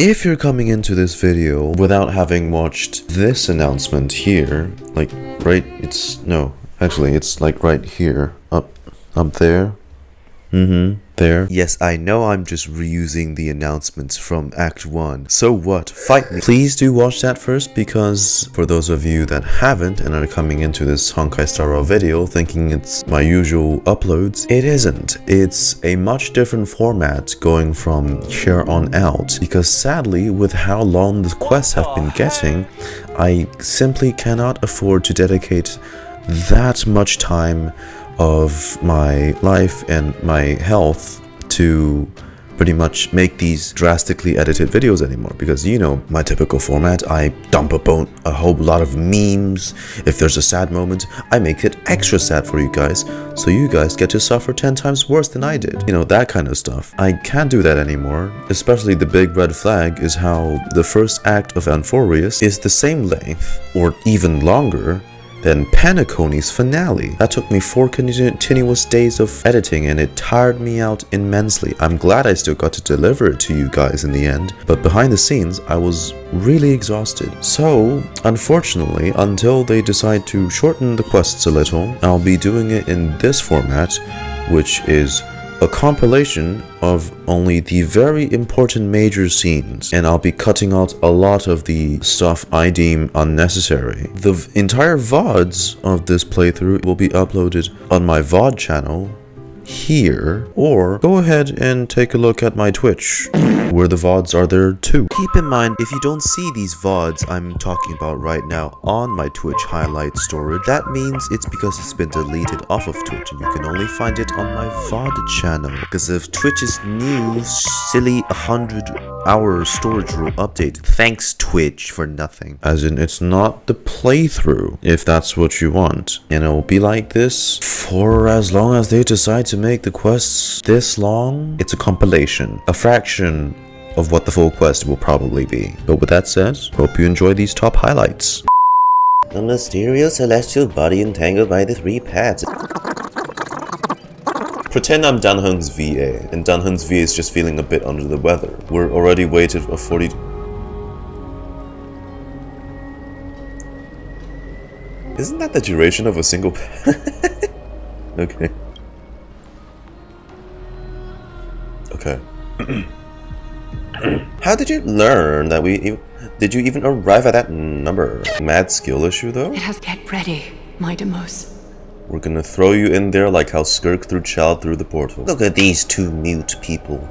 If you're coming into this video without having watched this announcement here, like right, it's like right here, up there. There. Yes, I know I'm just reusing the announcements from Act 1. So what? Fight me. Please do watch that first, because for those of you that haven't and are coming into this Honkai Star Rail video thinking it's my usual uploads, it isn't. It's a much different format going from here on out, because sadly, with how long the quests have been getting, I simply cannot afford to dedicate that much time of my life and my health to pretty much make these drastically edited videos anymore, because you know my typical format. I dump a whole lot of memes. If there's a sad moment, I make it extra sad for you guys, so you guys get to suffer 10 times worse than I did. You know, that kind of stuff. I can't do that anymore. Especially the big red flag is how the first act of Amphorius is the same length, or even longer, than Penacony's finale. That took me 4 continuous days of editing, and it tired me out immensely. I'm glad I still got to deliver it to you guys in the end, but behind the scenes, I was really exhausted. So, unfortunately, until they decide to shorten the quests a little, I'll be doing it in this format, which is a compilation of only the very important major scenes, and I'll be cutting out a lot of the stuff I deem unnecessary. The entire VODs of this playthrough will be uploaded on my VOD channel here, or go ahead and take a look at my Twitch, where the VODs are there too. Keep in mind, if you don't see these VODs I'm talking about right now on my Twitch highlight storage, that means it's because it's been deleted off of Twitch, and you can only find it on my VOD channel. Because of Twitch's new silly 100-hour storage rule update. Thanks Twitch for nothing. As in, it's not the playthrough, if that's what you want. And it'll be like this for as long as they decide to make the quests this long. It's a compilation, a fraction of what the full quest will probably be. But with that said, hope you enjoy these top highlights. A mysterious celestial body entangled by the 3 paths. Pretend I'm Danhun's VA, and Danhun's VA is just feeling a bit under the weather. We're already waited a 40... Isn't that the duration of a single Okay. Okay. How did you learn that did you even arrive at that number? Mad skill issue though? It has get ready, Mydei. We're gonna throw you in there like how Skirk threw Child through the portal. Look at these 2 mute people.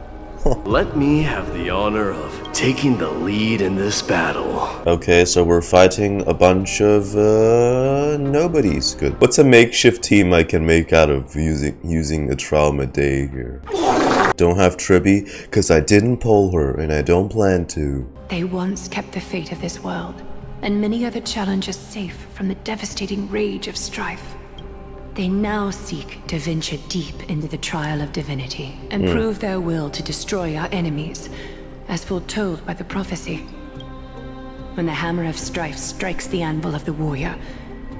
Let me have the honor of taking the lead in this battle. Okay, so we're fighting a bunch of nobodies. Good. What's a makeshift team I can make out of using a trauma day here? Don't have Tribbie, because I didn't poll her, and I don't plan to. They once kept the fate of this world, and many other challenges safe from the devastating rage of strife. They now seek to venture deep into the trial of divinity, and prove their will to destroy our enemies, as foretold by the prophecy. When the hammer of strife strikes the anvil of the warrior,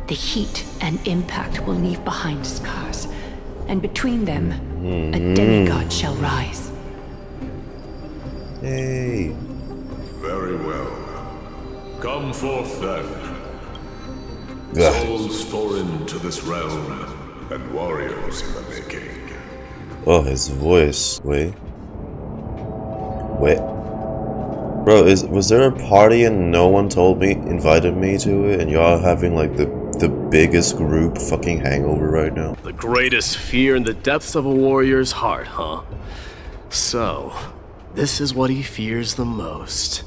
the heat and impact will leave behind scars, and between them, a demigod shall rise. Hey. Very well. Come forth then. Ugh. Souls foreign to this realm, and warriors in the making. Oh, his voice. Wait. Bro, was there a party and no one invited me to it, and y'all having like the biggest group fucking hangover right now? The greatest fear in the depths of a warrior's heart, huh? So, this is what he fears the most.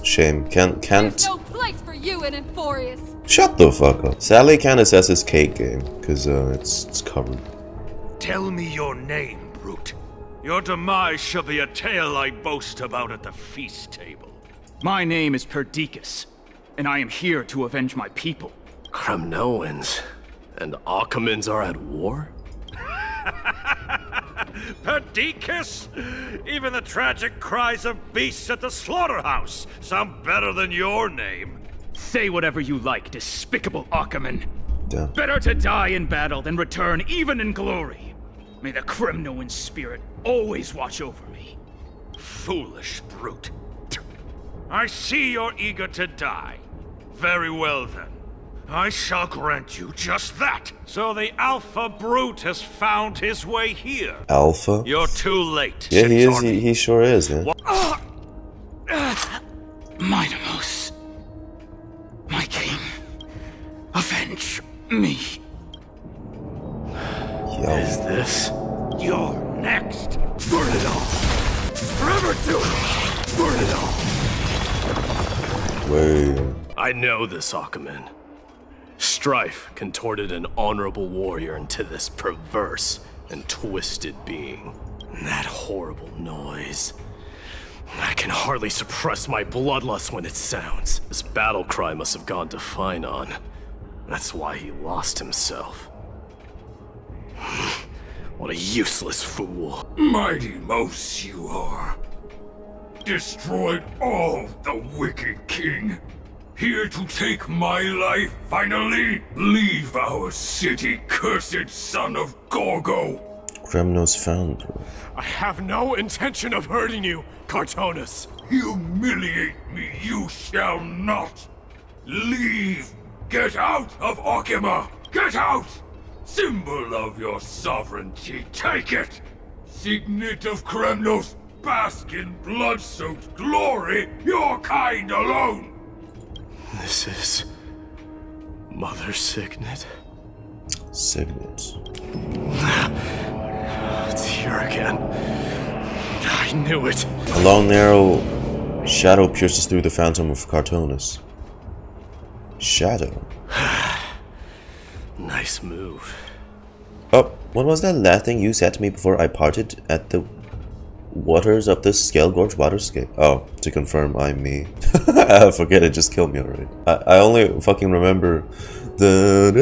Shame. Can't. There's no place for you in Amphorius. Shut the fuck up. Sadly, can't assess his cake game, because it's covered. Tell me your name, brute. Your demise shall be a tale I boast about at the feast table. My name is Perdiccas, and I am here to avenge my people. Kremnoans and Achaemons are at war? Perdiccas? Even the tragic cries of beasts at the slaughterhouse sound better than your name. Say whatever you like, despicable Achaemon. Damn. Better to die in battle than return even in glory. May the Kremnoan spirit always watch over me. foolish brute. I see you're eager to die. Very well then. I shall grant you just that. So the Alpha Brute has found his way here. Alpha? You're too late. Yeah, he is. He sure is, man. Mydei, my king, avenge me. Yo. Is this? You're next. Burn it all! Forever do it! Burn it all! Wait. I know this, Akumen. Strife contorted an honorable warrior into this perverse and twisted being. And that horrible noise. I can hardly suppress my bloodlust when it sounds. This battle cry must have gone to Phainon. That's why he lost himself. What a useless fool. Mydei you are. Destroyed all the wicked king. Here to take my life, finally. Leave our city, cursed son of Gorgo. Kremnos founder. I have no intention of hurting you, Krateros. Humiliate me you shall not. Leave. Get out of Okima. Get out. Symbol of your sovereignty, take it. Signet of Kremnos, bask in blood-soaked glory, your kind alone. This is... Mother Signet? Signet. It's here again. I knew it. A long, narrow shadow pierces through the phantom of Krateros. Shadow? Nice move. Oh, what was that last thing you said to me before I parted at the waters of the Scale Gorge waterscape? Oh, to confirm I'm me. Forget it, just killed me already. I only fucking remember and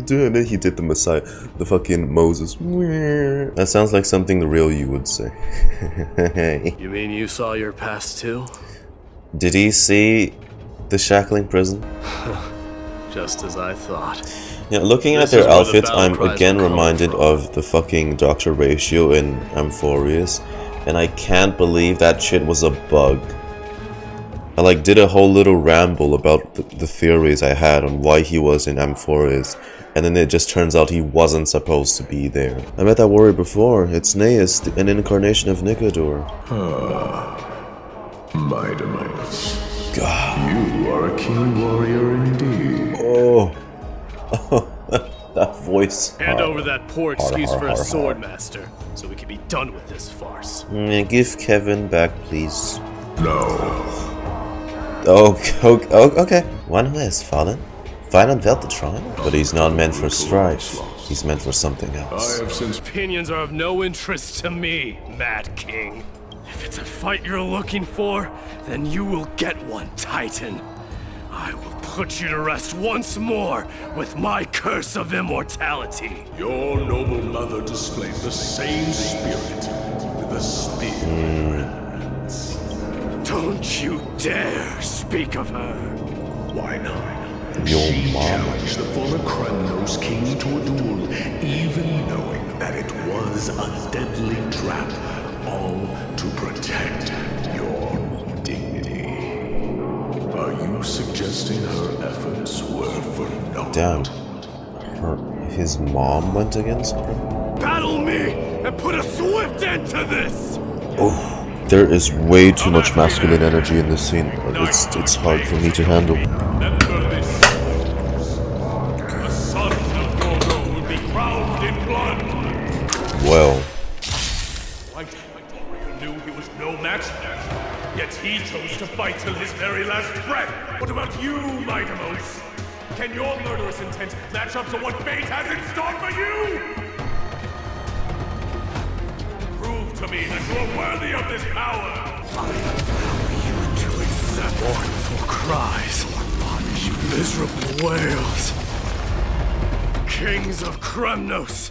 then he did the Messiah, the fucking Moses. That sounds like something the real you would say. You mean you saw your past too? Did he see the shackling prison? Just as I thought. Yeah, looking at their outfits, I'm again reminded of the fucking Dr. Ratio in Amphorius, and I can't believe that shit was a bug. I like did a whole little ramble about the theories I had on why he was in Amphorius, and then it just turns out he wasn't supposed to be there. I met that warrior before. It's Neus, an incarnation of Nicodor. Mydei. God. You are a keen warrior indeed. Oh. That voice. Hand over that poor excuse for a sword master, so we can be done with this farce. Give Kevin back, please. No. Oh, okay. One who has fallen. Phainon felt the trial, but he's not meant for strife. He's meant for something else. I have since Opinions are of no interest to me, Mad King. If it's a fight you're looking for, then you will get one, Titan. I will put you to rest once more with my curse of immortality. Your noble mother displayed the same spirit with a spear. Don't you dare speak of her. Why not? Your She mom. challenged the former Kremnos king to a duel, even knowing that it was a deadly trap, all to protect your dignity. Are you suggesting her efforts were for naught? Damn. His mom went against her? Battle me and put a swift end to this! Oh. There is way too much masculine energy in this scene. It's hard for me to handle. Remember this. The son of Gorgo will be crowned in blood. Well. My warrior knew he was no match there, yet he chose to fight till his very last breath. What about you, Mydei? Can your murderous intent match up to what fate has in store for you? Prove to me that you are worthy of this power! I allow you to accept mournful cries, you miserable wails. Kings of Kremnos,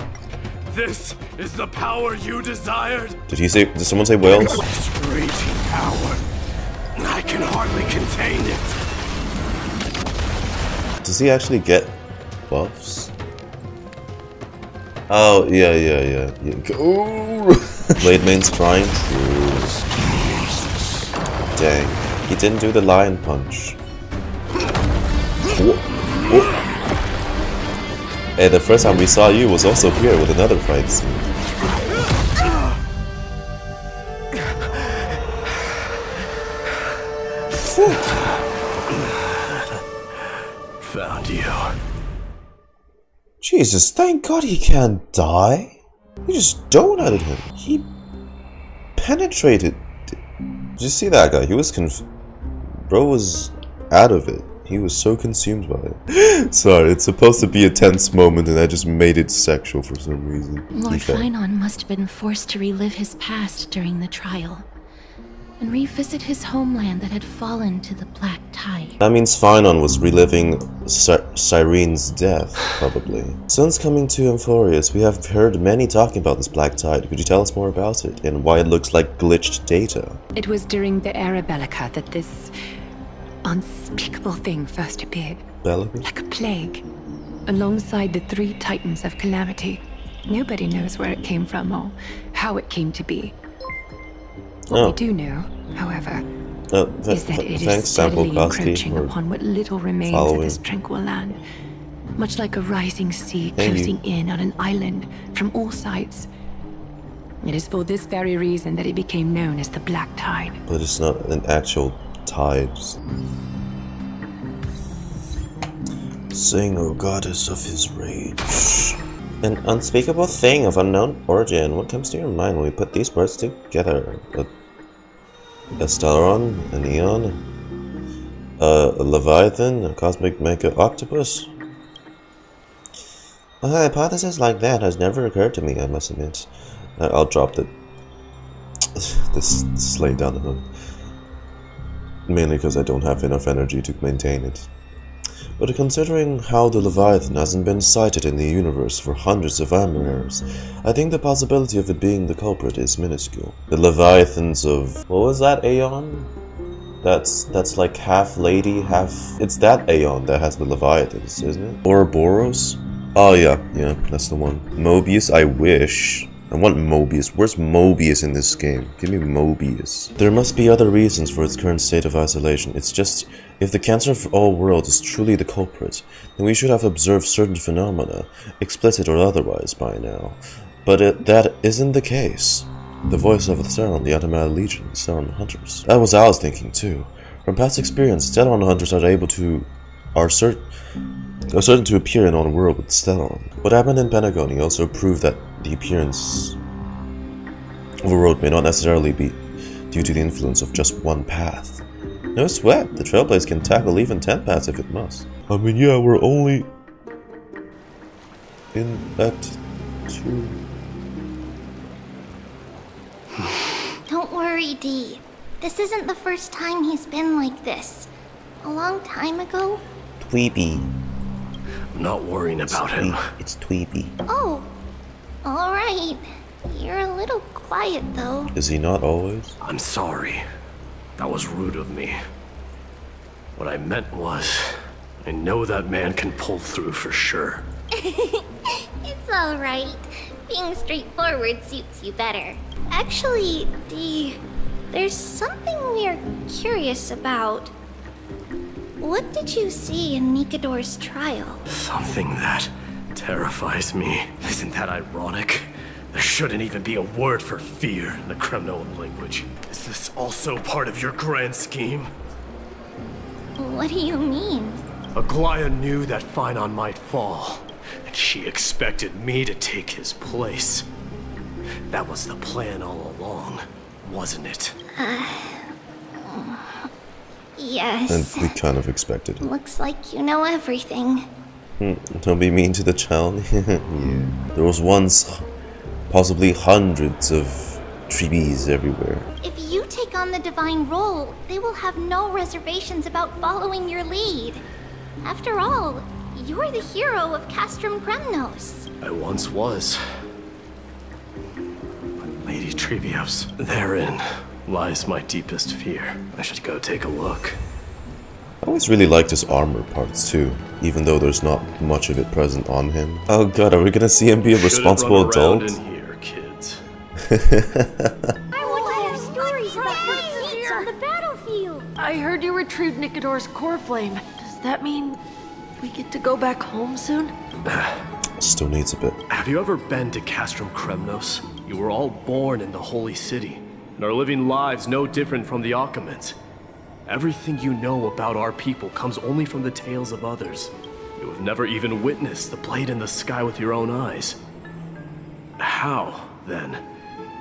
this is the power you desired? Did someone say whales? This raging power, I can hardly contain it. Does he actually get buffs? Oh, yeah. Ooh. Blade Main's trying to... Dang. He didn't do the lion punch. Whoa. Hey, the first time we saw you was also here with another fight scene. Found you. Jesus, thank God he can't die. You just donuted him. He penetrated. Did you see that guy? He was Bro was out of it. He was so consumed by it. Sorry, it's supposed to be a tense moment and I just made it sexual for some reason. Lord Phainon must have been forced to relive his past during the trial and revisit his homeland that had fallen to the black tide. That means Phainon was reliving Cyrene's death, probably. Since coming to Amphorius, we have heard many talking about this black tide. Could you tell us more about it and why it looks like glitched data? It was during the Era Bellica that this unspeakable thing first appeared. Bellica? Like a plague, alongside the 3 titans of calamity. Nobody knows where it came from or how it came to be. What we do know, however, is that it is steadily encroaching upon what little remains of this tranquil land. Much like a rising sea closing in on an island from all sides. It is for this very reason that it became known as the Black Tide. But it's not an actual tide. Sing, O goddess of his rage. An unspeakable thing of unknown origin. What comes to your mind when we put these words together? A Stellaron, an Eon, a Leviathan, a cosmic mega octopus? A hypothesis like that has never occurred to me, I must admit. I'll drop this slate down the hook. Mainly because I don't have enough energy to maintain it. But considering how the Leviathan hasn't been sighted in the universe for hundreds of years, I think the possibility of it being the culprit is minuscule. The Leviathans of... what was that Aeon? That's like half lady, half... it's that Aeon that has the Leviathans, isn't it? Ouroboros? Oh yeah, that's the one. Mobius, I wish. I want Mobius. Where's Mobius in this game? Give me Mobius. There must be other reasons for its current state of isolation. It's just, if the cancer of all worlds is truly the culprit, then we should have observed certain phenomena, explicit or otherwise, by now. But that isn't the case. The voice of the Stellaron, the Automatic Legion, the Stellaron Hunters. That was I was thinking too. From past experience, Stellaron Hunters are certain to appear in on world with Stellaron. What happened in Pentagon also proved that the appearance of a road may not necessarily be due to the influence of just one path. No sweat, the Trailblaze can tackle even 10 paths if it must. I mean, yeah, we're only in Act 2. Don't worry, D. This isn't the first time he's been like this. A long time ago. Tweeby. I'm not worrying about him. It's Tweeby. Oh, alright. You're a little quiet, though. Is he not always? I'm sorry. That was rude of me. What I meant was, I know that man can pull through for sure. It's alright. Being straightforward suits you better. Actually, D, there's something we're curious about. What did you see in Nikador's trial? Something that terrifies me. Isn't that ironic? There shouldn't even be a word for fear in the Kremnoan language. Is this also part of your grand scheme? What do you mean? Aglaya knew that Phainon might fall, and she expected me to take his place. That was the plan all along, wasn't it? Yes. And we kind of expected it. Looks like you know everything. Don't be mean to the child. Yeah. There was once possibly hundreds of Tribbies everywhere. If you take on the divine role, they will have no reservations about following your lead. After all, you're the hero of Castrum Kremnos. I once was. But Lady Tribios, therein lies my deepest fear. I should go take a look. I always really liked his armor parts too, even though there's not much of it present on him. Oh god, are we gonna see him be a responsible adult? In here, kids. I want to hear stories about pursuits on the battlefield. I heard you retrieved Nicodor's core flame. Does that mean we get to go back home soon? Still needs a bit. Have you ever been to Castrum Kremnos? You were all born in the holy city, and are living lives no different from the Occamans. Everything you know about our people comes only from the tales of others. You have never even witnessed the blade in the sky with your own eyes. How, then,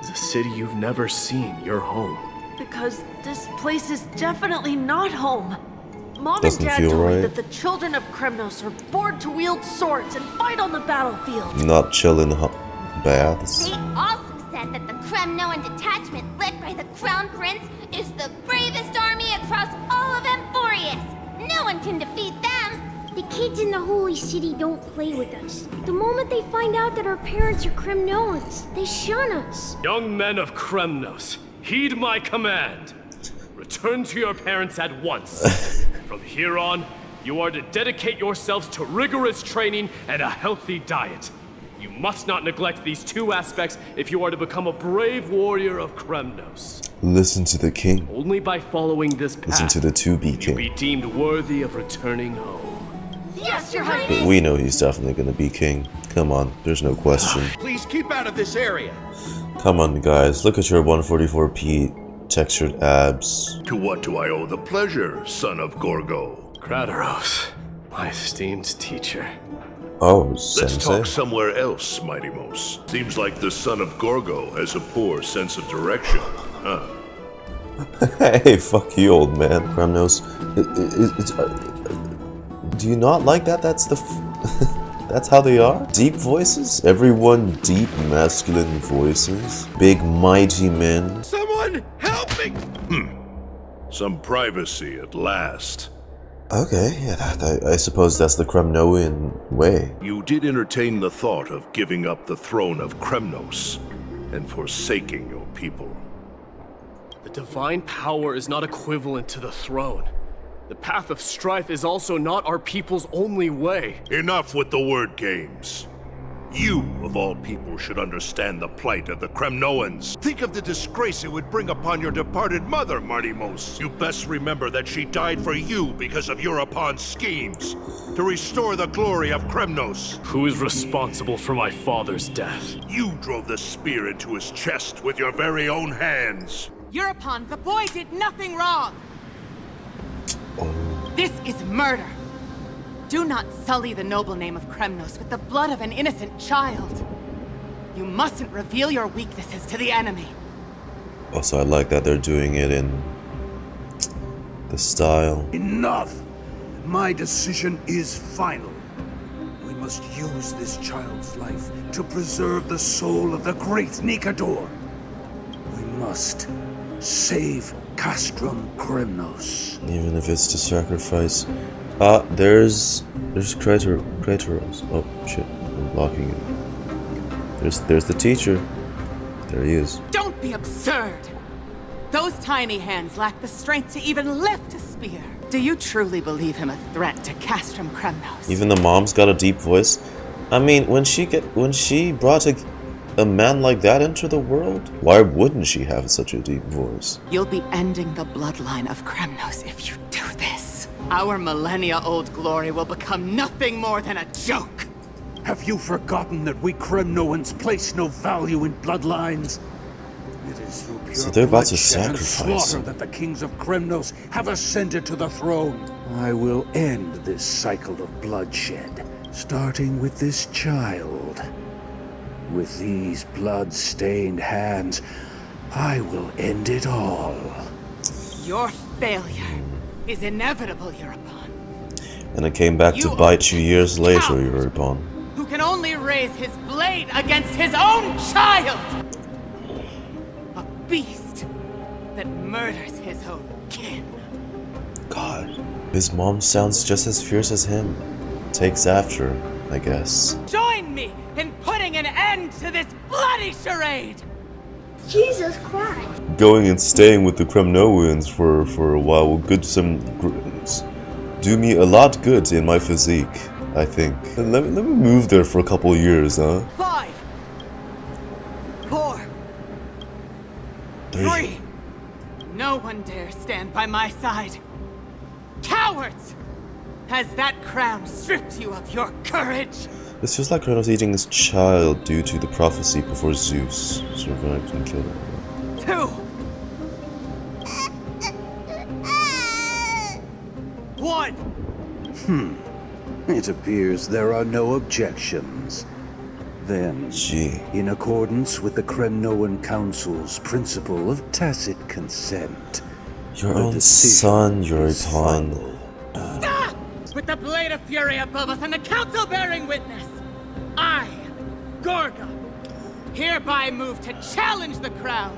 is a city you've never seen your home? Because this place is definitely not home. Mom Doesn't and Dad feel told me right. that the children of Kremnos are born to wield swords and fight on the battlefield. Not chilling baths. They also said that the Kremnoan detachment led by the Crown Prince is the bravest army across all of Emphorius. No one can defeat them. The kids in the Holy City don't play with us. The moment they find out that our parents are Kremnoans, they shun us. Young men of Kremnos, heed my command. Return to your parents at once. From here on, you are to dedicate yourselves to rigorous training and a healthy diet. You must not neglect these two aspects if you are to become a brave warrior of Kremnos. Listen to the king. Only by following this path Listen to the to-be will king. you be deemed worthy of returning home. Yes, Your Highness! But we know he's definitely gonna be king. Come on, there's no question. Please keep out of this area. Come on, guys, look at your 144p textured abs. To what do I owe the pleasure, son of Gorgo? Krateros, my esteemed teacher. Oh, Let's sensei. talk somewhere else, Mydei. Seems like the son of Gorgo has a poor sense of direction, huh? Hey, fuck you, old man. Kremnos. Do you not like that? That's the. That's how they are? Deep voices? Everyone deep masculine voices? Big mighty men? Someone help me! Some privacy at last. Okay, yeah, I suppose that's the Kremnoan way. You did entertain the thought of giving up the throne of Kremnos and forsaking your people. The divine power is not equivalent to the throne. The path of strife is also not our people's only way. Enough with the word games. You, of all people, should understand the plight of the Kremnoans. Think of the disgrace it would bring upon your departed mother, Mydei. You best remember that she died for you because of Europon's schemes. To restore the glory of Kremnos. Who is responsible for my father's death? You drove the spear into his chest with your very own hands. Europon, the boy did nothing wrong! Oh. This is murder! Do not sully the noble name of Kremnos with the blood of an innocent child. You mustn't reveal your weaknesses to the enemy. Also, I like that they're doing it in the style. Enough! My decision is final. We must use this child's life to preserve the soul of the great Nicodor. We must save Castrum Kremnos. Even if it's to sacrifice. Ah, there's Krateros. Oh shit, I'm blocking it. There's the teacher. There he is. Don't be absurd! Those tiny hands lack the strength to even lift a spear. Do you truly believe him a threat to Castrum Kremnos? Even the mom's got a deep voice. I mean, when she brought a man like that into the world, why wouldn't she have such a deep voice? You'll be ending the bloodline of Kremnos if you do this. Our millennia-old glory will become nothing more than a joke. Have you forgotten that we Kremnoans place no value in bloodlines? It is through pure So they're about to bloodshed and sacrifice slaughter him. that the kings of Kremnos have ascended to the throne. I will end this cycle of bloodshed, starting with this child. With these blood-stained hands, I will end it all. Your failure is inevitable, Europon. And it came back to bite you years later, Yuri. Who can only raise his blade against his own child! A beast that murders his own kin. God, his mom sounds just as fierce as him. Takes after, I guess. Join me in putting an end to this bloody charade! Jesus Christ. Going and staying with the Kremnoans for a while will do me a lot good in my physique, I think. Let me move there for a couple years, huh? 5, 4, 3. No one dare stand by my side. Cowards! Has that crown stripped you of your courage? It's just like Kratos eating his child due to the prophecy before Zeus survived and killed him. 2, 1. It appears there are no objections. Then, in accordance with the Kremnoan Council's principle of tacit consent, your own son, Yuri. Stop! With the blade of fury above us and the council bearing witness, I, Gorgo, hereby move to challenge the crown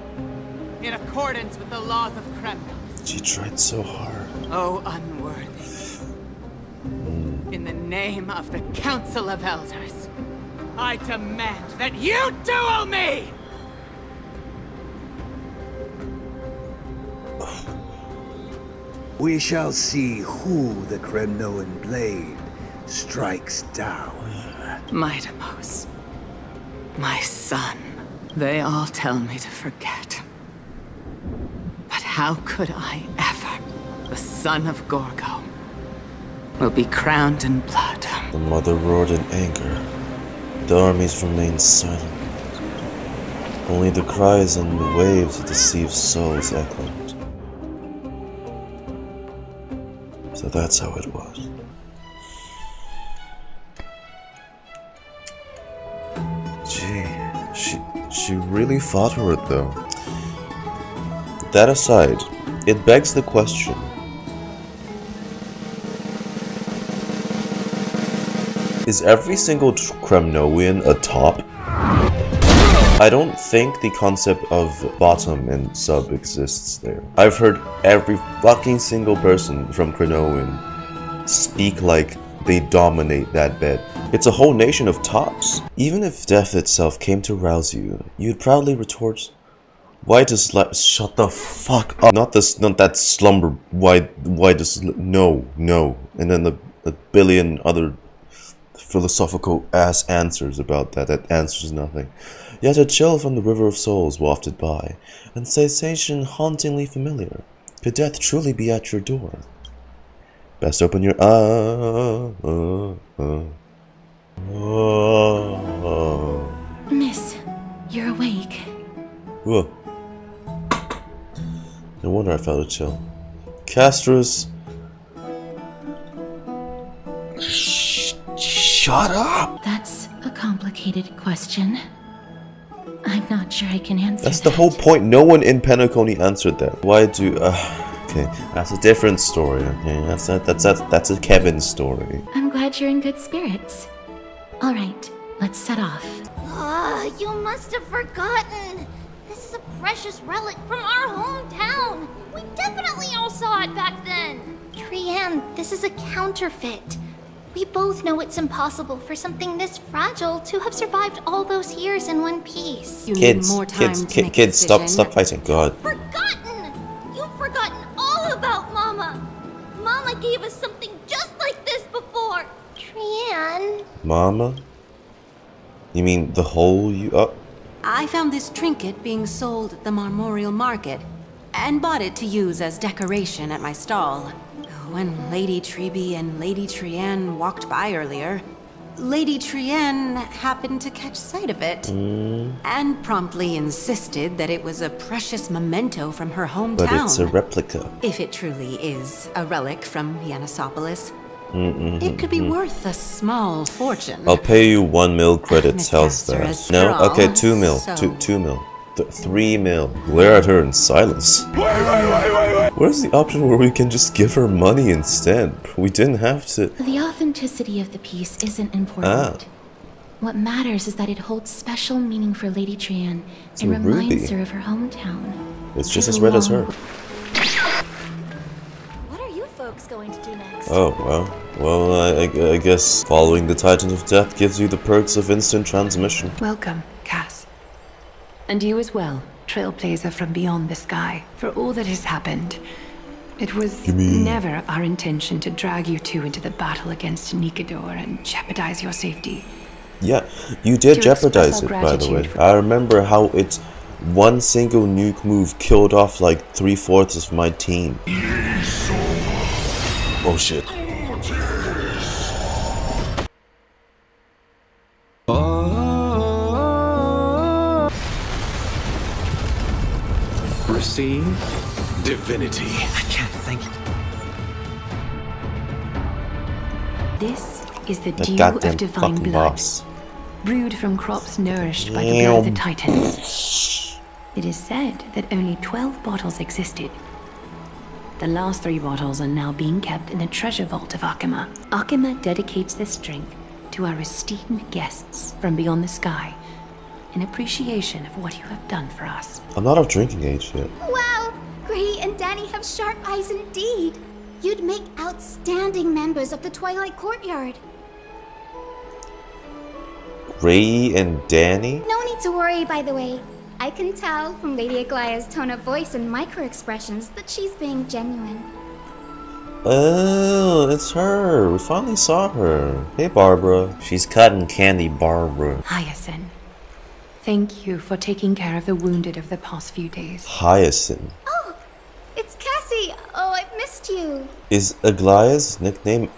in accordance with the laws of Kremnos. She tried so hard. Oh, unworthy. In the name of the Council of Elders, I demand that you duel me! we shall see who the Kremnoan blade strikes down. Mydei, my son. They all tell me to forget. But how could I ever? The son of Gorgo will be crowned in blood. The mother roared in anger. The armies remained silent. Only the cries and the waves of deceived souls echoed. So that's how it was. Gee, she really fought for it though. That aside, it begs the question. Is every single Kremnoan a top? I don't think the concept of bottom and sub exists there. I've heard every fucking single person from Kremnoan speak like they dominate that bed. It's a whole nation of tops. Even if death itself came to rouse you, you'd proudly retort, why does shut the fuck up? Not that slumber. Why does no. And then a billion other philosophical ass answers about that answers nothing. Yet a chill from the river of souls wafted by, and sensation hauntingly familiar. Could death truly be at your door? Best open your Miss, you're awake. Whoa. No wonder I felt a chill. Castros. Shut up! That's a complicated question. I'm not sure I can answer That's the whole point. No one in Penacony answered that. Why do... okay, that's a different story. Okay, that's a Kevin story. I'm glad you're in good spirits. Alright, let's set off. You must have forgotten. This is a precious relic from our hometown. We definitely all saw it back then. Trianne, this is a counterfeit. We both know it's impossible for something this fragile to have survived all those years in one piece. Kids, stop fighting. God. Forgotten! You've forgotten all about Mama. Mama gave us something just like this before. Trianne. Mama? You mean the hole you up? I found this trinket being sold at the Marmorial Market and bought it to use as decoration at my stall. When Lady Tribbie and Lady Trianne walked by earlier, Lady Trianne happened to catch sight of it and promptly insisted that it was a precious memento from her hometown. But it's a replica. If it truly is a relic from Yanasopolis, it could be worth a small fortune. I'll pay you 1 mil credits. How's that? No? Okay, 2 mil. So 2 mil. 3 mil. Glare at her in silence. Wait. Where's the option where we can just give her money instead? We didn't have to. The authenticity of the piece isn't important. What matters is that it holds special meaning for Lady Trianne and reminds her of her hometown. It's just as red as her. What are you folks going to do next? Oh, well, I guess following the Titan of Death gives you the perks of instant transmission. Welcome, Cass. And you as well, trailblazer from beyond the sky. For all that has happened, It was never our intention to drag you two into the battle against Nikidor and jeopardize your safety. Yeah, you did jeopardize it, by the way. I remember how it's one single nuke move killed off like 3/4 of my team. Oh shit. Receive divinity. I can't think. This is the dew of divine blood, brewed from crops nourished by the blood of the Titans. It is said that only 12 bottles existed. The last 3 bottles are now being kept in the treasure vault of Akima. Akima dedicates this drink to our esteemed guests from beyond the sky, in appreciation of what you have done for us. I'm not of drinking age yet. Wow! Gray and Danny have sharp eyes indeed. You'd make outstanding members of the Twilight Courtyard. Gray and Danny? No need to worry, by the way. I can tell from Lady Aglaya's tone of voice and micro-expressions that she's being genuine. Oh, it's her. We finally saw her. Hey, Barbara. She's cotton candy, Barbara. Hyacine, thank you for taking care of the wounded of the past few days. Hyacine. Oh, it's Cassie. Oh, I've missed you. Is Aglaya's nickname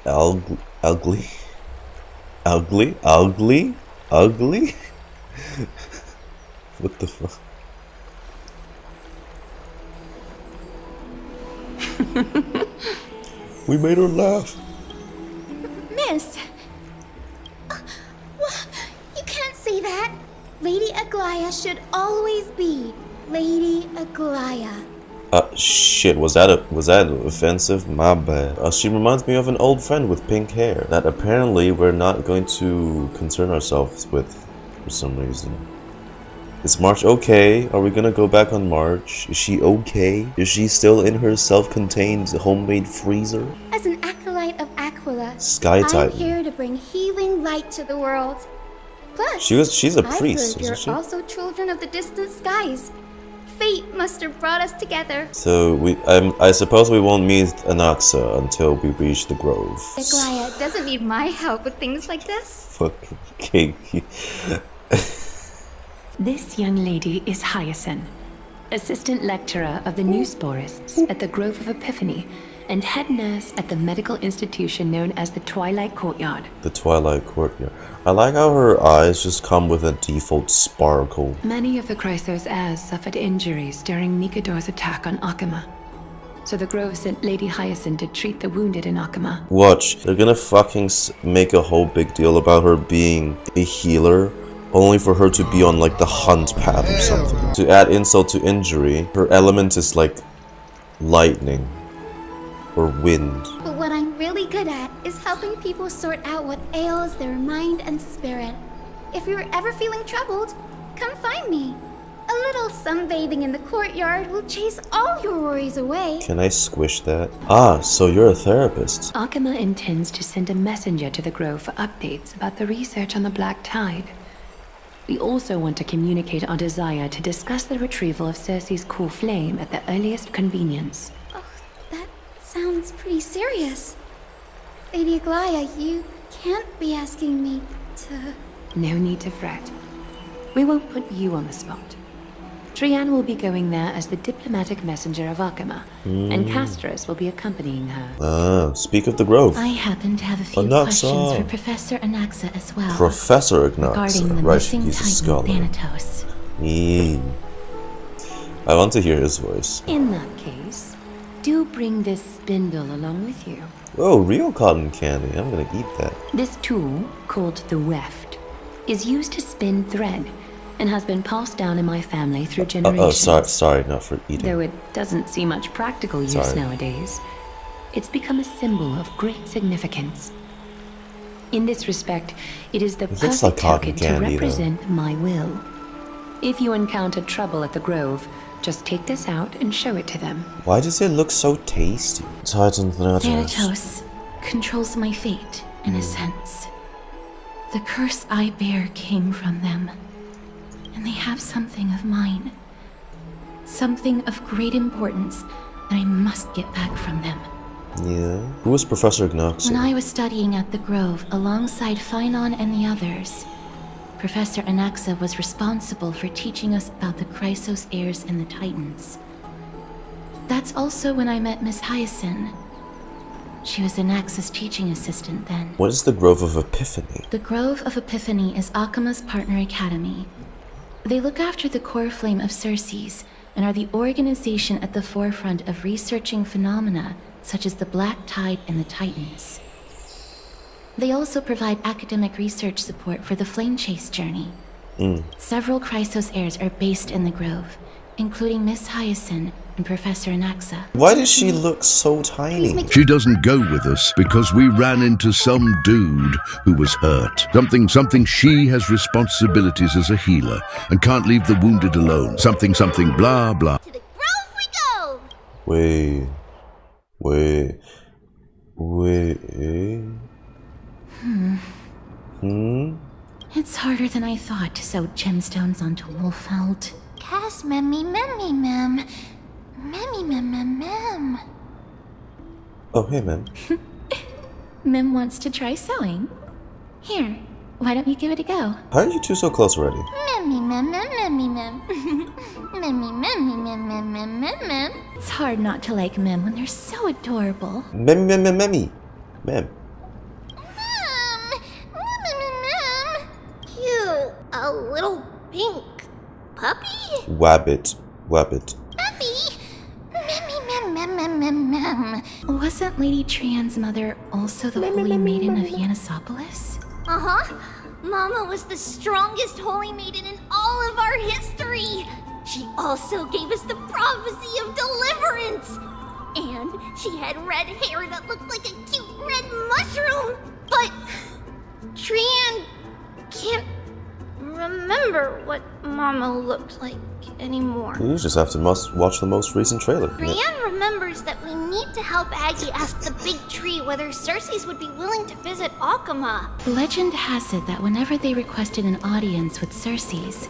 Ugly? Ugly? Ugly? Ugly? What the fuck? We made her laugh. Miss! You can't say that. Lady Aglaya should always be Lady Aglaya. Shit, was that offensive? My bad. She reminds me of an old friend with pink hair that apparently we're not going to concern ourselves with for some reason. Is March okay? Are we gonna go back on March? Is she okay? Is she still in her self-contained homemade freezer? As an acolyte of Aquila, Sky Titan. I'm here to bring healing light to the world. Plus, she's a priest, I've heard isn't she? you're also children of the distant skies. Fate must have brought us together. So I suppose we won't meet Anaxa until we reach the Grove. Aglaya doesn't need my help with things like this. Fucking cake. This young lady is Hyacine, assistant lecturer of the Newsporists at the Grove of Epiphany and head nurse at the medical institution known as the Twilight Courtyard. The Twilight Courtyard. I like how her eyes just come with a default sparkle. Many of the Krateros heirs suffered injuries during Nikidor's attack on Akima, so the Grove sent Lady Hyacine to treat the wounded in Akima. Watch, they're gonna fucking make a whole big deal about her being a healer, only for her to be on like the hunt path or something. To add insult to injury, her element is like lightning or wind. But what I'm really good at is helping people sort out what ails their mind and spirit. If you're ever feeling troubled, come find me. A little sunbathing in the courtyard will chase all your worries away. Can I squish that? Ah, so you're a therapist. Akima intends to send a messenger to the Grove for updates about the research on the Black Tide. We also want to communicate our desire to discuss the retrieval of Circe's core flame at the earliest convenience. Oh, that sounds pretty serious. Lady Aglaya, you can't be asking me to... No need to fret. We won't put you on the spot. Trianne will be going there as the diplomatic messenger of Akima, and Castros will be accompanying her. Ah, speak of the Grove. I happen to have a few Anaxa. questions for Professor Anaxa as well. Professor Anaxa, regarding the right, missing he's a Titan scholar. Thanatos. I want to hear his voice. In that case, do bring this spindle along with you. Oh, real cotton candy. I'm gonna eat that. This tool, called the weft, is used to spin thread and has been passed down in my family through generations. Oh, sorry, not for eating. Though it doesn't see much practical use nowadays, it's become a symbol of great significance. In this respect, it is the perfect like cotton token candy, to represent my will. If you encounter trouble at the Grove, just take this out and show it to them. Why does it look so tasty? Titan Thanatos. Thanatos controls my fate, in a sense. The curse I bear came from them. And they have something of mine. Something of great importance and I must get back from them. Yeah. Who was Professor Anaxa? When I was studying at the Grove alongside Phainon and the others, Professor Anaxa was responsible for teaching us about the Krateros heirs and the Titans. That's also when I met Miss Hyacine. She was Anaxa's teaching assistant then. What is the Grove of Epiphany? The Grove of Epiphany is Akima's partner academy. They look after the core flame of Circes and are the organization at the forefront of researching phenomena such as the Black Tide and the Titans. They also provide academic research support for the Flame Chase journey. Several Krateros heirs are based in the Grove, including Miss Hyacine and Professor Anaxa. Why does she look so tiny? She doesn't go with us because we ran into some dude who was hurt. Something she has responsibilities as a healer and can't leave the wounded alone. Something blah blah. To the Grove we go! Wait. It's harder than I thought to sew gemstones onto Wolfeld. Cass memmy mem. Memmy mem. Oh, hey, Mem. Mem wants to try sewing. Here, why don't you give it a go? How are you two so close already? Memmy mem. Mem. It's hard not to like Mem when they're so adorable. Mem. Cute. A little pink puppy? Wabbit. Puppy? Mem. Wasn't Lady Trianne's mother also the Holy Maiden of Yanisopolis? Uh-huh. Mama was the strongest holy maiden in all of our history. She also gave us the prophecy of deliverance. And she had red hair that looked like a cute red mushroom. But Trianne can't remember what Mama looked like anymore. You just have to watch the most recent trailer. Trianne remembers that we need to help Aggie ask the big tree whether Circes would be willing to visit Akama. Legend has it that whenever they requested an audience with Circes,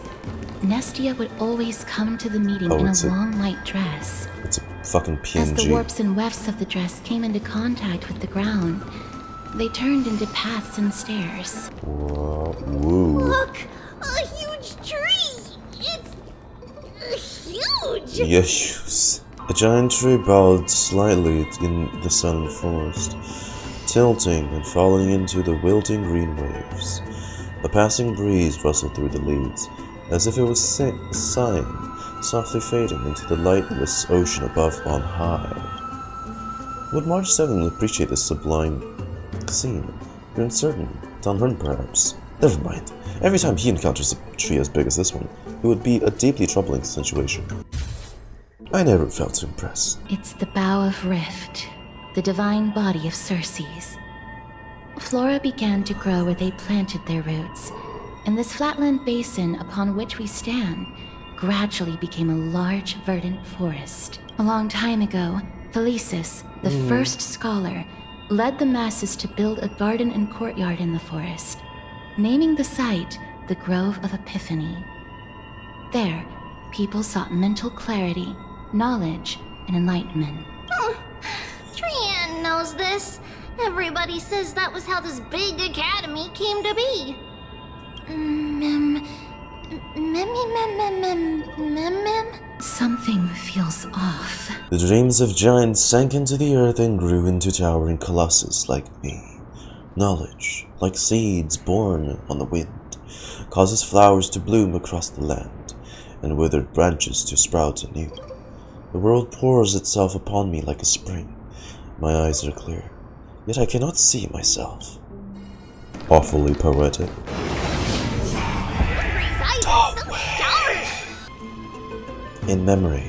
Nestia would always come to the meeting in a long white dress. It's a fucking PNG. As the warps and wefts of the dress came into contact with the ground, they turned into paths and stairs. Woo. Look! A huge tree! It's huge! Yes. A giant tree bowed slightly in the sunlit forest, tilting and falling into the wilting green waves. A passing breeze rustled through the leaves, as if it was sighing, softly fading into the lightless ocean above on high. Would March 7 appreciate this sublime scene? You're uncertain. It's unheard, perhaps. Never mind. Every time he encounters a tree as big as this one, it would be a deeply troubling situation. I never felt to impress. It's the Bough of Rift, the divine body of Circes. Flora began to grow where they planted their roots, and this flatland basin upon which we stand gradually became a large, verdant forest. A long time ago, Thelesis, the first scholar, led the masses to build a garden and courtyard in the forest, naming the site the Grove of Epiphany. There, people sought mental clarity, knowledge, and enlightenment. Trianne knows this. Everybody says that was how this big academy came to be. Something feels off. The dreams of giants sank into the earth and grew into towering colossus like me. Knowledge, like seeds born on the wind, causes flowers to bloom across the land, and withered branches to sprout anew. The world pours itself upon me like a spring. My eyes are clear, yet I cannot see myself. Awfully poetic. In memory,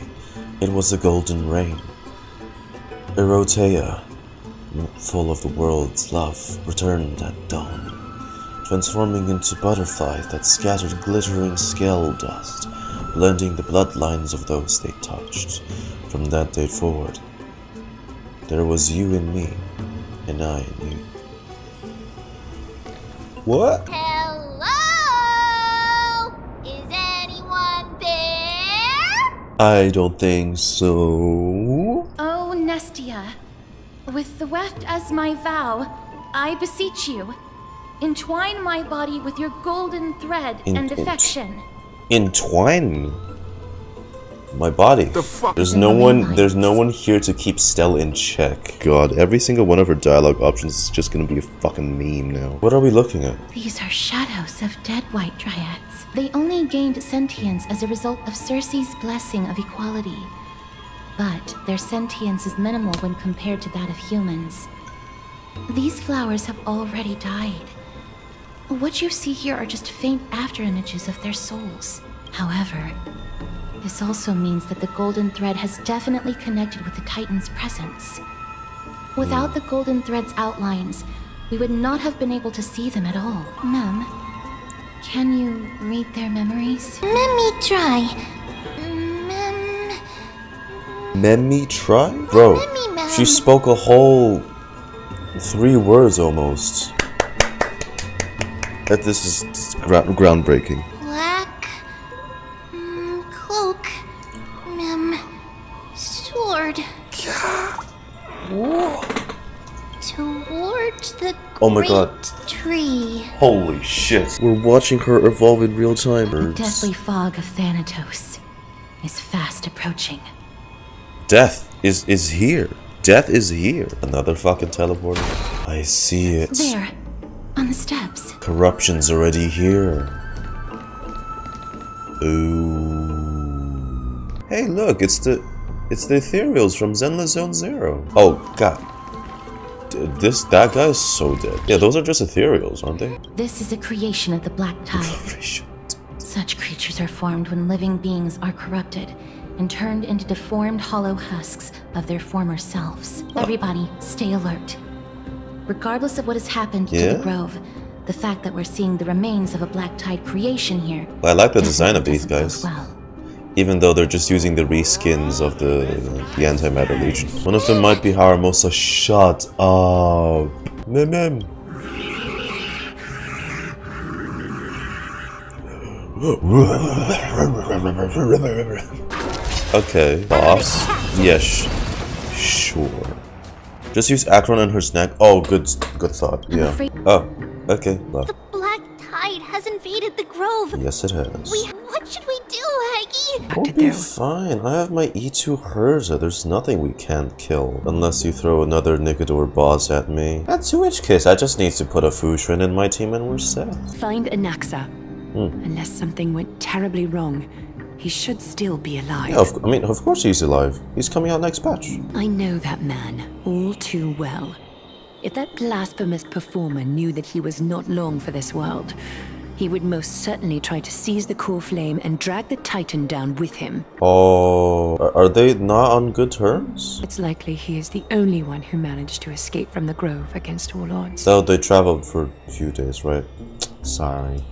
it was a golden rain. Erotea, full of the world's love, returned at dawn, transforming into butterflies that scattered glittering scale dust, blending the bloodlines of those they touched. From that day forward, there was you in me, and I in you. What? Hello? Is anyone there? I don't think so. Nestia, with the weft as my vow, I beseech you, entwine my body with your golden thread and affection. Entwine my body. There's no one here to keep Stell in check. God, every single one of her dialogue options is just gonna be a fucking meme now. What are we looking at? These are shadows of dead white dryads. They only gained sentience as a result of Circe's blessing of equality. But their sentience is minimal when compared to that of humans. These flowers have already died. What you see here are just faint afterimages of their souls. However, this also means that the golden thread has definitely connected with the Titan's presence. Without the golden thread's outlines, we would not have been able to see them at all. Mem, can you read their memories? Let me try. Memi try? Bro, she spoke a whole 3 words almost. This is groundbreaking. Black cloak, sword. Towards the great tree. Holy shit. We're watching her evolve in real time. The deathly fog of Thanatos is fast approaching. Death is here. Death is here. Another fucking teleporter. I see it. There, on the steps. Corruption's already here. Ooh. Hey, look, it's the ethereals from Zenless Zone Zero. Oh god. That guy is so dead. Yeah, those are just ethereals, aren't they? This is a creation of the Black Tide. Such creatures are formed when living beings are corrupted and turned into deformed hollow husks of their former selves. Everybody, stay alert. Regardless of what has happened to the Grove, the fact that we're seeing the remains of a Black Tide creation here. I like the design of these guys. Even though they're just using the reskins of the Antimatter Legion. One of them might be Haramosa. Shut up. Mem. Okay, boss. Yes, sure. Just use Akron and her snack. Oh, good thought. Yeah. Oh, okay. Love. The Black Tide has invaded the Grove. Yes, it has. What should we do, Haggy? We'll be fine. I have my E2 Herza. There's nothing we can't kill. Unless you throw another Nigador boss at me. That's which case, I just need to put a Fushrin in my team and we're set. Find Anaxa. Unless something went terribly wrong, he should still be alive. Yeah, I mean, of course he's alive. He's coming out next patch. I know that man all too well. If that blasphemous performer knew that he was not long for this world, he would most certainly try to seize the core flame and drag the Titan down with him. Oh, are they not on good terms? It's likely he is the only one who managed to escape from the Grove against all odds. So they traveled for a few days, right? Sorry.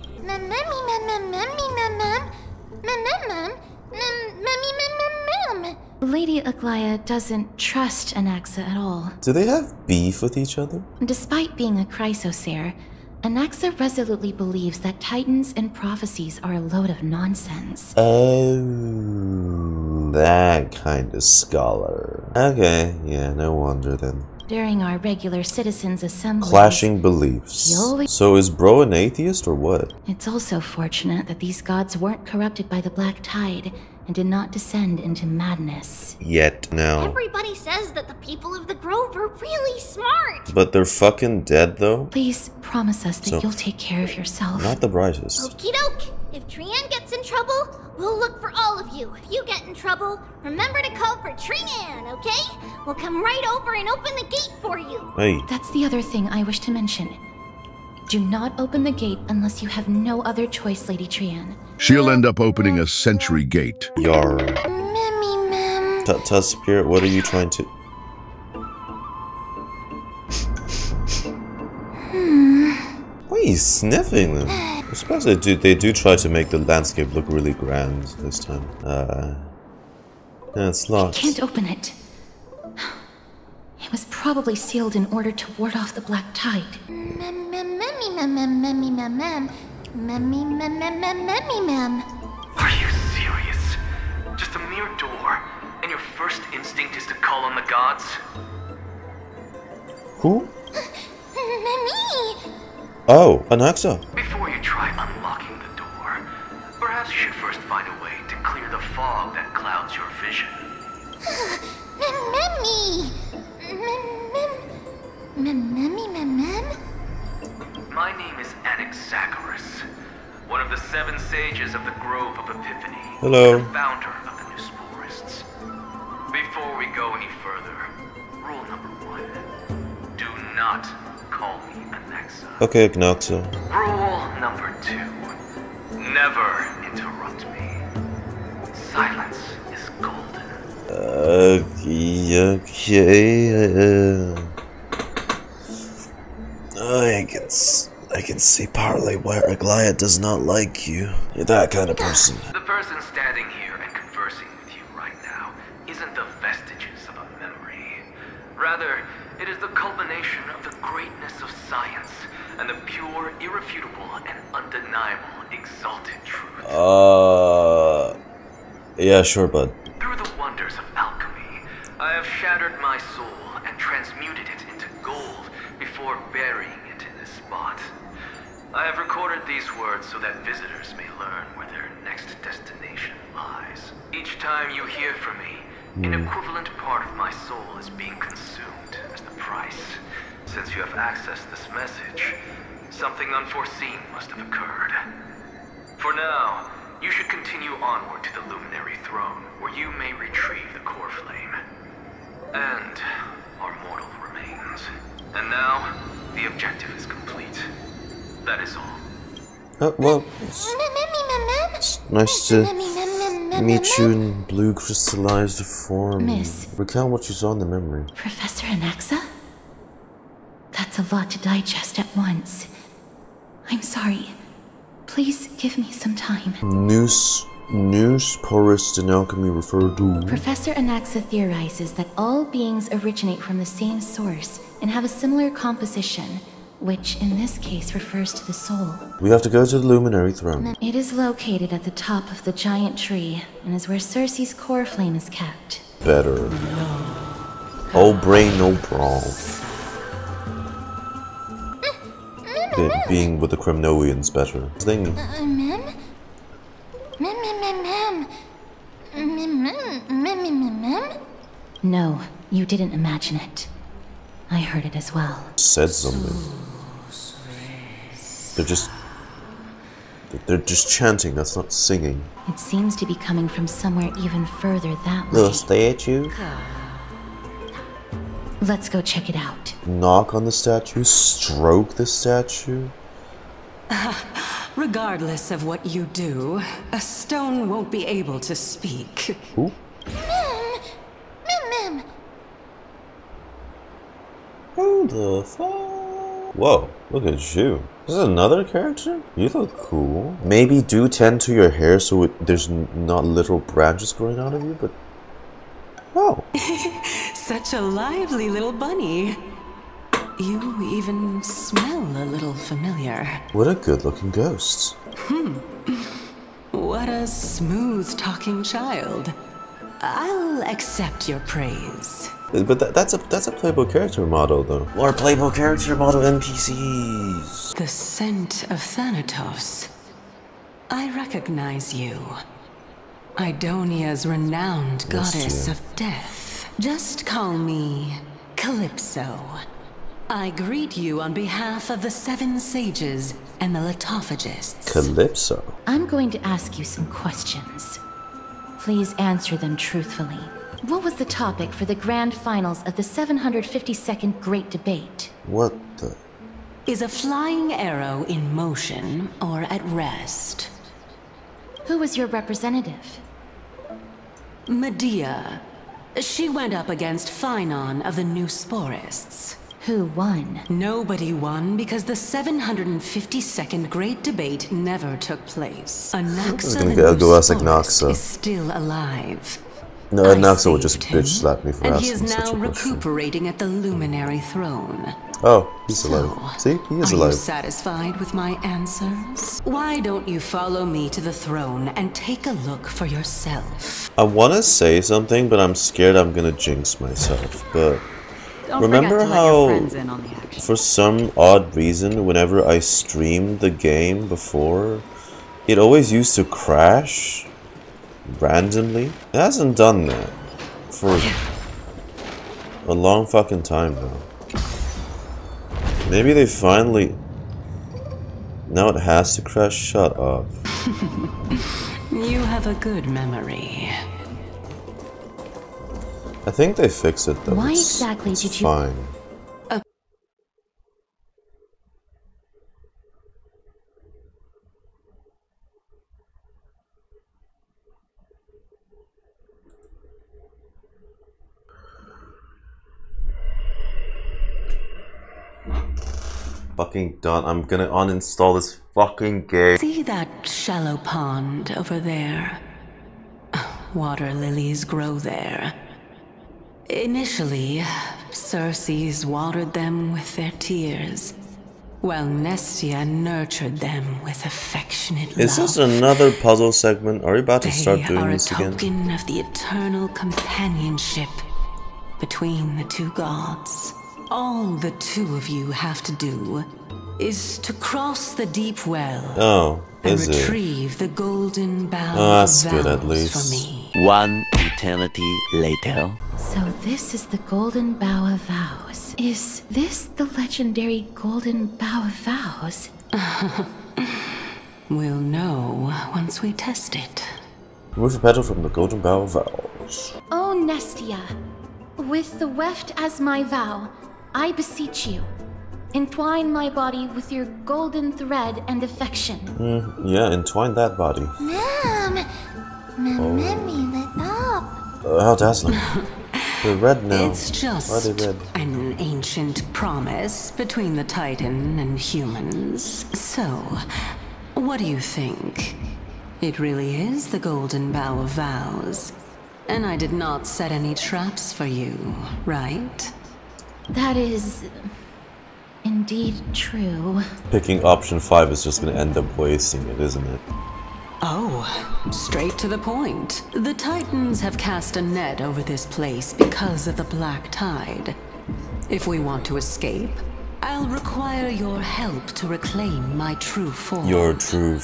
Lady Aglaya doesn't trust Anaxa at all. Do they have beef with each other? Despite being a chrysosaur, Anaxa resolutely believes that titans and prophecies are a load of nonsense. Oh, that kind of scholar. Okay, yeah, no wonder then. During our regular citizens' assemblies... Clashing beliefs. So is bro an atheist or what? It's also fortunate that these gods weren't corrupted by the Black Tide and did not descend into madness. Yet now. Everybody says that the people of the Grove are really smart. But they're fucking dead though? Please promise us that you'll take care of yourself. Not the brightest. Okie doke. If Trianne gets in trouble, we'll look for all of you. If you get in trouble, remember to call for Trianne, okay? We'll come right over and open the gate for you. Hey. That's the other thing I wish to mention. Do not open the gate unless you have no other choice, Lady Trianne. She'll end up opening a century gate. Yar. Mem. Spirit, what are you trying to... Why are you sniffing them? I suppose they do try to make the landscape look really grand this time. It's locked. I can't open it. It was probably sealed in order to ward off the Black Tide. Are you serious? Just a mere door, and your first instinct is to call on the gods? Who? Oh, Anaxa. Before you try unlocking the door, perhaps you should first find a way to clear the fog that clouds your vision. My name is Anaxa, one of the 7 sages of the Grove of Epiphany. Hello. And founder of the New Sporists. Before we go any further, rule number 1. Do not call me Anaxa. Okay, Anaxa. Rule number 2. Never interrupt me. Silence is golden. Okay. I can see partly why Aglaia does not like you. You're that kind of person. The person standing here and conversing with you right now isn't the vestiges of a memory. Rather, it is the culmination of the greatness of science and the pure, irrefutable, and undeniable exalted truth. Yeah, sure, bud. Through the wonders of alchemy, I have shattered my soul and transmuted it into gold before burying it in this spot. I have recorded these words so that visitors may learn where their next destination lies. Each time you hear from me, an equivalent part of my soul is being consumed as the price. Since you have accessed this message, something unforeseen must have occurred. For now, you should continue onward to the Luminary Throne, where you may retrieve the core flame. And our mortal remains. And now, the objective is complete. That is all. Oh, well, it's nice to meet you in blue crystallized form. Miss. Recount what you saw in the memory. Professor Anaxa? That's a lot to digest at once. I'm sorry. Please give me some time. New sporists in alchemy refer to... Professor Anaxa theorizes that all beings originate from the same source and have a similar composition, which in this case refers to the soul. We have to go to the Luminary Throne. It is located at the top of the giant tree and is where Cersei's core flame is kept. Better. Oh, brain, no brawl. Being with the Kremnoians better. Thing. No, you didn't imagine it. I heard it as well. Said something. They're just chanting, that's not singing. It seems to be coming from somewhere even further that way. The statue? Let's go check it out. Knock on the statue? Stroke the statue? Regardless of what you do, a stone won't be able to speak. Who? Who the fuck? Whoa, look at you. This is another character? You look cool. Maybe do tend to your hair so there's not little branches growing out of you, but... Oh. Such a lively little bunny. You even smell a little familiar. What a good-looking ghost. What a smooth-talking child. I'll accept your praise. But that's a playable character model, though. Or playable character model NPCs. The scent of Thanatos. I recognize you. Idonia's renowned goddess of death. Just call me Calypso. I greet you on behalf of the 7 sages and the litophagists. Calypso. I'm going to ask you some questions. Please answer them truthfully. What was the topic for the grand finals of the 752nd Great Debate? What the? Is a flying arrow in motion or at rest? Who was your representative? Mydei. She went up against Phainon of the New Sporists. Who won? Nobody won because the 752nd Great Debate never took place. Anaxa the New Sporist is still alive. No, Anaxa would just bitch slap me for and asking he is such now a question. recuperating at the Luminary Throne. Oh, he's alive. See, he is alive. Are you satisfied with my answers? Why don't you follow me to the throne and take a look for yourself? I want to say something, but I'm scared I'm gonna jinx myself. But Remember how, for some odd reason, whenever I streamed the game before, it always used to crash randomly? It hasn't done that for a long fucking time now. Maybe they finally... Now it has to crash? Shut up. You have a good memory. I think they fixed it though. Why exactly did you... Fine. Fucking done. I'm gonna uninstall this fucking game. See that shallow pond over there? Water lilies grow there. Initially, Circes watered them with their tears, while Nestia nurtured them with affectionate love. Is this another puzzle segment? Are we about to start doing this again? They are a token of the eternal companionship between the two gods. All the two of you have to do is to cross the deep well and retrieve the golden bough of vows good, at least. for me. One eternity later. So this is the Golden Bough of Vows. Is this the legendary Golden Bough of Vows? We'll know once we test it. Remove the petal from the Golden Bough of Vows. Oh, Nestia, with the weft as my vow, I beseech you, entwine my body with your golden thread and affection. Yeah, entwine that body. Mom! Let me let up. How dazzling. They're red now. It's just Why are they red? an ancient promise between the Titan and humans. So, what do you think? It really is the Golden Bough of Vows. And I did not set any traps for you, right? That is... indeed true. Picking option 5 is just gonna end up wasting it, isn't it? Oh, straight to the point. The Titans have cast a net over this place because of the black tide. If we want to escape, I'll require your help to reclaim my true form. Your true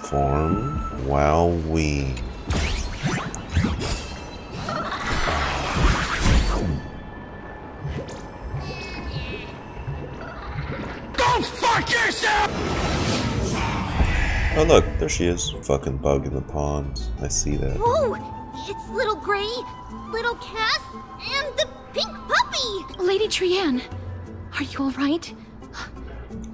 form? Wowee. Don't fuck yourself! Oh look, there she is. Fucking bug in the pond. I see that. Whoa! It's little Gray, little Cass, and the pink puppy! Lady Trianne, are you alright?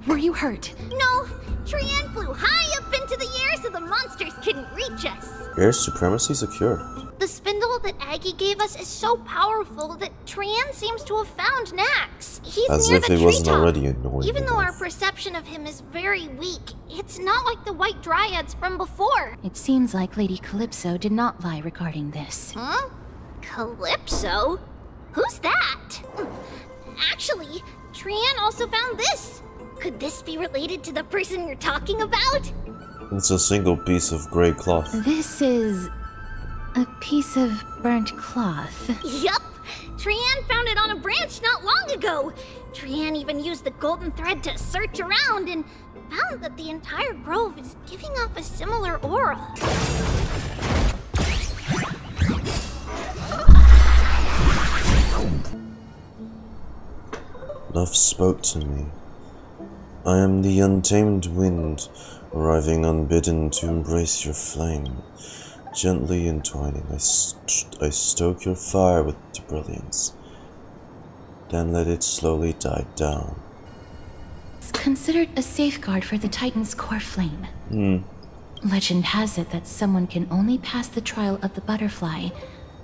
Were you hurt? No, Trianne flew high up into the air so the monsters couldn't reach us. Air supremacy secured. The spindle that Aggie gave us is so powerful that Trianne seems to have found Nax. He's As near if the he wasn't treetop. already annoying Even though our enough. perception of him is very weak, it's not like the white dryads from before. It seems like Lady Calypso did not lie regarding this. Huh? Calypso? Who's that? Actually, Trianne also found this. Could this be related to the person you're talking about? It's a single piece of grey cloth. This is... a piece of burnt cloth. Yup! Trianne found it on a branch not long ago. Trianne even used the golden thread to search around and found that the entire grove is giving off a similar aura. Love spoke to me. I am the untamed wind, arriving unbidden to embrace your flame. Gently entwining, I stoke your fire with the brilliance. Then let it slowly die down. It's considered a safeguard for the Titan's core flame. Legend has it that someone can only pass the trial of the butterfly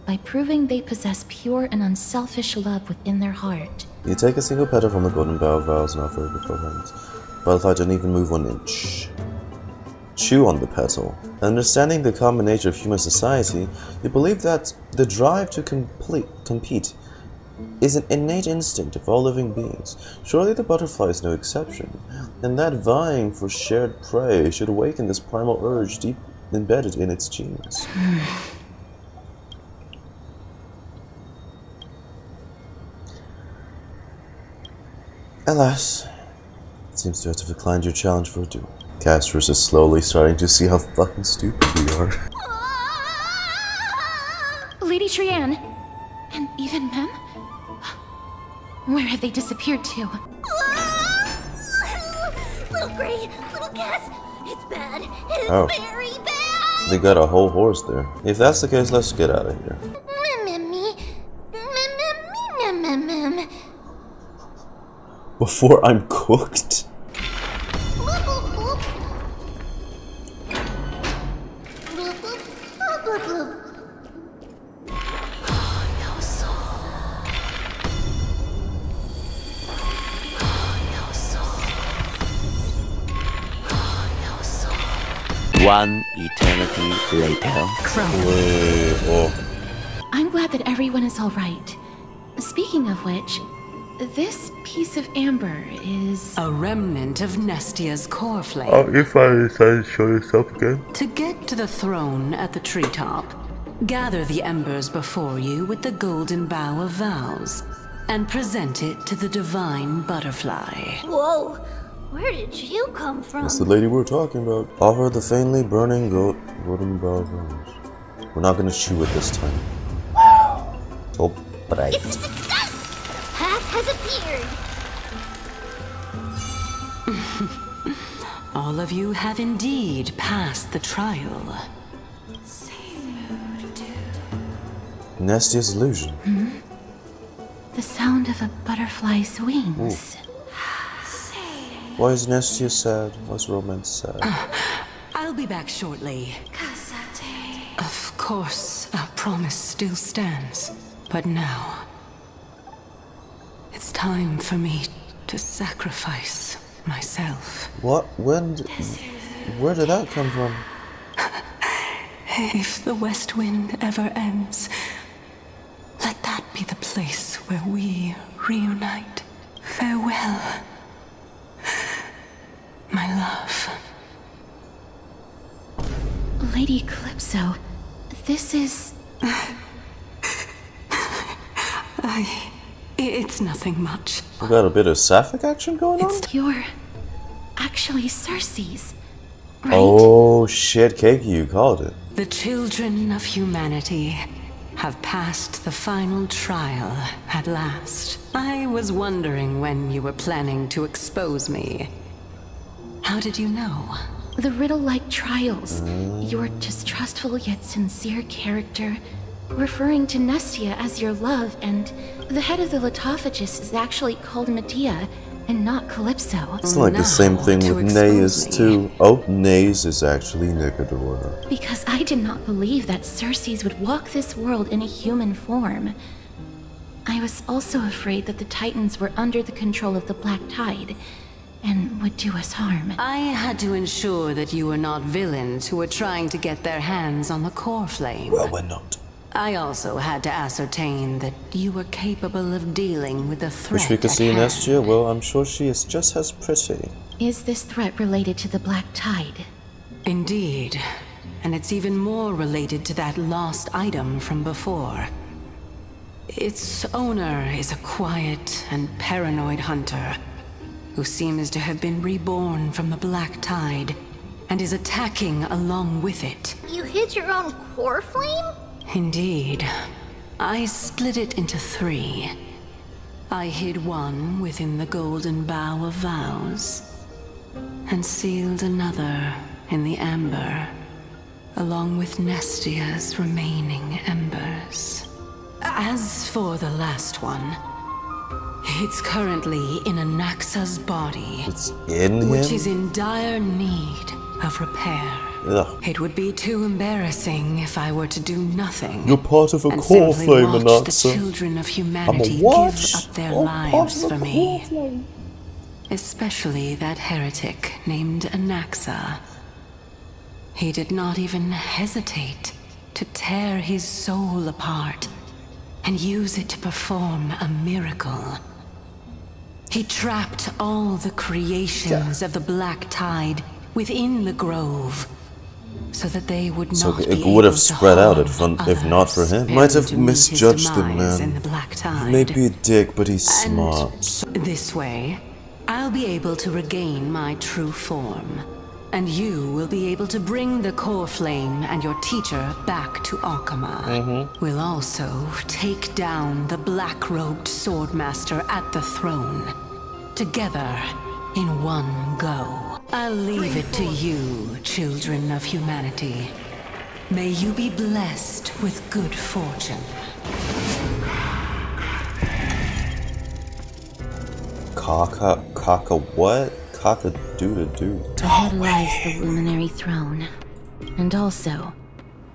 by proving they possess pure and unselfish love within their heart. You take a single petal from the Golden Bough of Vows and offer it before hands. Butterfly didn't even move 1 inch. Chew on the petal. Understanding the common nature of human society, you believe that the drive to compete is an innate instinct of all living beings. Surely the butterfly is no exception, and that vying for shared prey should awaken this primal urge deep embedded in its genes. Alas, it seems to have declined your challenge for a duel. Castrum is slowly starting to see how fucking stupid we are. Lady Trianne, and even Mem? Where have they disappeared to? Little Gray, little Cass, it's bad. It's very bad. They got a whole horse there. If that's the case, let's get out of here. Before I'm cooked? One eternity later. I'm glad that everyone is alright. Speaking of which, this piece of amber is... a remnant of Nestia's core flame. Oh, if I decide to show yourself again. To get to the throne at the treetop, gather the embers before you with the golden bough of vows, and present it to the divine butterfly. Whoa! Where did you come from? That's the lady we're talking about. Offer the faintly burning golden bough of vows. We're not gonna chew it this time. Wow. So bright. It's a success! Path has appeared. All of you have indeed passed the trial. Nestia's illusion. Hmm? The sound of a butterfly's wings. Ooh. Why is Nestia sad? Why's romance sad? I'll be back shortly. Of course, our promise still stands. But now, it's time for me to sacrifice myself. What? When? Where did that come from? If the West Wind ever ends, let that be the place where we reunite. Farewell, my love. Lady Calypso, this is... It's nothing much. We got a bit of sapphic action going on? You're actually Cersei's, right? Oh shit, Keiki, you called it. The children of humanity have passed the final trial at last. I was wondering when you were planning to expose me. How did you know? The riddle-like trials. Your distrustful yet sincere character, referring to Nestia as your love, and the head of the Litophagus is actually called Mydei and not Calypso. It's like the same thing with Naeus too. Oh, Naeus is actually Nigador. Because I did not believe that Cersei's would walk this world in a human form. I was also afraid that the Titans were under the control of the Black Tide and would do us harm. I had to ensure that you were not villains who were trying to get their hands on the core flame. Well, we're not. I also had to ascertain that you were capable of dealing with the threat. Which we could see in Nestia. Well, I'm sure she is just as pretty. Is this threat related to the Black Tide? Indeed. And it's even more related to that lost item from before. Its owner is a quiet and paranoid hunter who seems to have been reborn from the Black Tide and is attacking along with it. You hid your own core flame? Indeed. I split it into 3. I hid one within the golden bough of vows, and sealed another in the amber, along with Nestia's remaining embers. As for the last one, it's currently in Anaxa's body. It's in him? Which is in dire need of repair. Ugh. It would be too embarrassing if I were to do nothing. You're part of a core flame, Anaxa. The Anaxa. children of humanity give up their lives for me. Especially that heretic named Anaxa. He did not even hesitate to tear his soul apart and use it to perform a miracle. He trapped all the creations of the Black Tide within the Grove, so that they would not So be it would have able to spread out harm if not for him. Might have misjudged the man. in the Black Tide. Maybe a dick, but he's smart. This way, I'll be able to regain my true form. And you will be able to bring the core flame and your teacher back to Oronyx. We'll also take down the black-robed swordmaster at the throne. Together, in one go. I'll leave it to you, children of humanity. May you be blessed with good fortune. Caca what? Caca-doo-da-doo. Ahead lies the luminary throne. And also,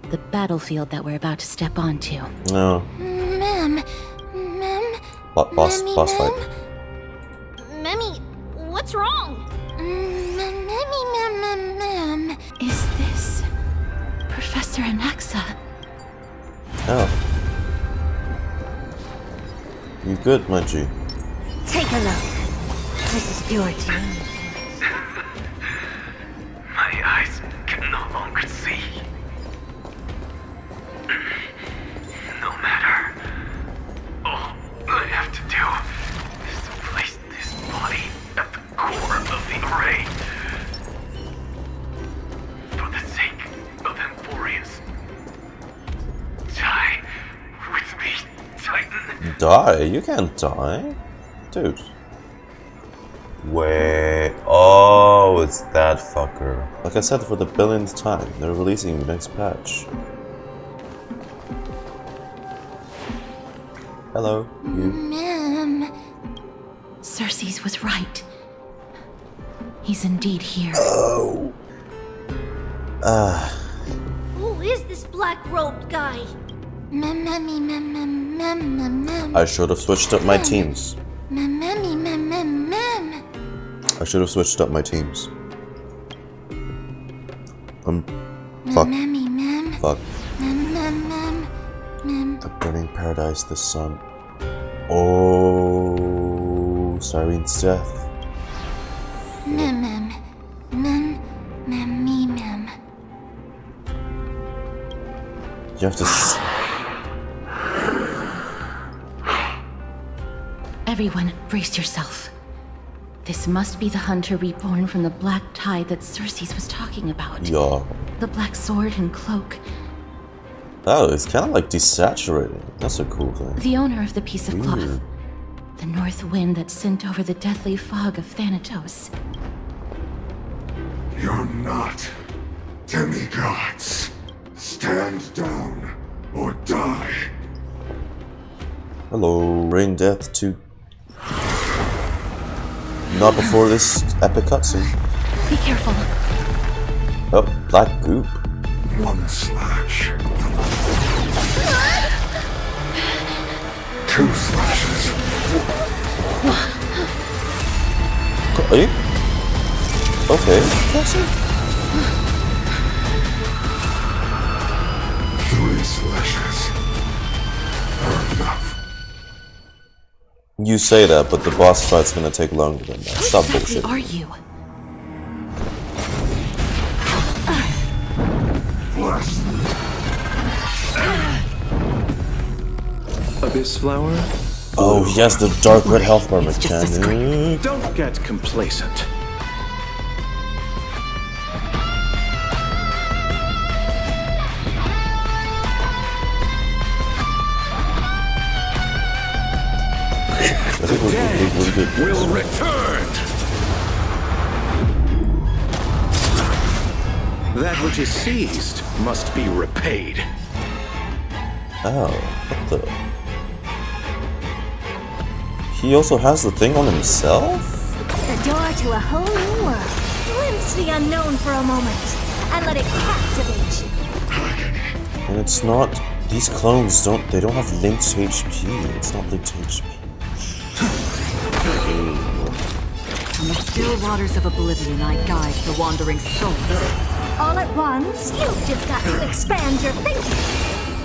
the battlefield that we're about to step onto. No. Boss fight. Memmy, what's wrong? Is this Professor Anaxa? Oh. You good, my G? Take a look. This is your turn. My eyes can no longer see. No matter. All I have to do is to place this body at the core of the array. For the sake of Emphorius. Die with me, Titan. Die? You can't die. Dude. Wait. Oh, it's that fucker. Like I said, for the billionth time, they're releasing the next patch. Hello, you. Cersei's was right. He's indeed here. Oh. Who is this black-robed guy? I should have switched up my teams. I should have switched up my teams. Fuck. Fuck. The burning paradise, the sun. Oh, Cyrene's death. You have to. Everyone, brace yourself. This must be the hunter reborn from the black tide that Cersei's was talking about. Yeah. The black sword and cloak. Oh, it's kind of like desaturating. That's a cool thing. The owner of the piece of cloth. The north wind that sent over the deathly fog of Thanatos. You're not demigods. Stand down or die. Hello, bring death to. Not before this epic cutscene. Be careful. Oh, black goop. One slash. Two slashes. Are you? Okay. Three slashes are enough. You say that, but the boss fight's gonna take longer than that. Stop bullshit. Who are you? Abyss flower? Oh, yes, the dark red health bar mechanic. Don't get complacent. The dead will return. That which is seized must be repaid. Oh, what the? He also has the thing on himself? The door to a whole new world. Glimpse the unknown for a moment, and let it captivate you. And it's not. These clones don't have linked HP. It's not linked HP. From the still waters of oblivion, I guide the wandering souls. All at once, you've just got to expand your thinking.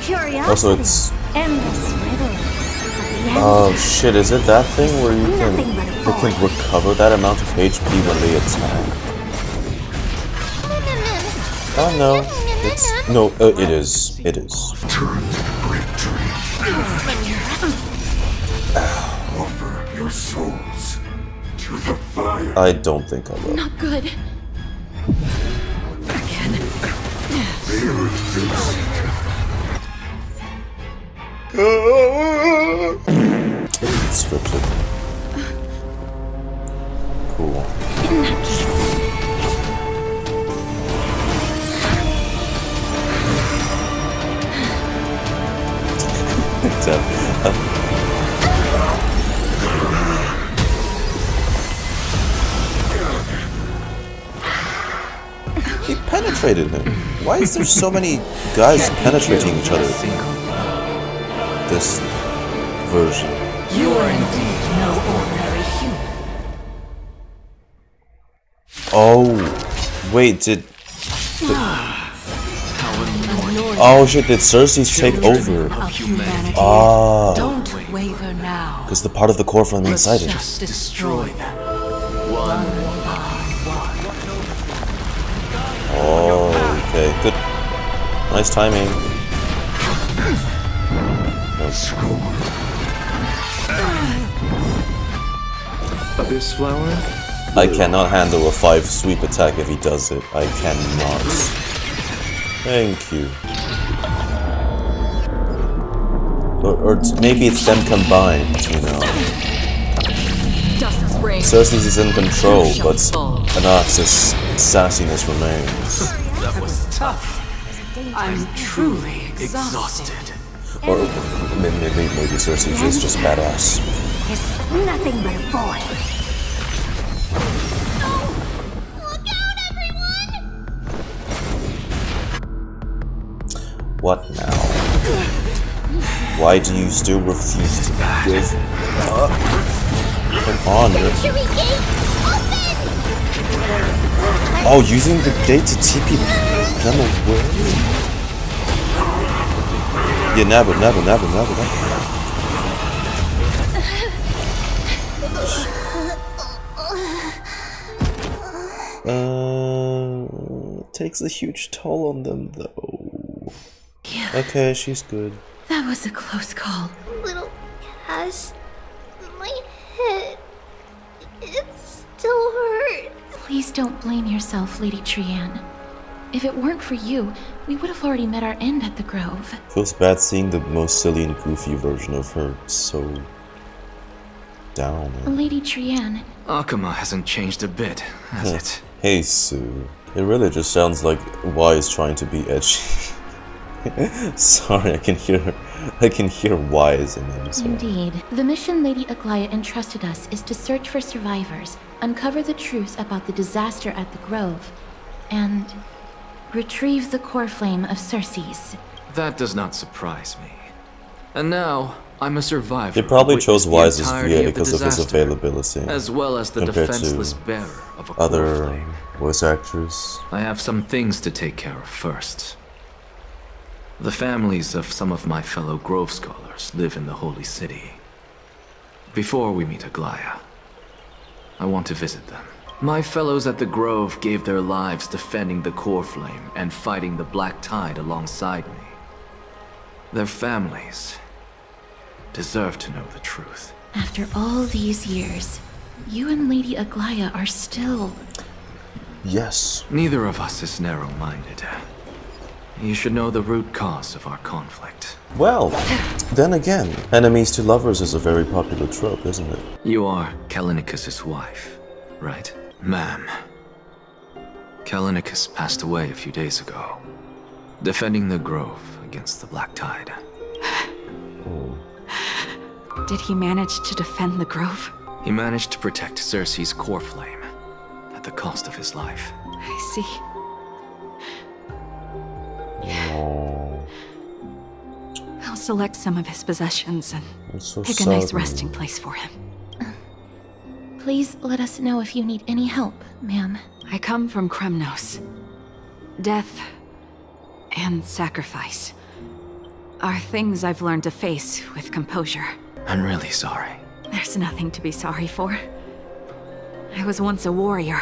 Curiosity. Also, it's. Endless riddles. Oh shit! Is it that thing where you can recover that amount of HP when they attack? Oh no! It's no. It is. It is. Turn to the great tree. Offer your souls to the I don't think I will. Not good. Again. It's scripted. Cool. In that case. He penetrated him. Why is there so many guys penetrating each other? This version. You are indeed no ordinary human. Oh, wait, did... Oh shit, did Cersei's take over? Ah. Don't waver now. Because the part of the core flame inside it. Just destroy them. One by one. Oh, okay, good. Nice timing. Abyss flower? I cannot handle a 5 sweep attack if he does it. I cannot. Thank you. Or maybe it's them combined, you know. Cersei's is in control, but Anaxa's sassiness remains. That was tough. I'm truly exhausted. Or maybe Cersei's is just badass. It's nothing but a boy. What now? Why do you still refuse to give up? Come on, oh, using the gate to TP them away? Yeah, never. Takes a huge toll on them, though. Yeah. Okay, she's good. That was a close call. Little Cass, my head, it still hurts. Please don't blame yourself, Lady Trianne. If it weren't for you, we would have already met our end at the Grove. Feels bad seeing the most silly and goofy version of her so down. Lady Trianne. Akuma hasn't changed a bit, has it? Hey, Sue. It really just sounds like Wise trying to be edgy. Sorry, I can hear Wise in him. So. Indeed. The mission Lady Aglaia entrusted us is to search for survivors, uncover the truth about the disaster at the Grove, and retrieve the core flame of Cersei's. That does not surprise me. And now, I'm a survivor. They probably chose Wise's VA because of his availability, as well as the compared defenseless to bearer of a other voice actors. I have some things to take care of first. The families of some of my fellow Grove scholars live in the Holy City. Before we meet Aglaia, I want to visit them. My fellows at the Grove gave their lives defending the core flame and fighting the Black Tide alongside me. Their families deserve to know the truth. After all these years, you and Lady Aglaia are still... Yes. Neither of us is narrow-minded. You should know the root cause of our conflict. Well, then again, enemies to lovers is a very popular trope, isn't it? You are Callinicus' wife, right? Ma'am. Callinicus passed away a few days ago, defending the Grove against the Black Tide. Did he manage to defend the Grove? He managed to protect Cersei's core flame at the cost of his life. I see. I'll select some of his possessions and pick a nice resting place for him. Please let us know if you need any help, ma'am. I come from Kremnos. Death and sacrifice are things I've learned to face with composure. I'm really sorry. There's nothing to be sorry for. I was once a warrior,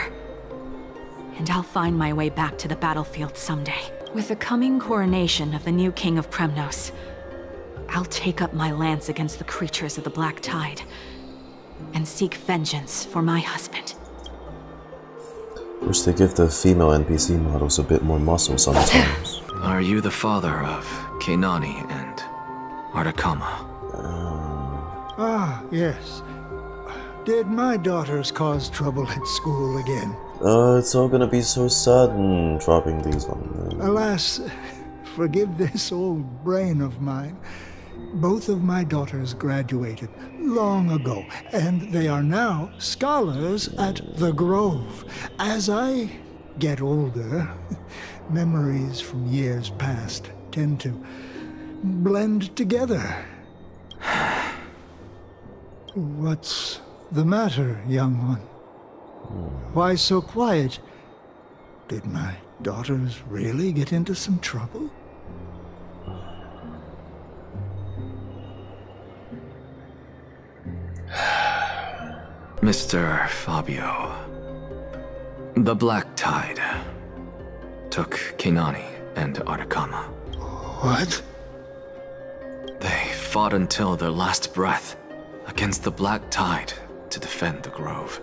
and I'll find my way back to the battlefield someday. With the coming coronation of the new King of Kremnos, I'll take up my lance against the creatures of the Black Tide and seek vengeance for my husband. Wish they give the female NPC models a bit more muscle sometimes. Are you the father of Keinani and Artakama? Ah, yes. Did my daughters cause trouble at school again? It's all gonna be so sudden, dropping these on them. Alas, forgive this old brain of mine. Both of my daughters graduated long ago, and they are now scholars at the Grove. As I get older, memories from years past tend to blend together. What's the matter, young one? Why so quiet? Did my daughters really get into some trouble? Mr. Fabio, the Black Tide took Keinani and Artakama. What? They fought until their last breath against the Black Tide to defend the Grove.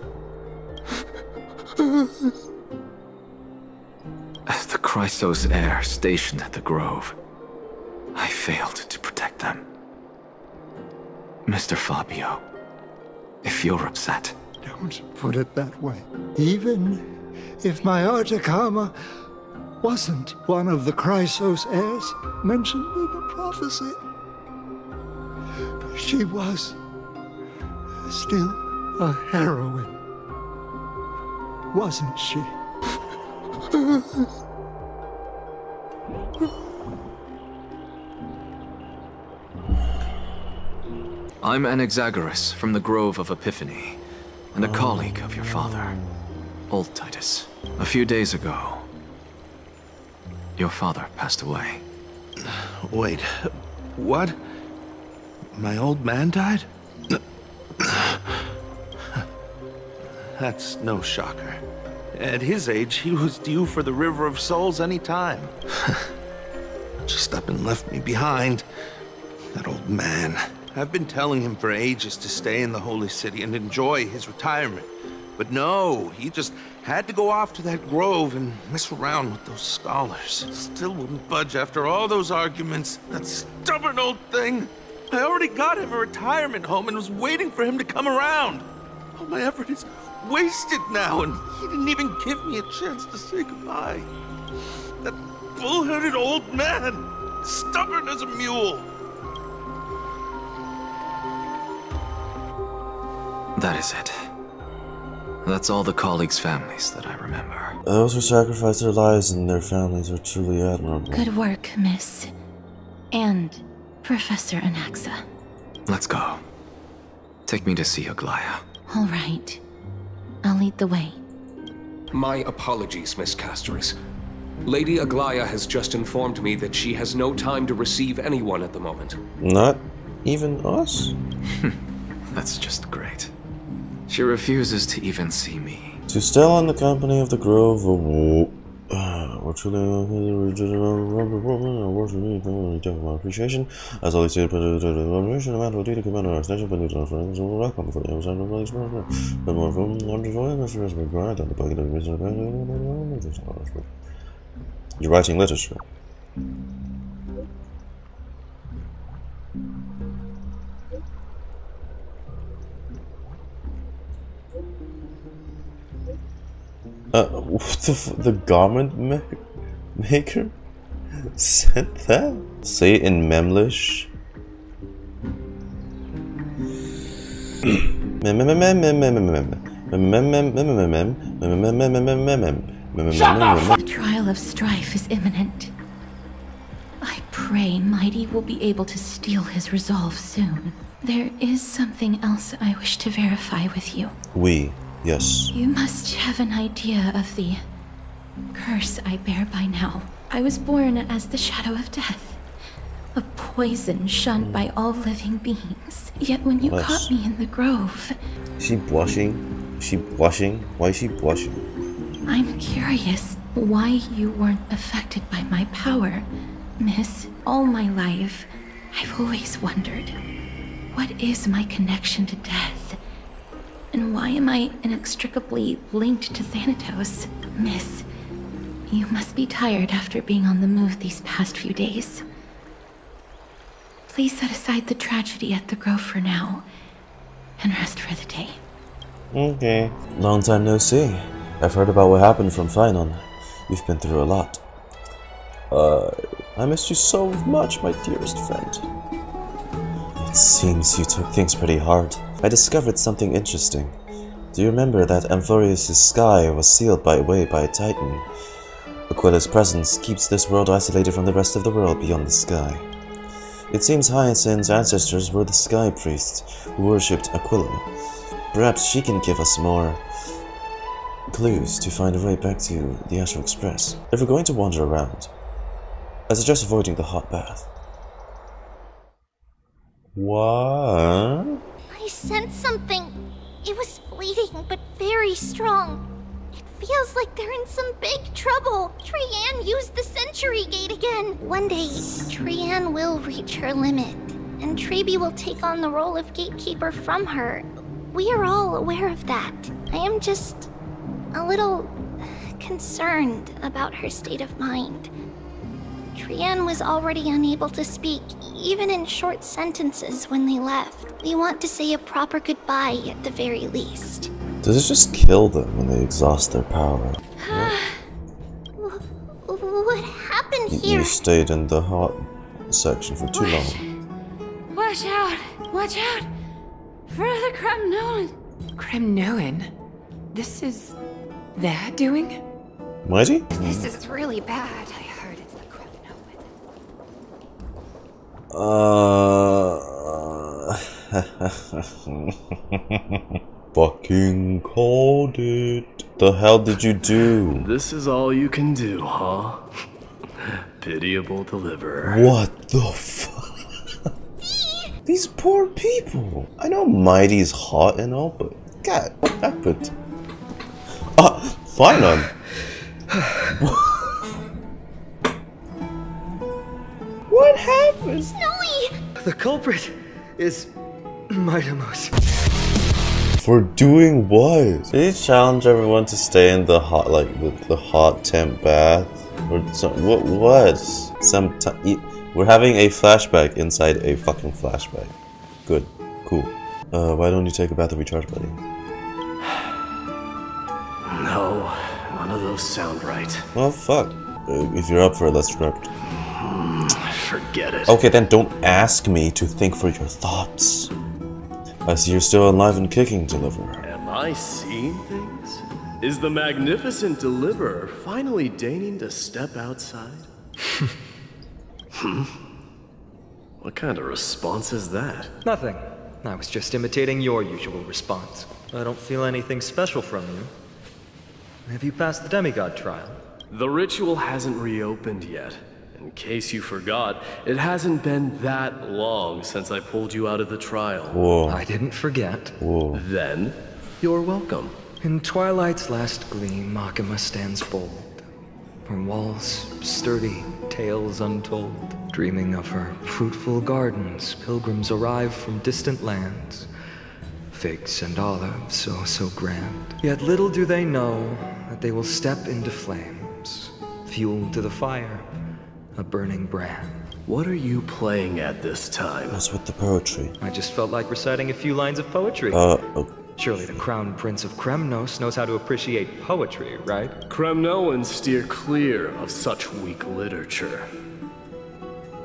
As the Krateros heir stationed at the Grove, I failed to protect them. Mr. Fabio, if you're upset... Don't put it that way. Even if my Artakama wasn't one of the Krateros heirs mentioned in the prophecy, she was still a heroine, wasn't she? I'm Anaxa from the Grove of Epiphany, and a colleague of your father, Old Titus. A few days ago, your father passed away. Wait, what? My old man died? That's no shocker. At his age, he was due for the River of Souls any time. Just up and left me behind. That old man. I've been telling him for ages to stay in the Holy City and enjoy his retirement. But no, he just had to go off to that grove and mess around with those scholars. Still wouldn't budge after all those arguments. That stubborn old thing. I already got him a retirement home and was waiting for him to come around. All my effort is wasted now, and he didn't even give me a chance to say goodbye. That bull-headed old man, stubborn as a mule. That is it. That's all the colleagues' families that I remember. Those who sacrificed their lives and their families are truly admirable. Good work, Miss. And Professor Anaxa. Let's go. Take me to see Aglaya. All right. I'll lead the way. My apologies, Miss Casterus. Lady Aglaya has just informed me that she has no time to receive anyone at the moment. Not even us? That's just great. She refuses to even see me. To still in the company of the Grove of my appreciation. As always, the amount of duty commander our station, but our friends will welcome for the outside of the expression. But more from the you're writing literature. The garment maker said that? Say it in Memlish. The trial of strife is imminent. I pray Mydei will be able to steal his resolve soon. There is something else I wish to verify with you. Yes. You must have an idea of the curse I bear by now. I was born as the shadow of death, a poison shunned by all living beings. Yet when you caught me in the grove... Is she blushing? Is she blushing? Why is she blushing? I'm curious why you weren't affected by my power, Miss. All my life, I've always wondered, what is my connection to death? And why am I inextricably linked to Thanatos? Miss, you must be tired after being on the move these past few days. Please set aside the tragedy at the Grove for now, and rest for the day. Okay. Long time no see. I've heard about what happened from Phainon. You've been through a lot. I missed you so much, my dearest friend. It seems you took things pretty hard. I discovered something interesting. Do you remember that Amphorius' sky was sealed away by a titan? Aquila's presence keeps this world isolated from the rest of the world beyond the sky. It seems Hyacine's ancestors were the sky priests who worshipped Aquila. Perhaps she can give us more clues to find a way back to the Astral Express. If we're going to wander around, I suggest avoiding the hot bath. What? I sensed something. It was fleeting, but very strong. It feels like they're in some big trouble. Trianne used the Century Gate again. One day, Trianne will reach her limit, and Tribbie will take on the role of gatekeeper from her. We are all aware of that. I am just a little concerned about her state of mind. Trianne was already unable to speak, even in short sentences when they left. We want to say a proper goodbye at the very least. Does it just kill them when they exhaust their power? What happened here? You stayed in the hot section for too long. Watch out! Watch out! For the Kremnos! Kremnoan? This is their doing? Mydei? This is really bad. I heard it's the Kremnoan. Fucking called it. The hell did you do? This is all you can do, huh? Pitiable deliverer. What the fuck? These poor people. I know Mydei's hot and all, but god, what happened? Phainon. What happened? Snowy! The culprit is Mydei. For doing what? Did he challenge everyone to stay in the hot, the hot temp bath? Or some, what? We're having a flashback inside a fucking flashback. Good. Cool. Why don't you take a bath and recharge, buddy? No, none of those sound right. Well, fuck. If you're up for it, let's start. Forget it. Okay, then don't ask me to think for your thoughts. I see you're still alive and kicking, Deliverer. Am I seeing things? Is the magnificent Deliverer finally deigning to step outside? What kind of response is that? Nothing. I was just imitating your usual response. I don't feel anything special from you. Have you passed the demigod trial? The ritual hasn't reopened yet. In case you forgot, it hasn't been that long since I pulled you out of the trial. Whoa. I didn't forget. Whoa. Then, you're welcome. In twilight's last gleam, Akima stands bold. Her walls sturdy, tales untold. Dreaming of her fruitful gardens, pilgrims arrive from distant lands. Figs and olives, so grand. Yet little do they know that they will step into flames. Fuel to the fire, a burning brand. What are you playing at this time? What's with the poetry? I just felt like reciting a few lines of poetry. Surely the Crown Prince of Kremnos knows how to appreciate poetry, right? Kremnoans steer clear of such weak literature.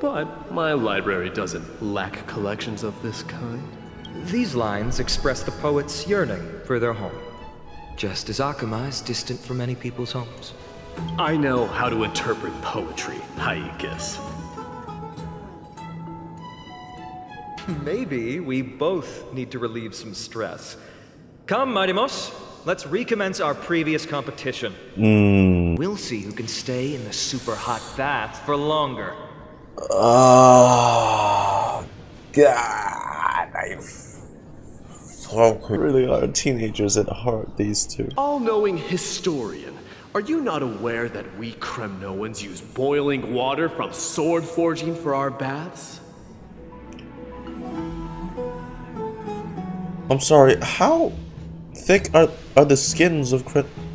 But my library doesn't lack collections of this kind. These lines express the poet's yearning for their home, just as Akima is distant from many people's homes. I know how to interpret poetry, Hyacine. Maybe we both need to relieve some stress. Come, Mydei, let's recommence our previous competition. We'll see who can stay in the super hot bath for longer. Oh, God, I really are teenagers at heart, these two. All-knowing historian, are you not aware that we Kremnoans use boiling water from sword forging for our baths? I'm sorry, how thick are the skins of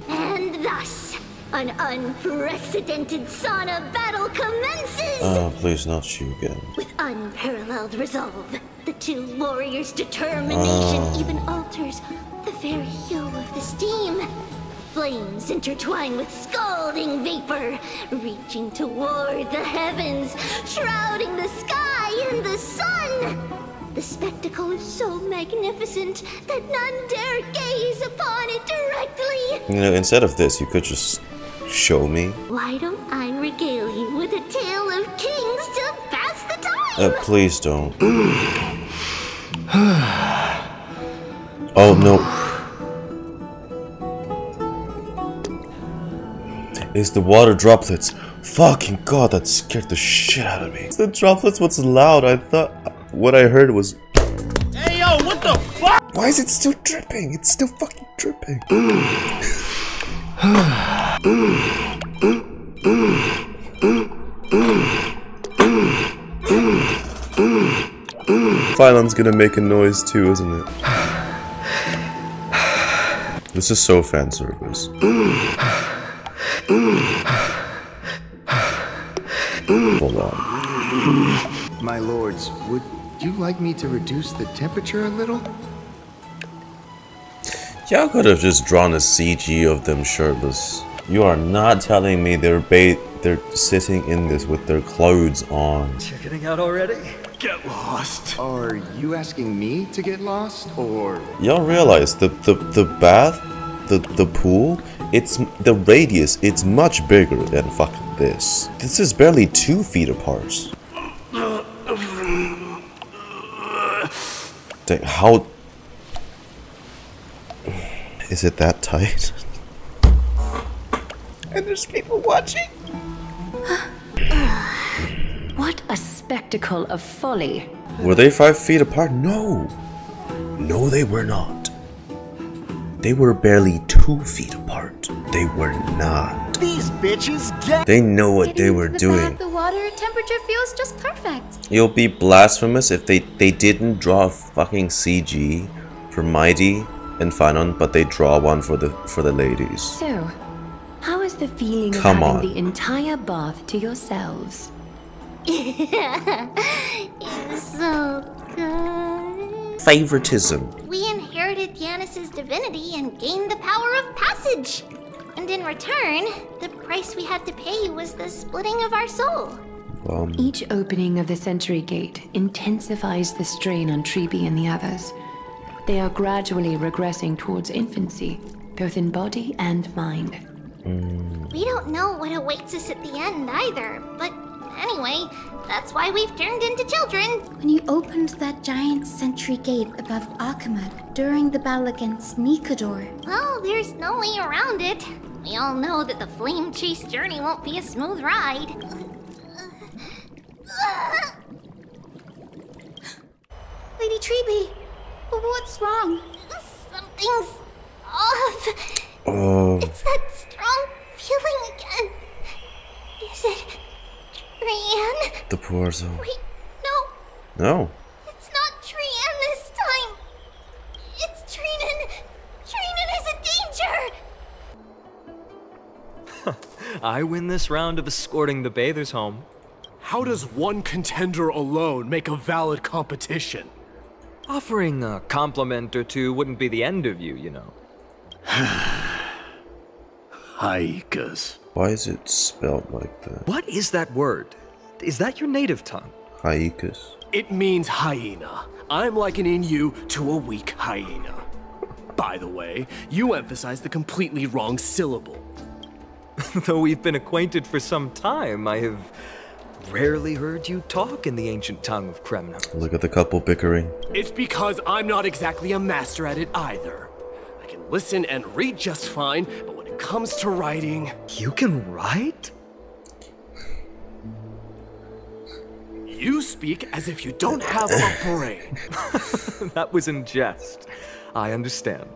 And thus, an unprecedented sauna battle commences! Please not you again. With unparalleled resolve, the two warriors' determination even alters the very hue of the steam. Flames intertwine with scalding vapor, reaching toward the heavens, shrouding the sky and the sun. The spectacle is so magnificent that none dare gaze upon it directly. You know, instead of this, you could just show me. Why don't I regale you with a tale of kings to pass the time? Please don't. Oh no. It's the water droplets. Fucking god, that scared the shit out of me. It's the droplets, what's loud? I thought what I heard was. Hey yo, what the fuck? Why is it still dripping? It's still fucking dripping. Phainon's gonna make a noise too, isn't it? This is so fan service. Hold on. My lords, would you like me to reduce the temperature a little? Y'all could have just drawn a CG of them shirtless. You are not telling me they're sitting in this with their clothes on. Checking out already? Get lost. Are you asking me to get lost, or? Y'all realize the bath, the pool, it's the radius, it's much bigger than fucking this. This is barely 2 feet apart. Dang, how is it that tight? And there's people watching. What a spectacle of folly. Were they 5 feet apart? No. No, they were not. They were barely 2 feet apart. They were not. These bitches get. They know what they were doing. The water temperature feels just perfect. It'll be blasphemous if they didn't draw a fucking CG for Mydei and Phainon, but they draw one for the ladies. So, how is the feeling of Come having on. the entire bath to yourselves? It's so good. Favoritism. We inherited Yanis's divinity and gained the power of passage. And in return, the price we had to pay was the splitting of our soul. Each opening of the Century Gate intensifies the strain on Tribbie and the others. They are gradually regressing towards infancy, both in body and mind. We don't know what awaits us at the end either, but anyway, that's why we've turned into children. When you opened that giant sentry gate above Akama during the battle against Nikador. Well, there's no way around it. We all know that the flame chase journey won't be a smooth ride. Lady Tribbie, what's wrong? Something's off. It's that strong feeling again. Is it Trianne? The poor soul. Wait, no. No. It's not Trianne this time. It's Trianne. Trianne is a danger. I win this round of escorting the bathers home. How does one contender alone make a valid competition? Offering a compliment or two wouldn't be the end of you, you know. Haikas. Why is it spelled like that? What is that word? Is that your native tongue? Haikas. It means hyena. I'm likening you to a weak hyena. By the way, you emphasize the completely wrong syllable. Though we've been acquainted for some time, I have rarely heard you talk in the ancient tongue of Kremnos. Look at the couple bickering. It's because I'm not exactly a master at it either. I can listen and read just fine, but when it comes to writing... You can write? You speak as if you don't have a brain. That was in jest. I understand.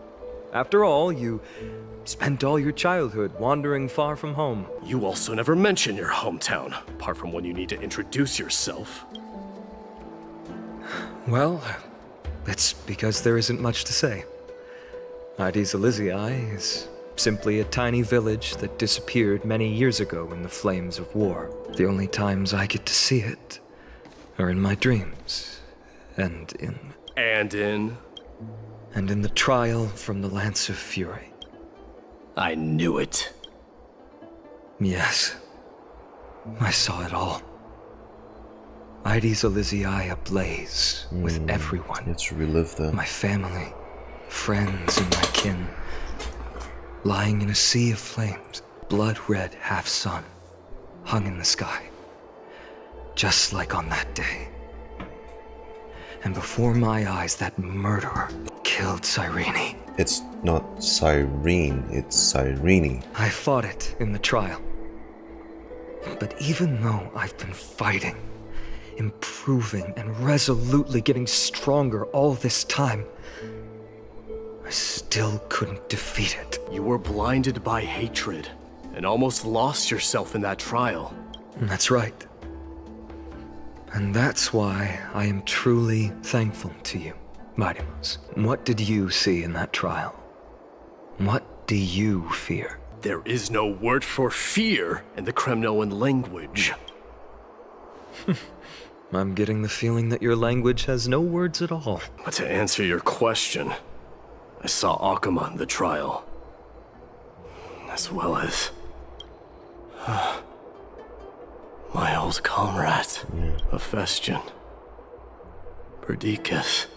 After all, you spent all your childhood wandering far from home. You also never mention your hometown, apart from when you need to introduce yourself. Well, it's because there isn't much to say. Mydei Phainon is simply a tiny village that disappeared many years ago in the flames of war. The only times I get to see it are in my dreams, and in the trial from the Lance of Fury. I knew it. Yes, I saw it all. Mydei Phainon ablaze with everyone. Let's relive that. My family, friends, and my kin, lying in a sea of flames, blood-red half-sun, hung in the sky, just like on that day. And before my eyes, that murderer killed Cyrene. It's not Cyrene, it's Cyrene. I fought it in the trial. But even though I've been fighting, improving, and resolutely getting stronger all this time, I still couldn't defeat it. You were blinded by hatred, and almost lost yourself in that trial. That's right. And that's why I am truly thankful to you, Mydei. What did you see in that trial? What do you fear? There is no word for fear in the Kremnoan language. I'm getting the feeling that your language has no words at all. But to answer your question, I saw Akuma in the trial. As well as... my old comrade, Hephaestion, Perdiccas,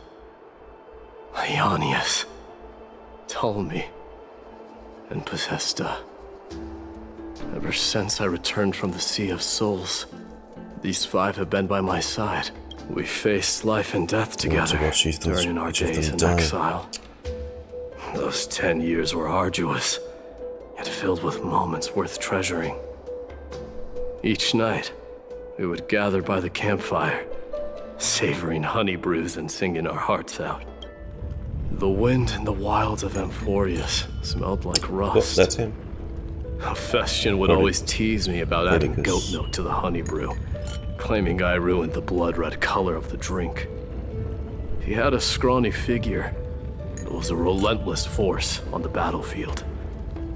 Ionius, Ptolemy, and Possesta. Ever since I returned from the Sea of Souls, these 5 have been by my side. We faced life and death together during our days in exile. Those 10 years were arduous, yet filled with moments worth treasuring. Each night, we would gather by the campfire, savoring honey brews and singing our hearts out. The wind in the wilds of Amphorius smelled like rust. That's him. Hephaestion would always tease me about adding goat milk to the honey brew, claiming I ruined the blood-red color of the drink. He had a scrawny figure, but was a relentless force on the battlefield,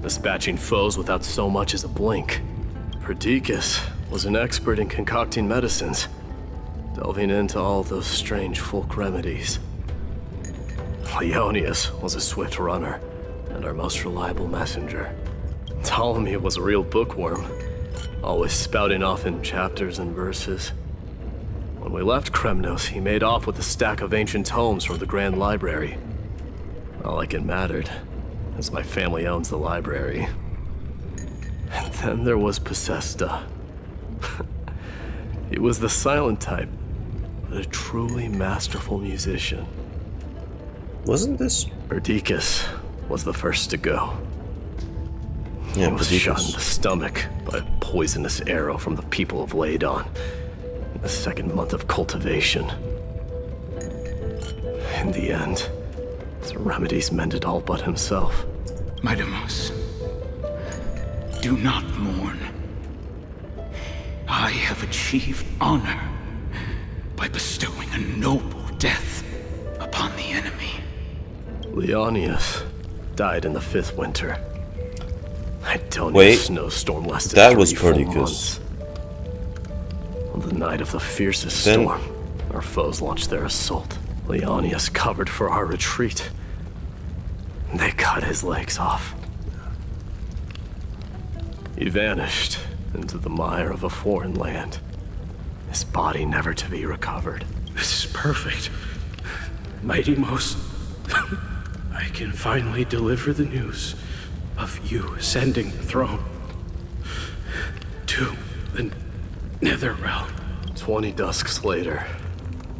dispatching foes without so much as a blink. Perdiccas was an expert in concocting medicines, delving into all those strange folk remedies. Ionius was a swift runner, and our most reliable messenger. Ptolemy was a real bookworm, always spouting off in chapters and verses. When we left Kremnos, he made off with a stack of ancient tomes from the Grand Library. Not like it mattered, as my family owns the library. And then there was Possesta. He was the silent type, but a truly masterful musician. Wasn't this? Perdiccas was the first to go. Yeah, he was shot in the stomach by a poisonous arrow from the people of Ladon in the 2nd month of cultivation. In the end, the remedies mended all but himself. Mydei, do not mourn. I have achieved honor by bestowing a noble death upon the enemy. Leonius died in the 5th winter. Idonia's snowstorm lasted that was 3 full months. On the night of the fiercest storm, our foes launched their assault. Leonius covered for our retreat. They cut his legs off. He vanished into the mire of a foreign land, his body never to be recovered. This is perfect. Mydei, I can finally deliver the news of you ascending the throne to the Nether Realm. 20 dusks later,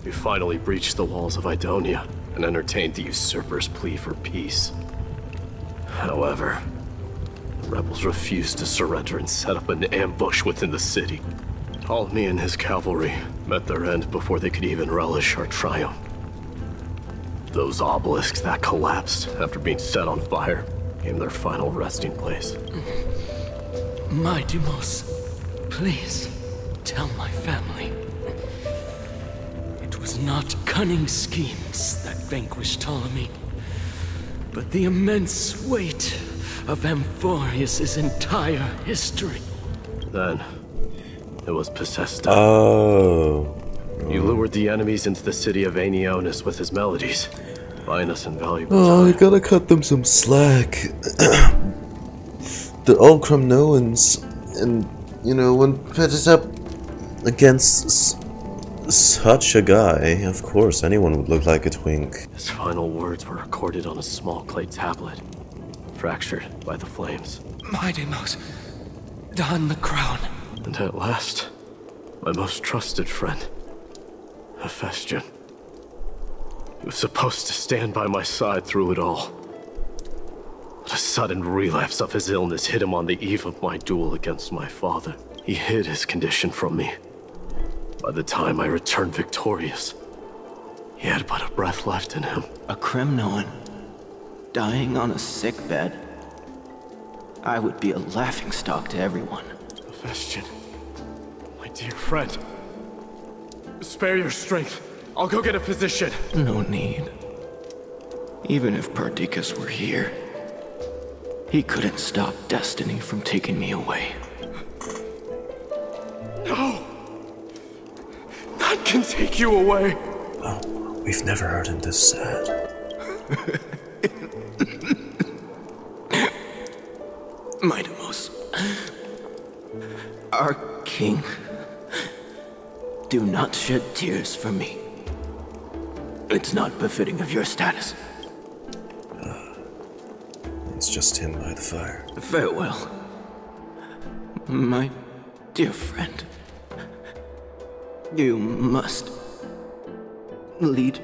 we finally breached the walls of Idonia and entertained the usurper's plea for peace. However, the rebels refused to surrender and set up an ambush within the city. Ptolemy and his cavalry met their end before they could even relish our triumph. Those obelisks that collapsed after being set on fire became their final resting place. Mydei, please tell my family. It was not cunning schemes that vanquished Ptolemy. but the immense weight of Amphorius' entire history. Then, it was possessed. Oh. You lured the enemies into the city of Aeneonis with his melodies, buying us invaluable Oh, you time. gotta cut them some slack. They're all Kremnoans, and, you know, when pitted up against such a guy, of course anyone would look like a twink. His final words were recorded on a small clay tablet, fractured by the flames. Mydei, don the crown. And at last, my most trusted friend, Hephaestion. He was supposed to stand by my side through it all. But a sudden relapse of his illness hit him on the eve of my duel against my father. He hid his condition from me. By the time I returned victorious, he had but a breath left in him. A Kremnoan dying on a sick bed? I would be a laughingstock to everyone. Hephaestion, my dear friend, spare your strength. I'll go get a physician. No need. Even if Perdiccas were here, he couldn't stop destiny from taking me away. No! None can take you away! Oh, we've never heard him this sad. Mydei, our king, do not shed tears for me. It's not befitting of your status. It's just him by the fire. Farewell, my dear friend. You must lead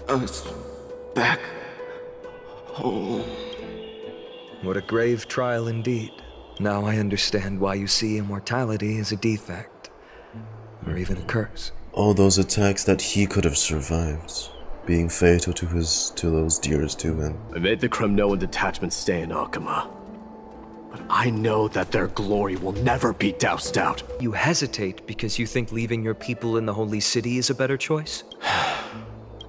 us back home. What a grave trial indeed. Now I understand why you see immortality as a defect, or even a curse. All those attacks that he could have survived, being fatal to those dearest to him. I made the Kremnoan detachment stay in Akama. But I know that their glory will never be doused out. You hesitate because you think leaving your people in the Holy City is a better choice?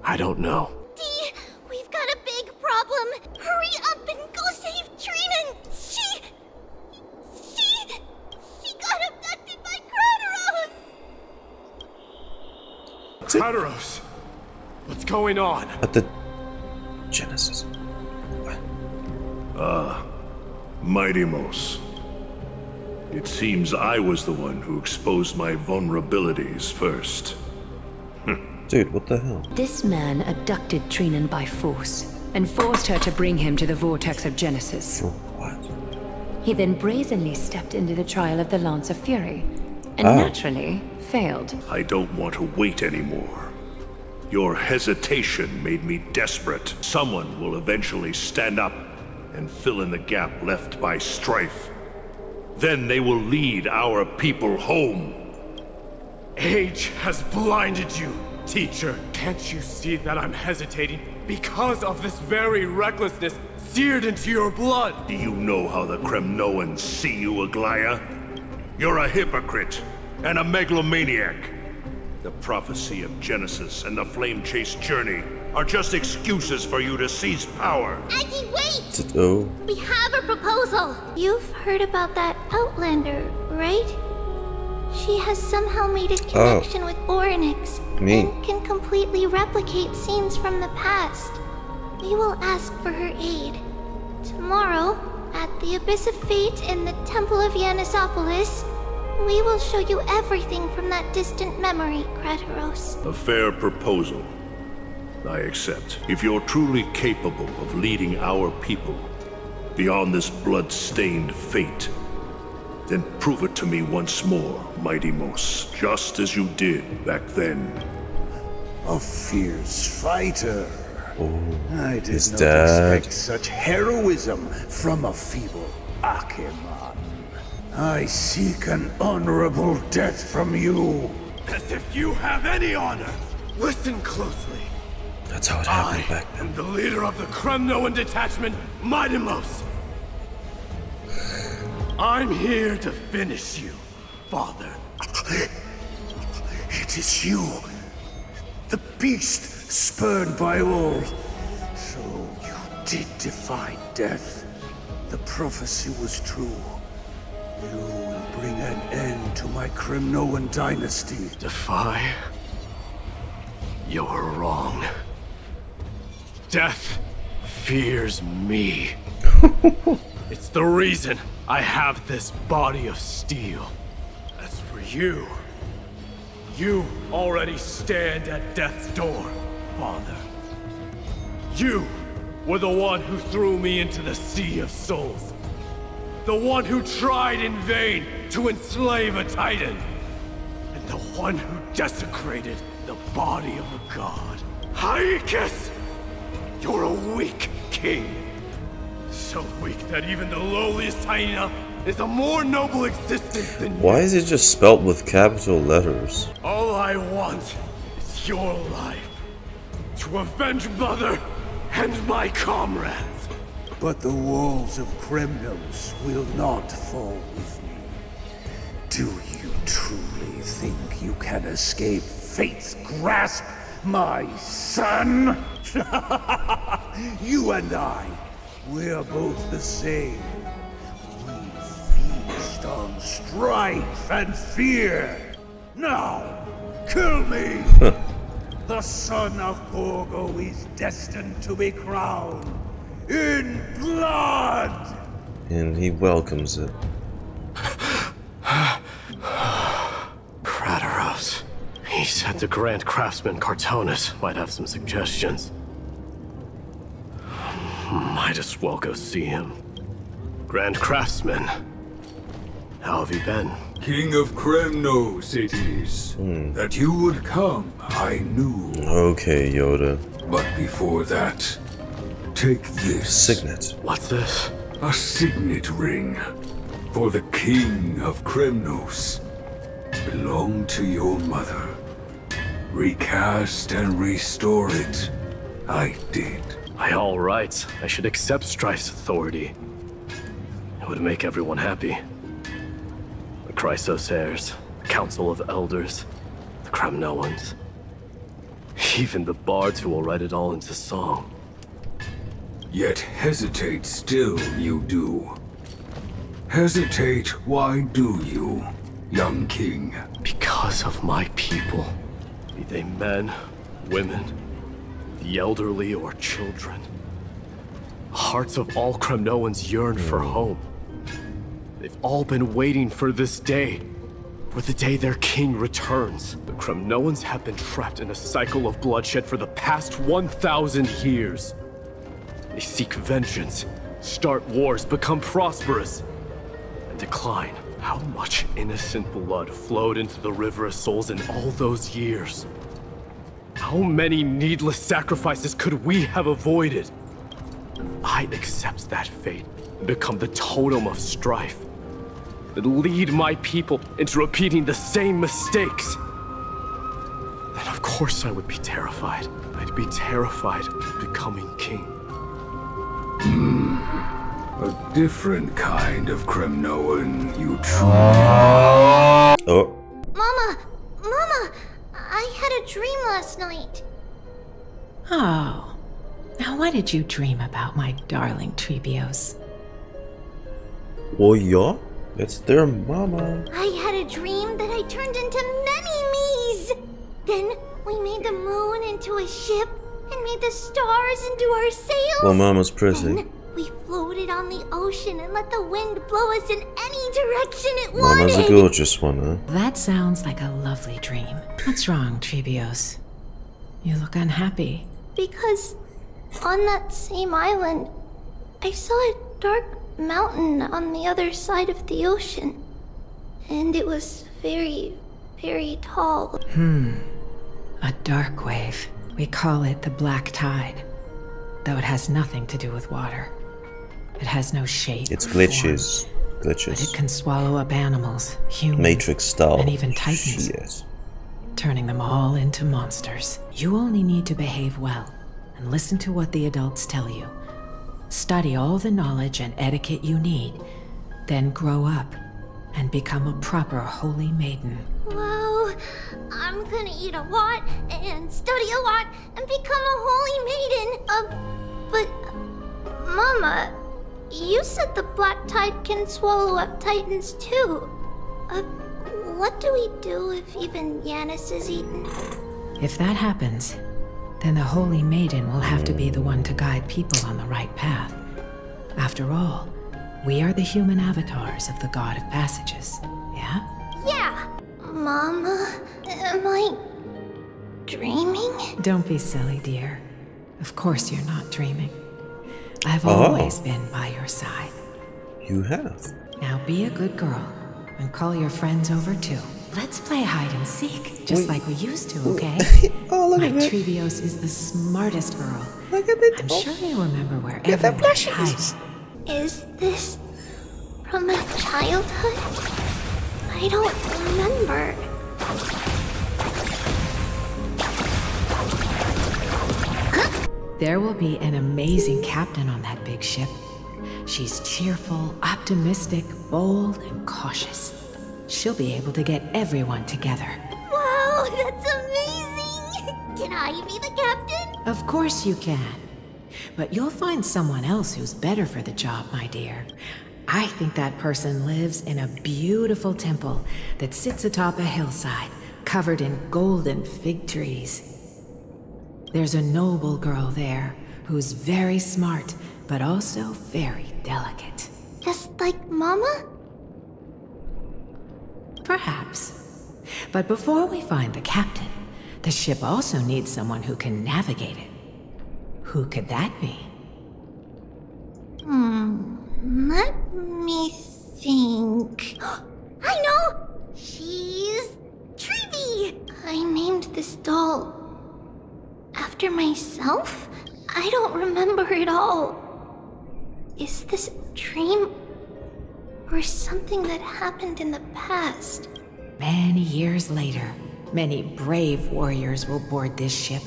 I don't know. Dee, we've got a big problem. Hurry up and go save Trianne. She got abducted by Krateros. Krateros! What's going on? At the Genesis. Mydei. It seems I was the one who exposed my vulnerabilities first. Dude, what the hell? This man abducted Trianne by force and forced her to bring him to the vortex of Genesis. What? He then brazenly stepped into the trial of the Lance of Fury and naturally failed. I don't want to wait anymore. Your hesitation made me desperate. Someone will eventually stand up and fill in the gap left by strife. Then they will lead our people home. Age has blinded you, teacher. Can't you see that I'm hesitating because of this very recklessness seared into your blood? Do you know how the Kremnoans see you, Aglaya? You're a hypocrite and a megalomaniac. The prophecy of Genesis and the Flame Chase journey are just excuses for you to seize power. Aggie, wait! Oh. We have a proposal. You've heard about that Outlander, right? She has somehow made a connection with Oronyx and can completely replicate scenes from the past. We will ask for her aid. Tomorrow, at the Abyss of Fate in the Temple of Yanisopolis, we will show you everything from that distant memory, Krateros. A fair proposal. I accept. If you're truly capable of leading our people beyond this blood-stained fate, then prove it to me once more, Mydei, just as you did back then. A fierce fighter. I did his not dad. expect such heroism from a feeble Acheman. I seek an honorable death from you. As if you have any honor! Listen closely. That's how it happened back then. I'm the leader of the Kremnoan detachment, Mydei. I'm here to finish you, father. It is you, the beast spurned by all. So you did defy death. The prophecy was true. You will bring an end to my Kremnoan dynasty. Defy? You're wrong. Death fears me. It's the reason I have this body of steel. As for you, you already stand at death's door, Father. You were the one who threw me into the Sea of Souls. The one who tried in vain to enslave a Titan. And the one who desecrated the body of a god. Hyacine! You're a weak king. So weak that even the lowliest hyena is a more noble existence than you. Why is it just spelt with capital letters? All I want is your life. To avenge Mother and my comrades. But the walls of Kremnos will not fall with me. Do you truly think you can escape fate's grasp, my son? You and I, we're both the same. We feast on strife and fear. Now, kill me! The son of Borgo is destined to be crowned in blood! And he welcomes it. Krateros. He said the Grand Craftsman Cartonus might have some suggestions. Might as well go see him. Grand Craftsman, how have you been? King of Kremnos it is. That you would come, I knew. Okay, Yoda. But before that, take this. Signet. What's this? A signet ring. For the King of Kremnos. Belonged to your mother. Recast and restore it. I did. By all rights, I should accept Strife's authority. It would make everyone happy. The Chrysos heirs, the Council of Elders, the Kremnoans. Even the bards who will write it all into song. Yet hesitate still you do. Hesitate, why do you, young king? Because of my people. Be they men, women, the elderly or children. The hearts of all Kremnoans yearn for home. They've all been waiting for this day. For the day their king returns. The Kremnoans have been trapped in a cycle of bloodshed for the past 1,000 years. They seek vengeance, start wars, become prosperous, and decline. How much innocent blood flowed into the River of Souls in all those years? How many needless sacrifices could we have avoided? I accept that fate and become the totem of strife. That lead my people into repeating the same mistakes. Then of course I would be terrified. I'd be terrified of becoming king. A different kind of Kremnoan, you truly Oh. Mama, I had a dream last night. Oh, now what did you dream about, my darling Tribios? Oh yeah? It's their mama. I had a dream that I turned into many me's. Then we made the moon into a ship and made the stars into our sails. Well, mama's pretty. Then we floated on the ocean and let the wind blow us in any direction it Mama's wanted. a gorgeous one, huh? That sounds like a lovely dream. What's wrong, Tribios? You look unhappy. Because on that same island, I saw a dark mountain on the other side of the ocean. And it was very, very tall. A dark wave. We call it the Black Tide. Though it has nothing to do with water. It has no shape. It's or glitches. form, but it can swallow up animals, humans, Matrix style. and even titans. Shit. Turning them all into monsters. You only need to behave well and listen to what the adults tell you. Study all the knowledge and etiquette you need, then grow up and become a proper holy maiden. Well, I'm gonna eat a lot and study a lot and become a holy maiden. But Mama, you said the black tide can swallow up titans too. What do we do if even Yanis is eaten? If that happens, then the Holy Maiden will have to be the one to guide people on the right path. After all, we are the human avatars of the God of Passages, yeah? Yeah. Mama, am I dreaming? Don't be silly, dear. Of course you're not dreaming. I've always been by your side. You have. Now be a good girl and call your friends over too. Let's play hide and seek, just like we used to, okay? Look My at it. Tribios is the smartest girl. Look at it. I'm sure you remember where everyone's hiding. Is this from my childhood? I don't remember. There will be an amazing captain on that big ship. She's cheerful, optimistic, bold, and cautious. She'll be able to get everyone together. Wow, that's amazing! Can I be the captain? Of course you can. But you'll find someone else who's better for the job, my dear. I think that person lives in a beautiful temple that sits atop a hillside, covered in golden fig trees. There's a noble girl there who's very smart, but also very delicate. Just like Mama? Perhaps. But before we find the captain, the ship also needs someone who can navigate it. Who could that be? Let me think. I know! She's Tribbie! I named this doll after myself? I don't remember it all. Is this a dream? Or something that happened in the past? Many years later, many brave warriors will board this ship.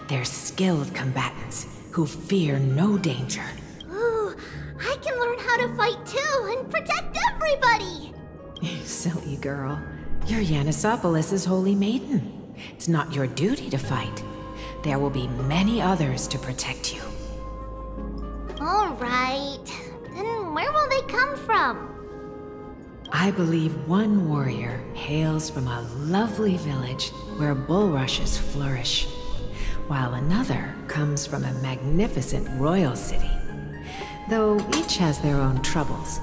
They're skilled combatants who fear no danger. Ooh, I can learn how to fight too and protect everybody! You silly girl. You're Yanisopoulos' holy maiden. It's not your duty to fight. There will be many others to protect you. Alright. Then where will they come from? I believe one warrior hails from a lovely village where bulrushes flourish, while another comes from a magnificent royal city. Though each has their own troubles,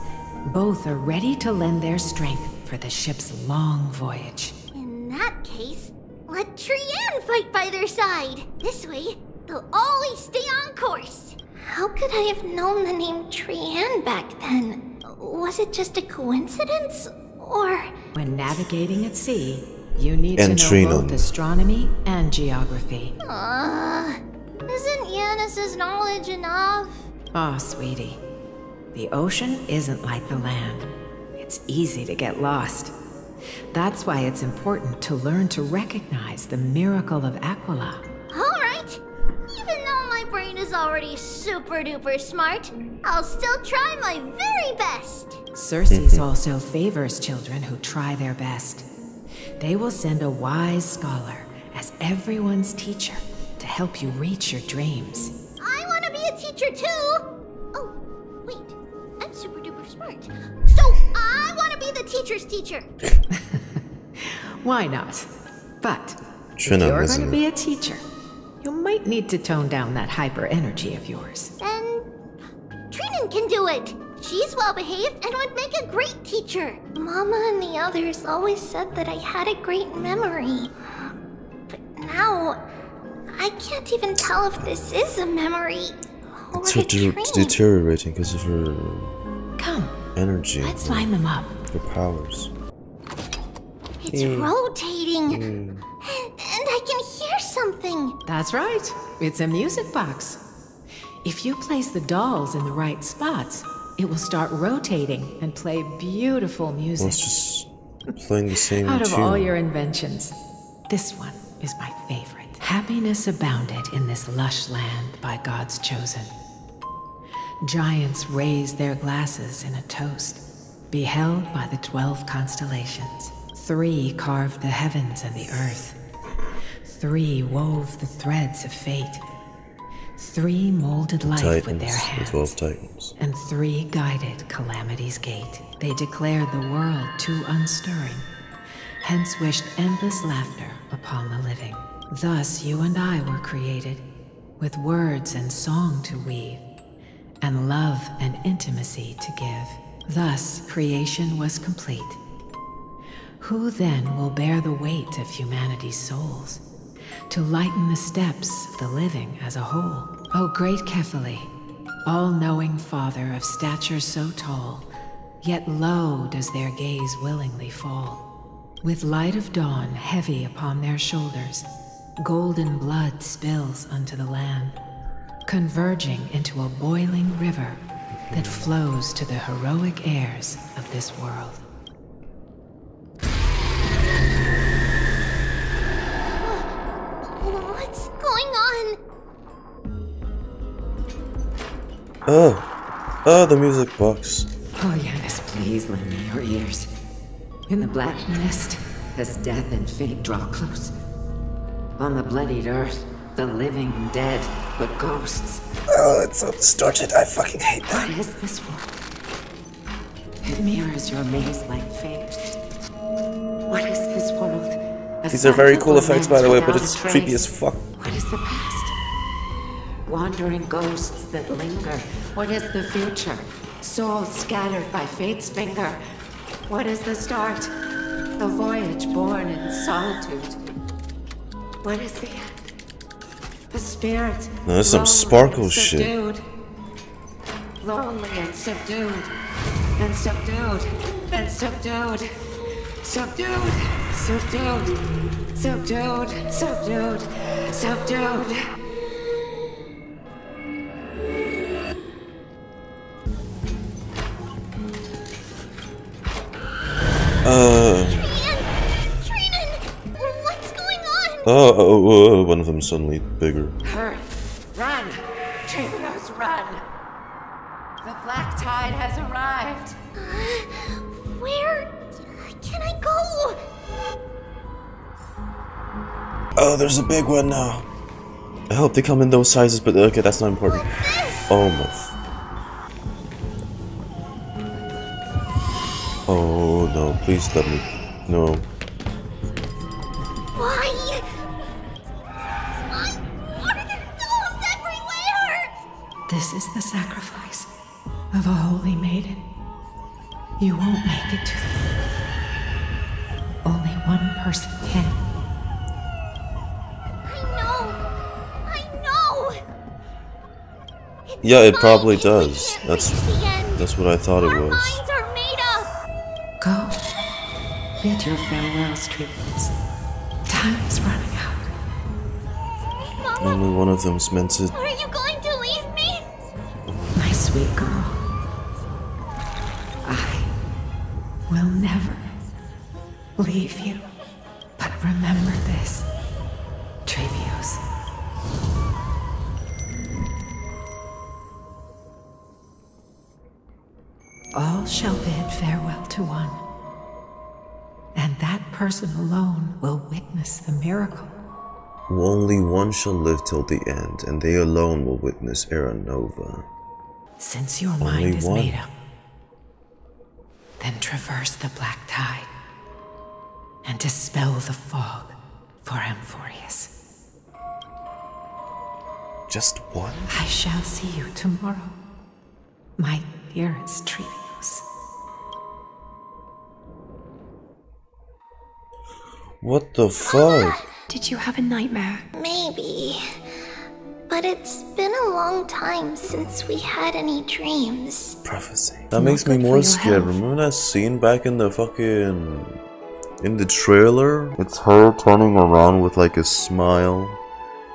both are ready to lend their strength for the ship's long voyage. In that case, let Trianne fight by their side. This way, they'll always stay on course. How could I have known the name Trianne back then? Was it just a coincidence, or...? When navigating at sea, you need And to know Trianne. both astronomy and geography. Isn't Yanis's knowledge enough? Oh, sweetie. The ocean isn't like the land. It's easy to get lost. That's why it's important to learn to recognize the miracle of Aquila. Alright. Even though my brain is already super duper smart, I'll still try my very best. Circe also favors children who try their best. They will send a wise scholar as everyone's teacher to help you reach your dreams. I want to be a teacher too! Oh, wait. I'm super duper smart. So I want to be the teacher's teacher. Why not? But if Trianne you're isn't- going to be a teacher, you might need to tone down that hyper energy of yours. Then Trianne can do it. She's well behaved and would make a great teacher. Mama and the others always said that I had a great memory. But now, I can't even tell if this is a memory or It's a dream. deteriorating because of her Come, energy. let's line them up. Her powers. It's rotating. And I can hear something. That's right. It's a music box. If you place the dolls in the right spots, it will start rotating and play beautiful music. Well, it's just playing the same Out of tune. all your inventions, this one is my favorite. Happiness abounded in this lush land by God's chosen. Giants raised their glasses in a toast, beheld by the 12 constellations. 3 carved the heavens and the earth. 3 wove the threads of fate. 3 molded life Titans, with their hands, 12 Titans. and 3 guided Calamity's gate. They declared the world too unstirring, hence wished endless laughter upon the living. Thus you and I were created, with words and song to weave, and love and intimacy to give. Thus creation was complete. Who then will bear the weight of humanity's souls, to lighten the steps of the living as a whole? O great Kephili, all-knowing Father of stature so tall, yet low does their gaze willingly fall. With light of dawn heavy upon their shoulders, golden blood spills unto the land, converging into a boiling river that flows to the heroic heirs of this world. What's going on? Oh, the music box. Oh, Yanis, please lend me your ears. In the black mist, as death and fate draw close. On the bloodied earth, the living and dead, but ghosts. Oh, it's so distorted. I fucking hate that. What is this world? It mirrors your maze-like fate. What is this world? These are very cool effects, by the way, but it's creepy as fuck. What is the past? Wandering ghosts that linger. What is the future? Souls scattered by fate's finger. What is the start? A voyage born in solitude. What is the end? A spirit. No, there's some sparkle shit. Lonely and subdued. And subdued. And subdued. Subdued. Subdued. Subdued. Subdued. Subdued. Trianne, what's going on? Oh, one of them suddenly bigger. Hurry, run, Tribios, run. The black tide has arrived. Where can I go? Oh, there's a big one now. I hope they come in those sizes, but okay, that's not important. Oh my. Oh no, please let me. No. Why? Why are there dolls everywhere? This is the sacrifice of a holy maiden. You won't make it to them. Only one person can. I know. Yeah, it probably does. That's what I thought it was. Minds are made up. Go. Bid your farewells, Tribios. Time is running out. Mama, only one of them's meant to. Are you going to leave me? My sweet girl. I will never leave you. But remember this, Tribios. All shall bid farewell to one, and that person alone will witness the miracle. Only one shall live till the end, and they alone will witness Era Nova. Since your mind is made up, then traverse the black tide and dispel the fog for Amphorius. Just one? I shall see you tomorrow, my dearest Tribios. What the fuck? Did you have a nightmare? Maybe. But it's been a long time since we had any dreams. Prophecy. That makes me more scared. Remember that scene back in the fucking... in the trailer? It's her turning around with like a smile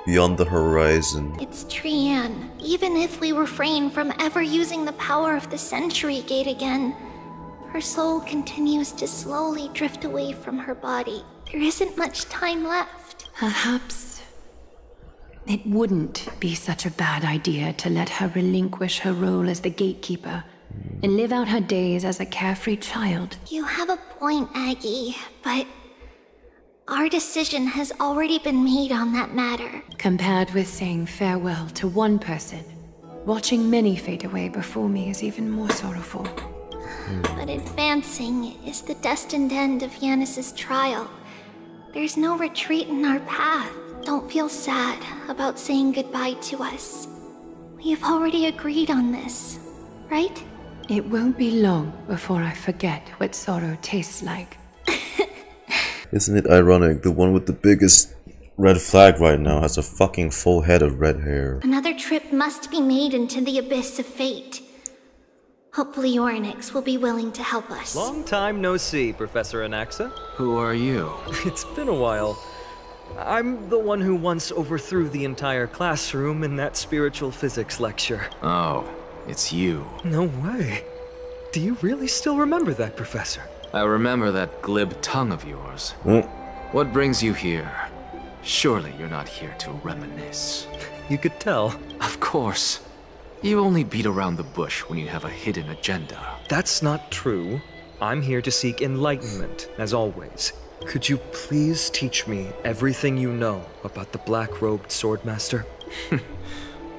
beyond the horizon. It's Trianne. Even if we refrain from ever using the power of the Century Gate again, her soul continues to slowly drift away from her body. There isn't much time left. Perhaps it wouldn't be such a bad idea to let her relinquish her role as the gatekeeper and live out her days as a carefree child. You have a point, Aggie, but Our decision has already been made on that matter. Compared with saying farewell to one person, watching many fade away before me is even more sorrowful. But advancing is the destined end of Yanis's trial. There's no retreat in our path. Don't feel sad about saying goodbye to us. We have already agreed on this, right? It won't be long before I forget what sorrow tastes like. Isn't it ironic? The one with the biggest red flag right now has a fucking full head of red hair. Another trip must be made into the abyss of fate. Hopefully Oronyx will be willing to help us. Long time no see, Professor Anaxa. Who are you? It's been a while. I'm the one who once overthrew the entire classroom in that spiritual physics lecture. Oh, it's you. No way. Do you really still remember that, Professor? I remember that glib tongue of yours. What brings you here? Surely you're not here to reminisce. You could tell. Of course. You only beat around the bush when you have a hidden agenda. That's not true. I'm here to seek enlightenment, as always. Could you please teach me everything you know about the black-robed swordmaster?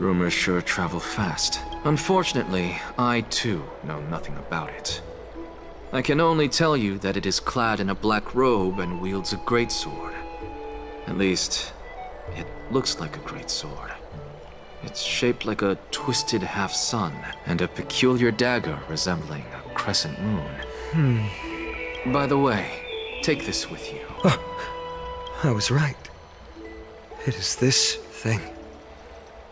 Rumors sure travel fast. Unfortunately, I too know nothing about it. I can only tell you that it is clad in a black robe and wields a greatsword. At least, it looks like a greatsword. It's shaped like a twisted half-sun, and a peculiar dagger resembling a crescent moon. By the way, take this with you. I was right. It is this thing.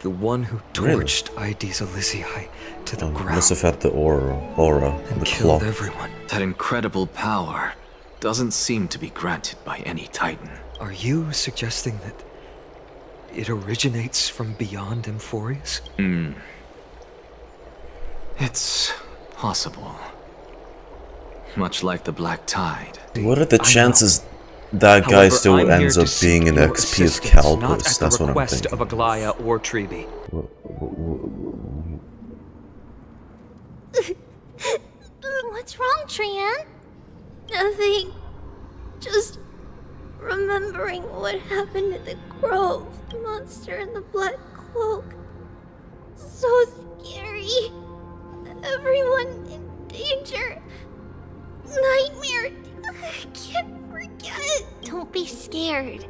The one who torched Ides Elysiae to the ground. Must have had the aura and the killed clock. everyone. That incredible power doesn't seem to be granted by any Titan. Are you suggesting that it originates from beyond Emphorius? It's possible. Much like the Black Tide. What are the chances that guy still ends up being an XP of Calibos? That's what I'm thinking. Of Aglaya or Tribbie. What's wrong, Trianne? Nothing. Just remembering what happened at the Grove. The monster in the black cloak. So scary. Everyone in danger. Nightmare. I can't forget. Don't be scared.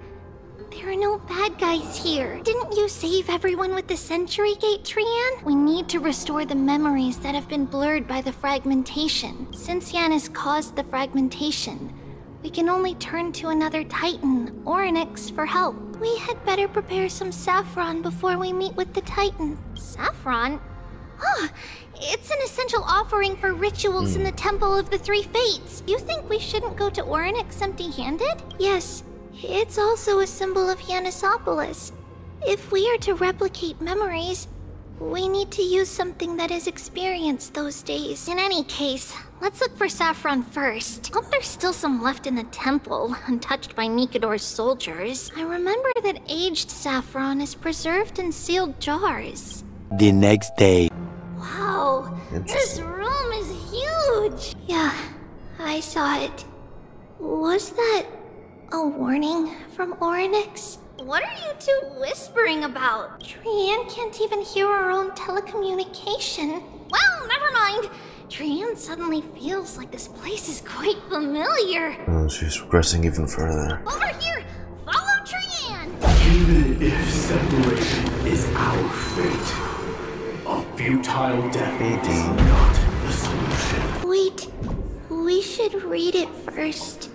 There are no bad guys here. Didn't you save everyone with the Century Gate, Trianne? We need to restore the memories that have been blurred by the fragmentation. Since Yanis caused the fragmentation, we can only turn to another Titan, Oronyx, for help. We had better prepare some saffron before we meet with the Titan. Saffron? Huh. It's an essential offering for rituals in the Temple of the Three Fates. You think we shouldn't go to Oronyx empty-handed? Yes. It's also a symbol of Yanisopolis. If we are to replicate memories, we need to use something that has experienced those days. In any case, let's look for saffron first. Hope there's still some left in the temple, untouched by Mikador's soldiers. I remember that aged saffron is preserved in sealed jars. The next day. Wow, this room is huge! Yeah, I saw it. Was that a warning from Oronyx? What are you two whispering about? Trianne can't even hear our own telecommunication. Well, never mind. Trianne suddenly feels like this place is quite familiar. Oh, she's regressing even further. Over here! Follow Trianne! Even if separation is our fate, a futile death is not the solution. Wait, we should read it first.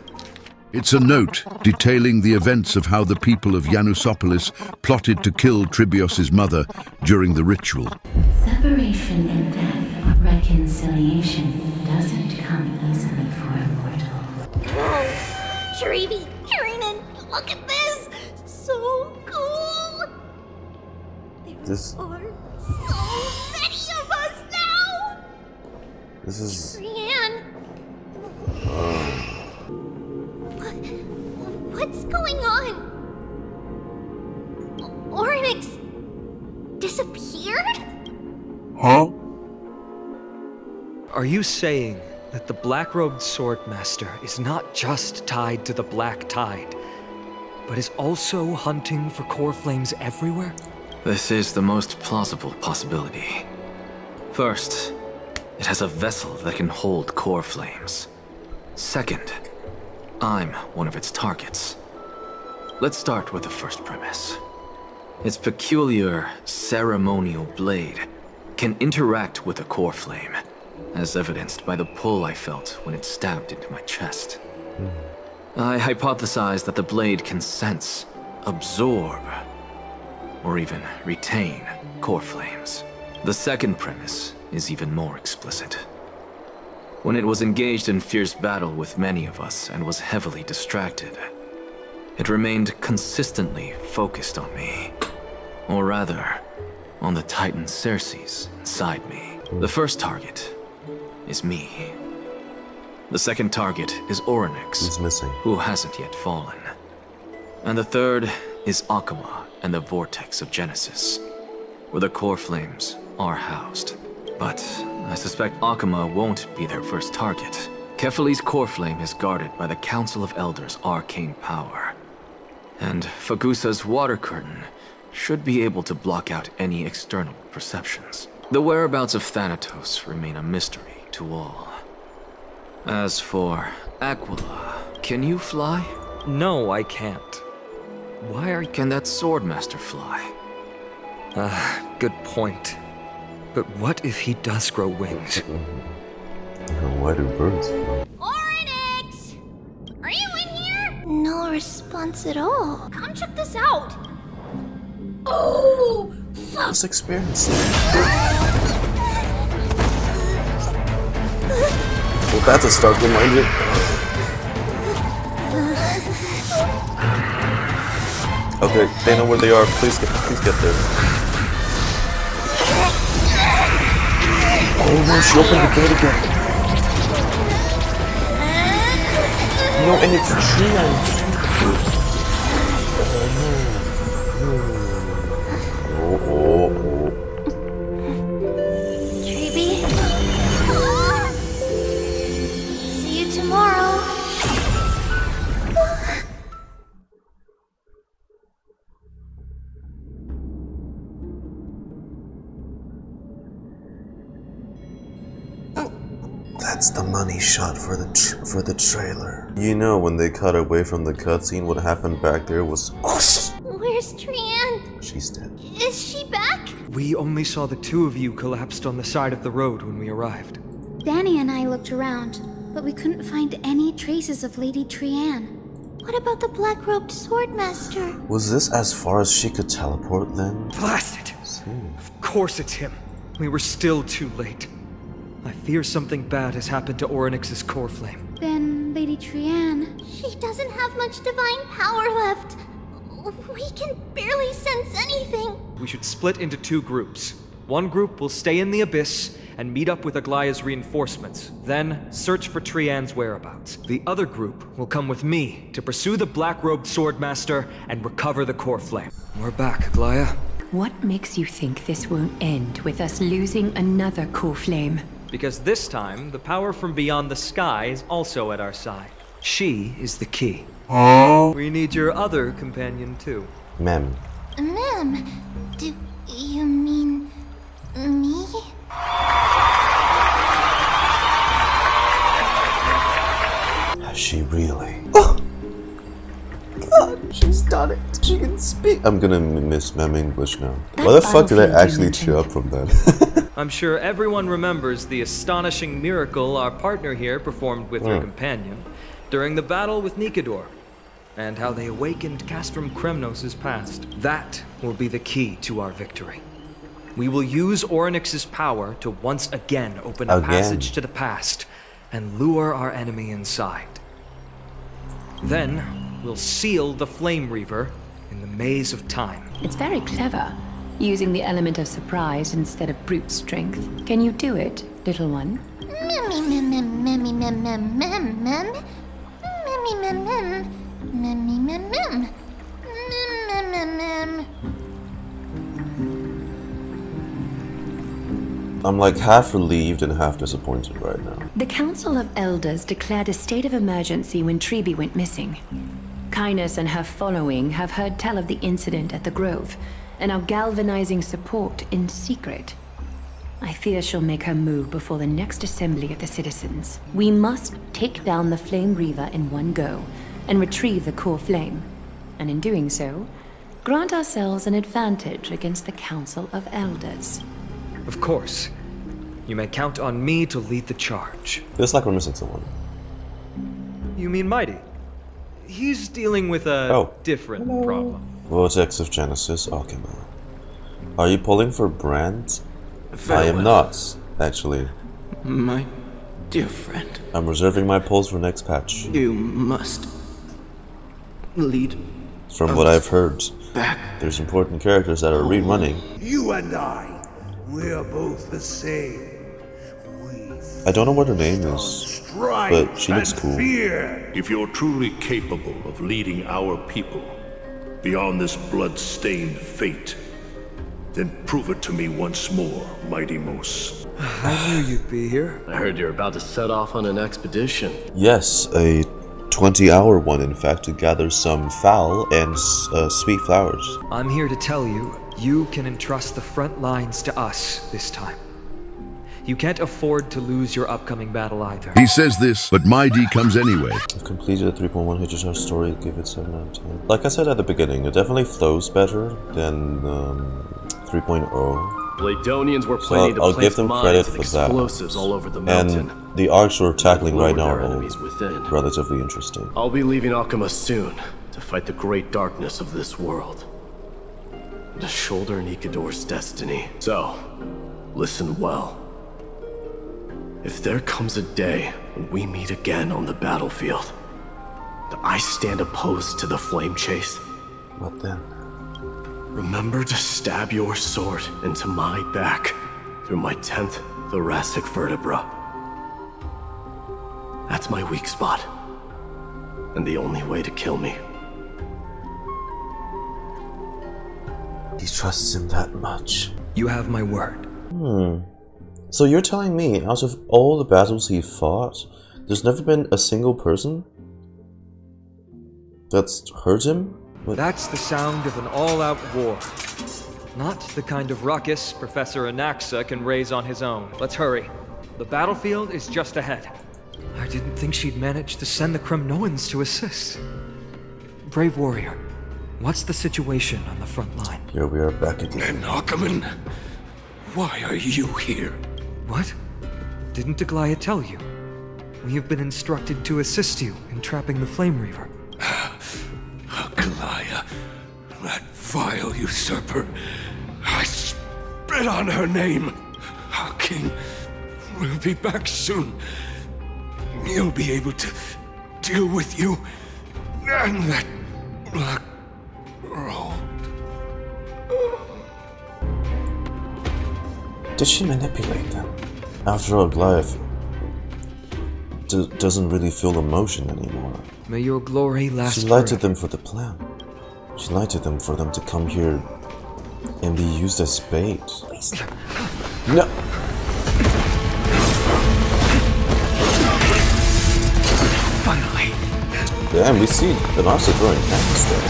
It's a note detailing the events of how the people of Yanusopolis plotted to kill Tribios' mother during the ritual. Separation and death, reconciliation doesn't come easily for a mortal. Whoa! Tribbie, Trianne, look at this! So cool! This There are so many of us now! This is Trianne! What's going on? Oronyx disappeared? Huh? Are you saying that the black-robed swordmaster is not just tied to the Black Tide, but is also hunting for core flames everywhere? This is the most plausible possibility. First, it has a vessel that can hold core flames. Second, I'm one of its targets. Let's start with the first premise. Its peculiar ceremonial blade can interact with a core flame, as evidenced by the pull I felt when it stabbed into my chest. I hypothesized that the blade can sense, absorb, or even retain core flames. The second premise is even more explicit. When it was engaged in fierce battle with many of us and was heavily distracted, it remained consistently focused on me. Or rather, on the Titan Circes inside me. The first target is me. The second target is Oronyx, He's missing, who hasn't yet fallen. And the third is Akuma and the Vortex of Genesis, where the core flames are housed. But I suspect Akuma won't be their first target. Kefali's core flame is guarded by the Council of Elders' arcane power. And Fagusa's water curtain should be able to block out any external perceptions. The whereabouts of Thanatos remain a mystery to all. As for Aquila, can you fly? No, I can't. Why are you... Can that Swordmaster fly? Good point. But what if he does grow wings? Why do birds fly? Oronyx! Are you in here? No response at all. Come check this out. Oh! Fuck! Just experience it. Well, that's a stark reminder. Okay, they know where they are. Please get there. Oh no, she opened the gate again. No, and it's Trianne. Tribbie? See you tomorrow. That's the money shot for the trailer. You know, when they cut away from the cutscene, what happened back there was whoosh. Where's Trianne? She's dead. Is she back? We only saw the two of you collapsed on the side of the road when we arrived. Danny and I looked around, but we couldn't find any traces of Lady Trianne. What about the black-robed swordmaster? Was this as far as she could teleport then? Blast it! Of course it's him. We were still too late. I fear something bad has happened to Oronyx's core flame. Then Lady Trianne... She doesn't have much divine power left. We can barely sense anything. We should split into two groups. One group will stay in the Abyss and meet up with Aglaya's reinforcements, then search for Trianne's whereabouts. The other group will come with me to pursue the black-robed swordmaster and recover the core flame. We're back, Aglaya. What makes you think this won't end with us losing another core flame? Because this time, the power from beyond the sky is also at our side. She is the key. We need your other companion too. Mem. Mem? Do you mean... me? Has she really? Oh! God, she's done it. She can speak. I'm gonna miss Mem English now. Why the fuck did I actually cheer up from that? I'm sure everyone remembers the astonishing miracle our partner here performed with her companion during the battle with Nikador, and how they awakened Castrum Kremnos' past. That will be the key to our victory. We will use Oronyx's power to once again open a passage to the past and lure our enemy inside. Then, we'll seal the Flame Reaver in the maze of time. It's very clever, using the element of surprise instead of brute strength. Can you do it, little one? I'm like half relieved and half disappointed right now. The Council of Elders declared a state of emergency when Tribbie went missing. Kainos and her following have heard tell of the incident at the Grove, and are galvanizing support in secret. I fear she'll make her move before the next assembly of the citizens. We must take down the Flame Reaver in one go, and retrieve the core flame. And in doing so, grant ourselves an advantage against the Council of Elders. Of course. You may count on me to lead the charge. Feels like we're missing someone. You mean Mydei? He's dealing with a different problem. VODS of Genesis, Alchemy. Are you pulling for Brand? Farewell. I am not, actually. My dear friend. I'm reserving my pulls for next patch. You must lead. From what I've heard, back. There's important characters that are rerunning. You and I, we're both the same. I don't know what her name is, but she looks cool. If you're truly capable of leading our people beyond this blood-stained fate, then prove it to me once more, Mighty Mos. I knew you'd be here. I heard you're about to set off on an expedition. Yes, a 20-hour one, in fact, to gather some foul and sweet flowers. I'm here to tell you, you can entrust the front lines to us this time. You can't afford to lose your upcoming battle either. He says this, but Mydei comes anyway. I've completed a 3.1 HHR story, give it 7 out of 10. Like I said at the beginning, it definitely flows better than 3.0. Bladonians were planning to I'll place give them mines credit and for that. explosives all over the mountain. And the arcs we're tackling right now are all enemies within. relatively interesting. I'll be leaving Akama soon to fight the great darkness of this world. To shoulder Nikador's destiny. So, listen well. If there comes a day when we meet again on the battlefield, that I stand opposed to the flame chase, what then? Remember to stab your sword into my back through my 10th thoracic vertebra. That's my weak spot, and the only way to kill me. He trusts him that much. You have my word. So you're telling me, out of all the battles he fought, there's never been a single person that's hurt him? That's the sound of an all-out war. Not the kind of ruckus Professor Anaxa can raise on his own. Let's hurry. The battlefield is just ahead. I didn't think she'd manage to send the Kremnoans to assist. Brave warrior, what's the situation on the front line? Here we are back again. Ackerman, why are you here? What? Didn't Aglaia tell you? We have been instructed to assist you in trapping the Flame Reaver. Aglaia, that vile usurper. I spit on her name. Our king will be back soon. He'll be able to deal with you and that black robe. Did she manipulate them? After all, Aglaia doesn't really feel emotion anymore. May your glory last She lied to forever. them for the plan. She lied to them for them to come here and be used as bait. No! Finally! Damn, we see the Anaxa throwing hands there.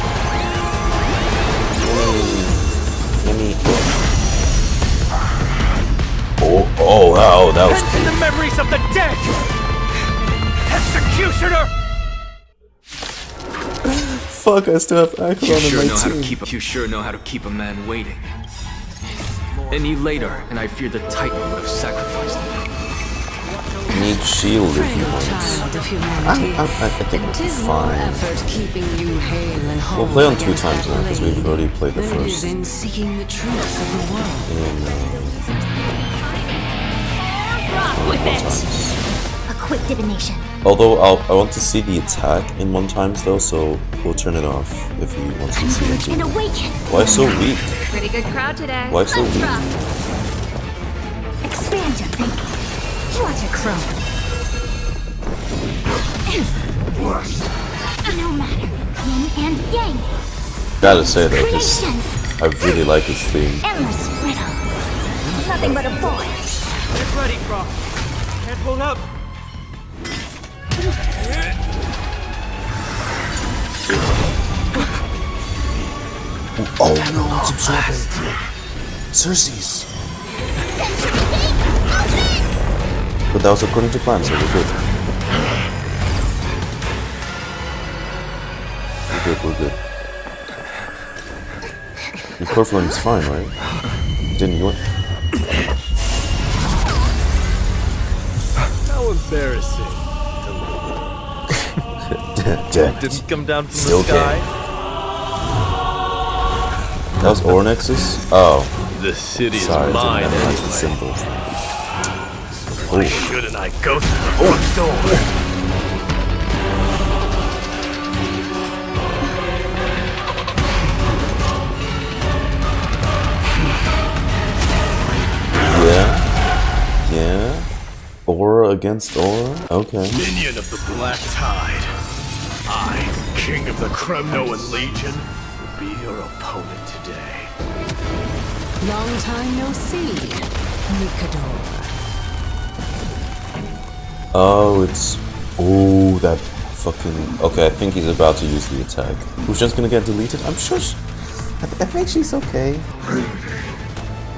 Let me... Oh, wow, that was In the memories of the dead! Executioner! Fuck, I still have Akron on my team. You sure know how to keep a man waiting. Any later, and I fear the Titan would have sacrificed him. Need shield if you want. I think we'll be fine. We'll play on 2 times now, because we've already played the first. In seeking the truth of the world. With it. A quick divination. Although I want to see the attack in 1 times though, so we'll turn it off if he wants to see it. And awaken. Why so weak? Pretty good crowd today. Why so weak? Expand your thinking. Watch it crow. No matter. Yin and yang. Gotta say though, just I really like his theme. Endless riddle. Nothing but a boy. Get ready, Croc. Can't hold up. Oh no, it's absorbing. Cersei's. But that was according to plan, so we're good. We're good. Your core flame is fine, right? Didn't you? How embarrassing. Didn't come down from Still the sky. That was Oronyx's? Oh. The city is Sorry, mine I didn't anyway. memorize the symbols. Why shouldn't I go through the front door? Yeah. Aura against aura? Okay. Minion of the Black Tide. I, King of the Kremnoan Legion, will be your opponent today. Long time no see, Mikador. Oh, it's... Oh, that fucking... Okay, I think he's about to use the attack. Who's just gonna get deleted? I'm sure I think she's okay.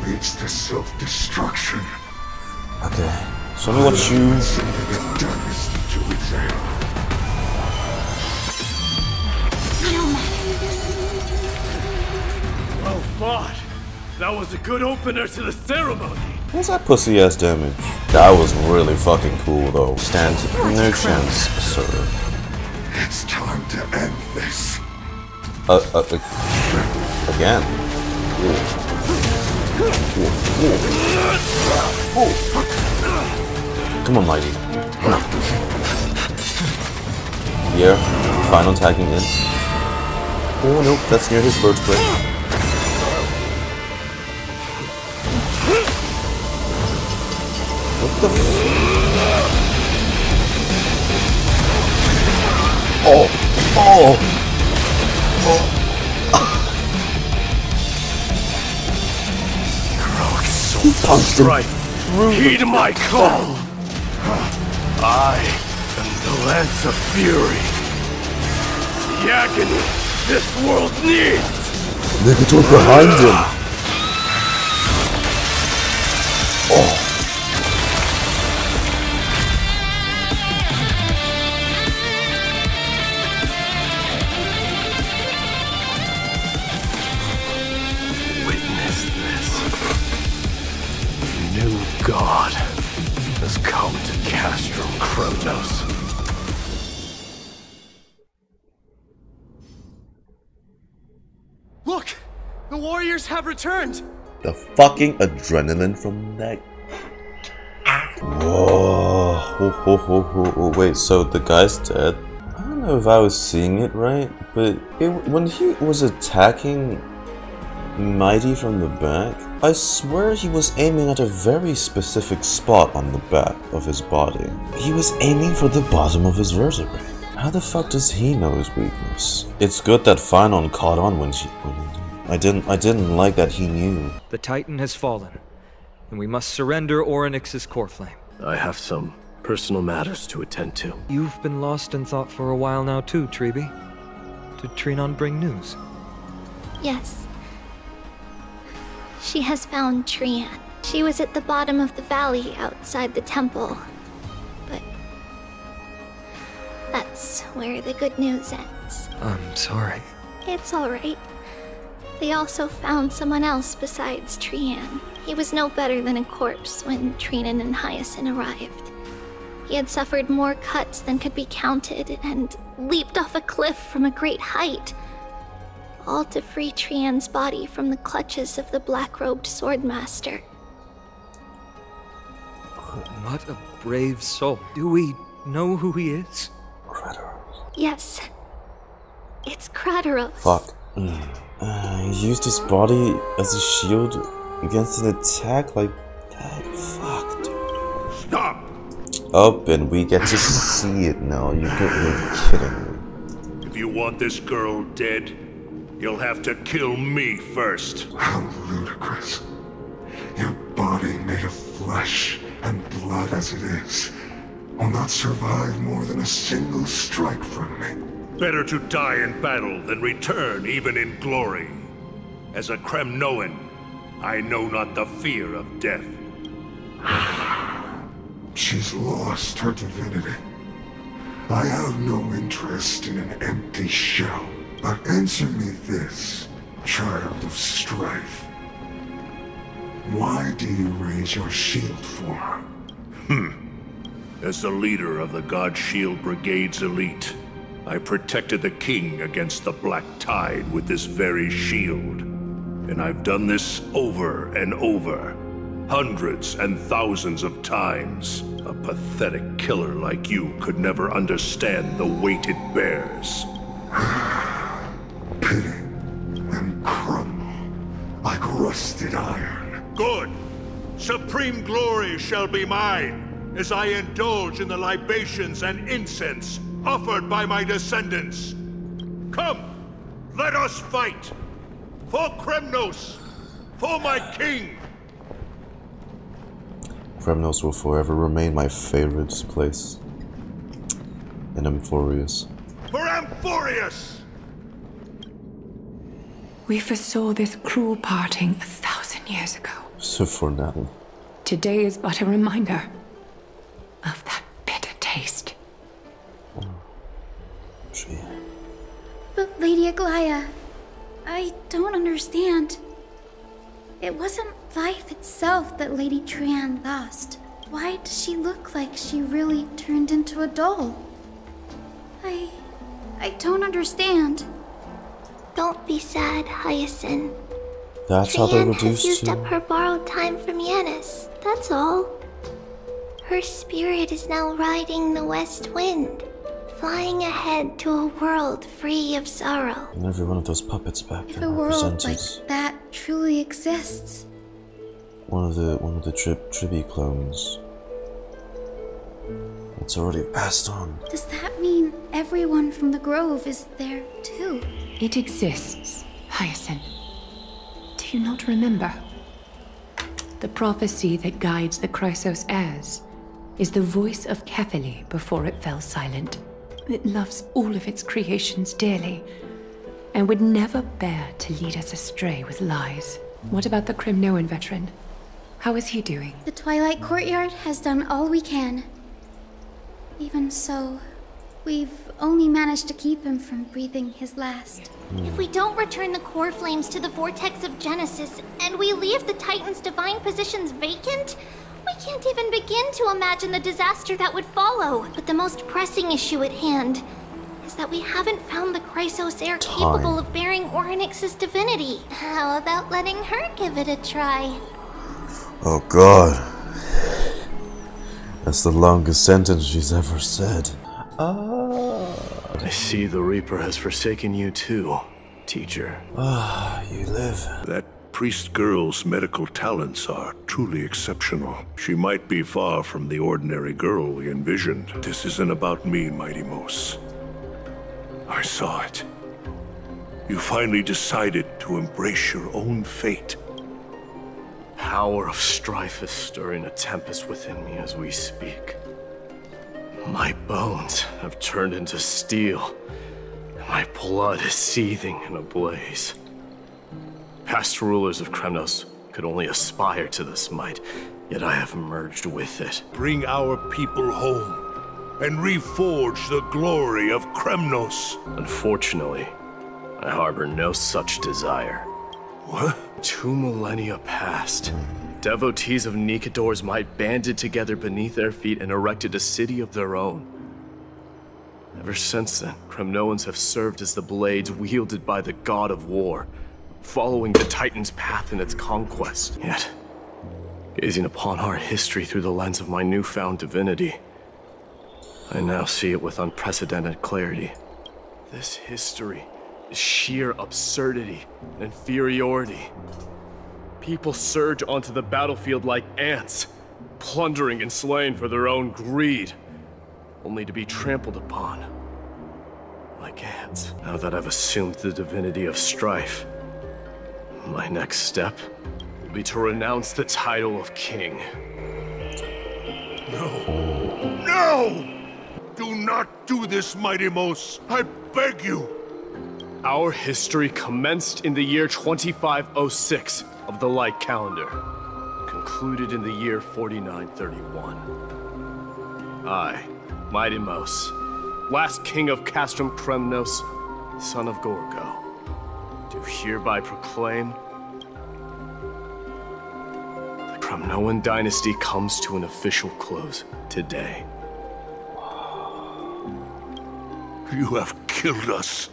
Leads to self-destruction. Okay. Show me what you... Oh, God! That was a good opener to the ceremony! What's that pussy ass damage? That was really fucking cool though. Stands no chance, sir. It's time to end this. Again. Come on, Mydei. Come on. Here, final tagging in. Oh nope, that's near his birthplace. What the f... Oh! Oh! He punched him. Heed my call. I am the Lance of Fury. The agony this world needs. Look at what's behind him. Oh. Witness this. New God has come to Castrum Kremnos. Look! The warriors have returned! The fucking adrenaline from that. Whoa. Oh, wait, so the guy's dead? I don't know if I was seeing it right, but when he was attacking Mydei from the back, I swear he was aiming at a very specific spot on the back of his body. He was aiming for the bottom of his vertebrae. How the fuck does he know his weakness? It's good that Phainon caught on when she... I didn't like that he knew. The Titan has fallen, and we must surrender Oronyx's core flame. I have some personal matters to attend to. You've been lost in thought for a while now too, Tribbie. Did Trianne bring news? Yes. She has found Trianne. She was at the bottom of the valley outside the temple. But that's where the good news ends. I'm sorry. It's alright. They also found someone else besides Trianne. He was no better than a corpse when Trianne and Hyacine arrived. He had suffered more cuts than could be counted and leaped off a cliff from a great height. All to free Trianne's body from the clutches of the black-robed swordmaster. What a brave soul. Do we know who he is? Yes. It's Krateros. Fuck. He used his body as a shield against an attack like that. Fuck, dude. Stop! Oh, and we get to see it now. You're kidding me. If you want this girl dead, you'll have to kill me first. How ludicrous. Your body made of flesh and blood as it is will not survive more than a single strike from me. Better to die in battle than return even in glory. As a Kremnoan, I know not the fear of death. She's lost her divinity. I have no interest in an empty shell. But answer me this, child of strife. Why do you raise your shield for her? As the leader of the God Shield Brigade's elite, I protected the king against the Black Tide with this very shield. And I've done this over and over, hundreds and thousands of times. A pathetic killer like you could never understand the weight it bears. Pity and crumble like rusted iron. Good! Supreme glory shall be mine, as I indulge in the libations and incense offered by my descendants. Come, let us fight! For Kremnos! For my king! Kremnos will forever remain my favorite place. And Amphorius. For Amphorius! We foresaw this cruel parting 1,000 years ago. So for now. Today is but a reminder of that bitter taste. But Lady Aglaya, I don't understand. It wasn't life itself that Lady Trianne lost. Why does she look like she really turned into a doll? I don't understand. Don't be sad, Hyacine. That's how they Trianne has reduced used to... up her borrowed time from Yanis, that's all. Her spirit is now riding the west wind, flying ahead to a world free of sorrow. And every one of those puppets back If there a world represented like that truly exists, one of the Tribbie clones. It's already passed on. does that mean everyone from the Grove is there too? It exists, Hyacine. Do you not remember? The prophecy that guides the Krateros heirs is the voice of Kefili before it fell silent. It loves all of its creations dearly, and would never bear to lead us astray with lies. What about the Kremnoan veteran? How is he doing? The Twilight Courtyard has done all we can. Even so, we've only managed to keep him from breathing his last. If we don't return the core flames to the vortex of Genesis, and we leave the Titan's divine positions vacant, we can't even begin to imagine the disaster that would follow. But the most pressing issue at hand is that we haven't found the Krateros heir capable of bearing Oronyx's divinity. How about letting her give it a try? Oh god. That's the longest sentence she's ever said. I see the Reaper has forsaken you too, teacher. You live. That priest girl's medical talents are truly exceptional. She might be far from the ordinary girl we envisioned. This isn't about me, Mighty Mos. I saw it. You finally decided to embrace your own fate. Power of strife is stirring a tempest within me as we speak. My bones have turned into steel, and my blood is seething in a blaze. Past rulers of Kremnos could only aspire to this might, yet I have merged with it. Bring our people home, and reforge the glory of Kremnos. Unfortunately, I harbor no such desire. What? 2 millennia past, devotees of Nikador's might banded together beneath their feet and erected a city of their own. Ever since then, Kremnoans have served as the blades wielded by the god of war, following the Titan's path in its conquest. Yet, gazing upon our history through the lens of my newfound divinity, I now see it with unprecedented clarity. This history is sheer absurdity and inferiority. People surge onto the battlefield like ants, plundering and slaying for their own greed, only to be trampled upon like ants. Now that I've assumed the divinity of strife, my next step will be to renounce the title of king. No! No! Do not do this, Mydei. I beg you. Our history commenced in the year 2506 of the Light Calendar, concluded in the year 4931. I, Mydei, last king of Castrum Kremnos, son of Gorgo, do hereby proclaim the Kremnoan dynasty comes to an official close today. You have killed us.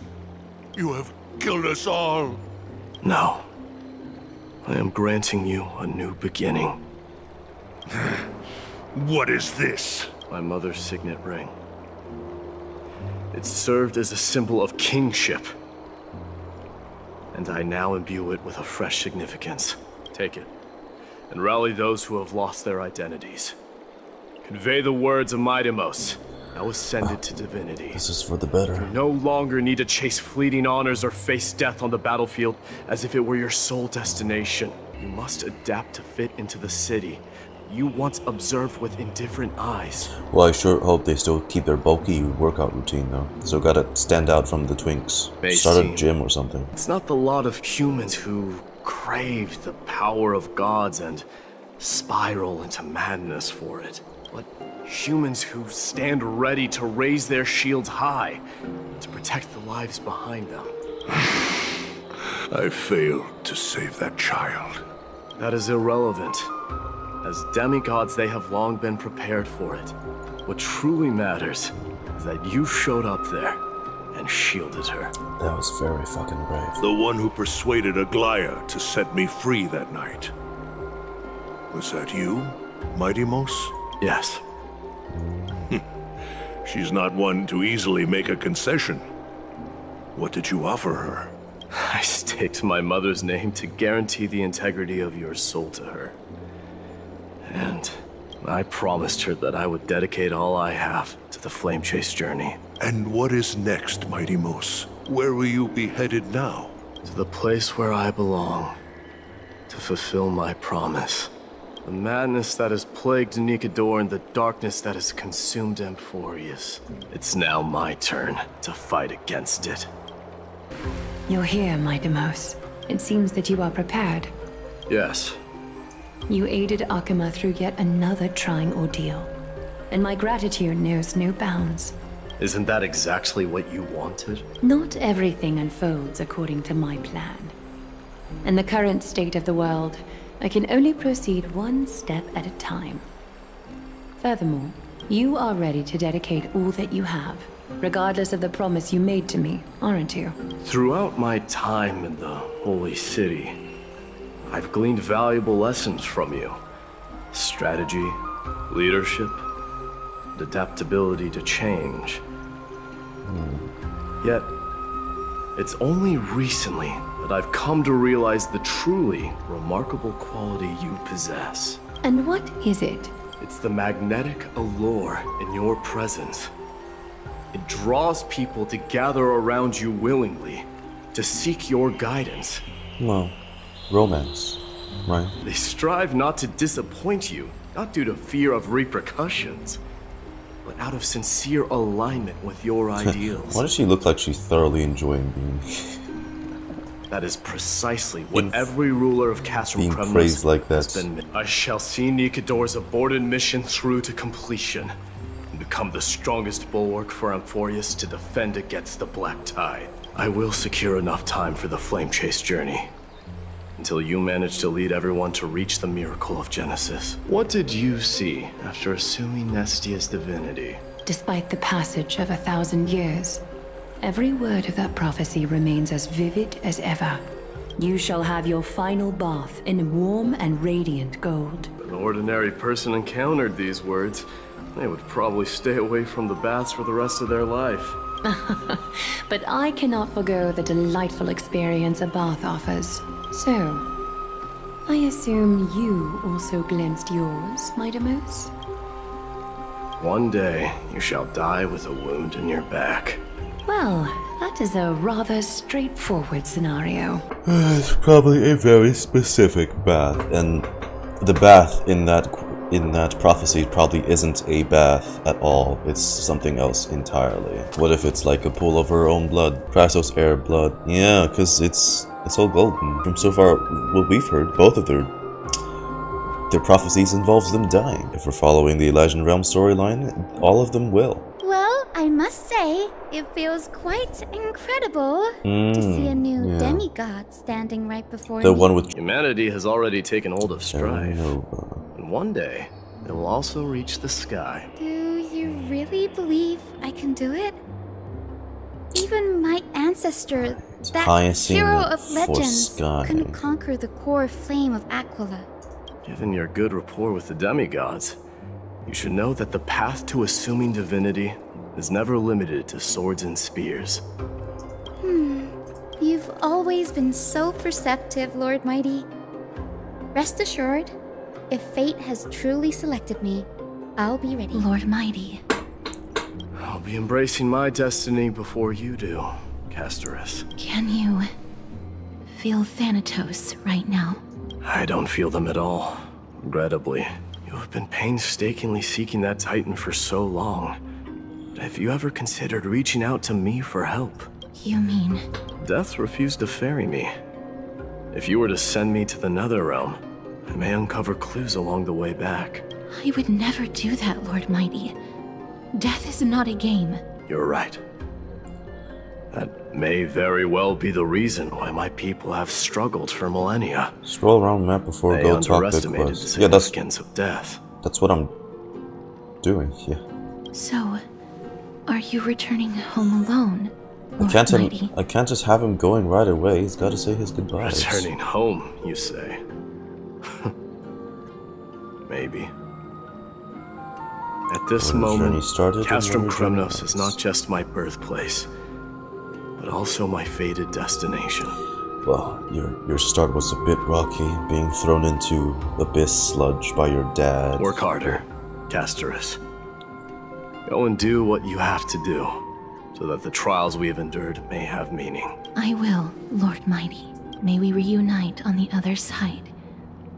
You have killed us all. No. I am granting you a new beginning. What is this? My mother's signet ring. It served as a symbol of kingship, and I now imbue it with a fresh significance. Take it, and rally those who have lost their identities. Convey the words of Mydei, now ascended to divinity. This is for the better. You no longer need to chase fleeting honors or face death on the battlefield as if it were your sole destination. You must adapt to fit into the city you once observed with indifferent eyes. Well, I sure hope they still keep their bulky workout routine though. So gotta stand out from the twinks. Start a gym or something. It's not the lot of humans who crave the power of gods and spiral into madness for it, but humans who stand ready to raise their shields high to protect the lives behind them. I failed to save that child. That is irrelevant. As demigods, they have long been prepared for it. What truly matters is that you showed up there and shielded her. That was very fucking brave. The one who persuaded Aglaya to set me free that night. Was that you, Mydei? Yes. She's not one to easily make a concession. What did you offer her? I staked my mother's name to guarantee the integrity of your soul to her. And I promised her that I would dedicate all I have to the flame chase journey. And what is next, Mydei? Where will you be headed now? To the place where I belong. To fulfill my promise. The madness that has plagued Nikador and the darkness that has consumed Amphorius. It's now my turn to fight against it. You're here, Mydei. It seems that you are prepared. Yes. You aided Akima through yet another trying ordeal, and my gratitude knows no bounds. Isn't that exactly what you wanted? Not everything unfolds according to my plan. In the current state of the world, I can only proceed one step at a time. Furthermore, you are ready to dedicate all that you have, regardless of the promise you made to me, aren't you? Throughout my time in the Holy City, I've gleaned valuable lessons from you. Strategy, leadership, and adaptability to change. Yet, it's only recently that I've come to realize the truly remarkable quality you possess. And what is it? It's the magnetic allure in your presence. It draws people to gather around you willingly, to seek your guidance. Well, romance, right? They strive not to disappoint you, not due to fear of repercussions, but out of sincere alignment with your ideals. Why does she look like she's thoroughly enjoying being That is precisely what every ruler of Castrum Kremnos crazed like that? has been. I shall see Nikador's aborted mission through to completion, and become the strongest bulwark for Amphorius to defend against the Black Tide. I will secure enough time for the flame chase journey, until you manage to lead everyone to reach the miracle of Genesis. What did you see after assuming Nestia's divinity? Despite the passage of 1,000 years, every word of that prophecy remains as vivid as ever. You shall have your final bath in warm and radiant gold. If an ordinary person encountered these words, they would probably stay away from the baths for the rest of their life. But I cannot forgo the delightful experience a bath offers. So, I assume you also glimpsed yours, Mydei? One day, you shall die with a wound in your back. Well, that is a rather straightforward scenario. It's probably a very specific bath, and the bath in that in that prophecy probably isn't a bath at all. It's something else entirely. What if it's like a pool of her own blood? Kratos' heir blood. Yeah, because it's all golden. From so far what we've heard, both of their prophecies involves them dying. If we're following the Elysian Realm storyline, all of them will. Well, I must say, it feels quite incredible to see a new demigod standing right before me. One with humanity has already taken hold of strife. And one day, it will also reach the sky. Do you really believe I can do it? Even my ancestor, that Hyacine hero of legends, sky. couldn't conquer the core flame of Aquila. Given your good rapport with the demigods, you should know that the path to assuming divinity is never limited to swords and spears. You've always been so perceptive, Lord Mydei. Rest assured, if fate has truly selected me, I'll be ready. Lord Mydei. I'll be embracing my destiny before you do, Casterus. Can you feel Thanatos right now? I don't feel them at all, regrettably. You have been painstakingly seeking that Titan for so long. But have you ever considered reaching out to me for help? You mean? Death refused to ferry me. If you were to send me to the Netherrealm, I may uncover clues along the way back. I would never do that, Lord Mydei. Death is not a game. You're right. That may very well be the reason why my people have struggled for millennia. Scroll around the map before we go talk to quests. Yeah, of death. That's what I'm doing, yeah. So, are you returning home alone, Lord Mydei? I can't just have him going right away. He's got to say his goodbyes. Returning home, you say? Maybe. At this moment, Castrum Kremnos is not just my birthplace, but also my fated destination. Well, your start was a bit rocky, being thrown into abyss sludge by your dad. Work harder, Casterus. Go and do what you have to do, so that the trials we have endured may have meaning. I will, Lord Mydei. May we reunite on the other side,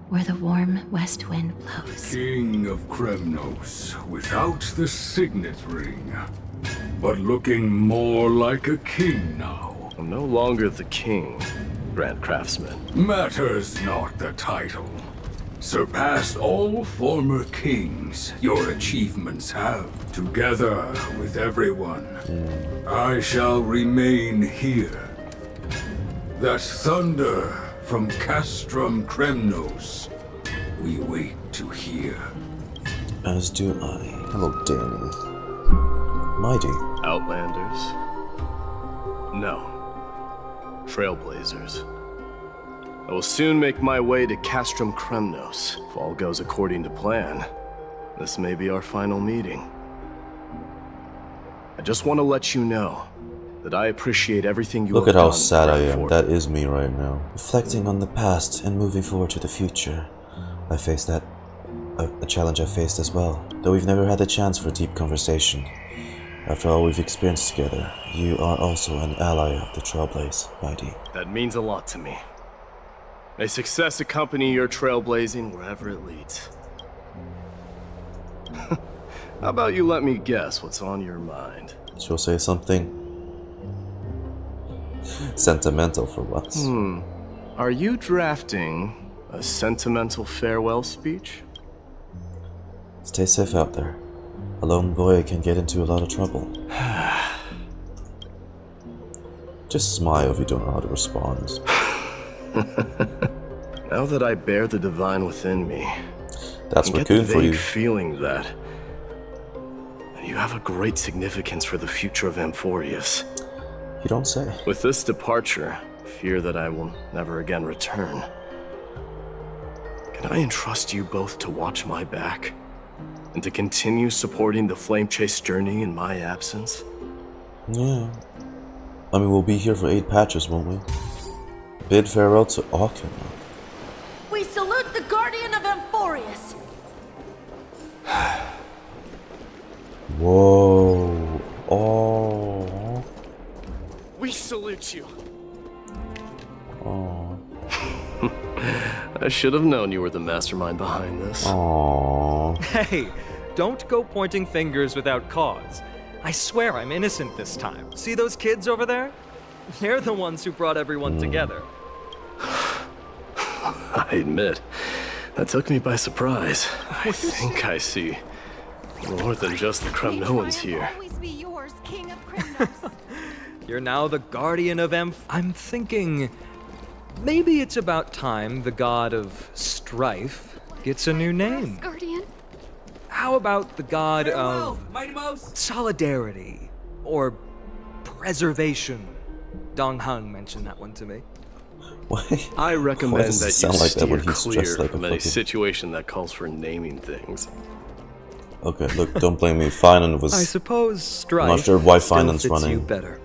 where the warm west wind blows. King of Kremnos, without the signet ring, but looking more like a king now. I'm no longer the king, Grand Craftsman. Matters not the title. Surpassed all former kings your achievements have. Together with everyone, I shall remain here. That thunder from Castrum Kremnos, we wait to hear. As do I. Hello, Danny. Mydei. Outlanders? No. Trailblazers. I will soon make my way to Castrum Kremnos. If all goes according to plan, this may be our final meeting. I just want to let you know that I appreciate everything you have done. Look at how sad I am. That is me right now. Reflecting on the past and moving forward to the future. I faced that a challenge I faced as well. Though we've never had a chance for deep conversation. After all we've experienced together, you are also an ally of the Trailblaze, Mydei. That means a lot to me. May success accompany your trailblazing wherever it leads. How about you let me guess what's on your mind? She'll say something sentimental for once. Are you drafting a sentimental farewell speech? Stay safe out there. A lone boy can get into a lot of trouble. Just smile if you don't know how to respond. Now that I bear the divine within me, that's I get Raccoon the for you. vague feeling that you have a great significance for the future of Amphorius. You don't say. With this departure, fear that I will never again return. Can I entrust you both to watch my back? And to continue supporting the Flame Chase journey in my absence? Yeah. I mean, we'll be here for 8 patches, won't we? Bid farewell to Oronyx. We salute the Guardian of Amphorius! Whoa. Oh. We salute you! Oh. I should have known you were the mastermind behind this. Aww. Hey, don't go pointing fingers without cause. I swear I'm innocent this time. See those kids over there? They're the ones who brought everyone together. I admit, that took me by surprise. I think I see more than just the Kremnoans here. You're now the guardian of I'm thinking maybe it's about time the god of strife gets a new name. Guardian? How about the god of solidarity or preservation? Dong Hung mentioned that one to me. What? I recommend does it that you sound like that steer when he's clear dressed like a from any fucking- situation that calls for naming things. Okay, look, don't blame me. Phainon was. I suppose strife. I'm not sure why still Phainon's fits running. you better.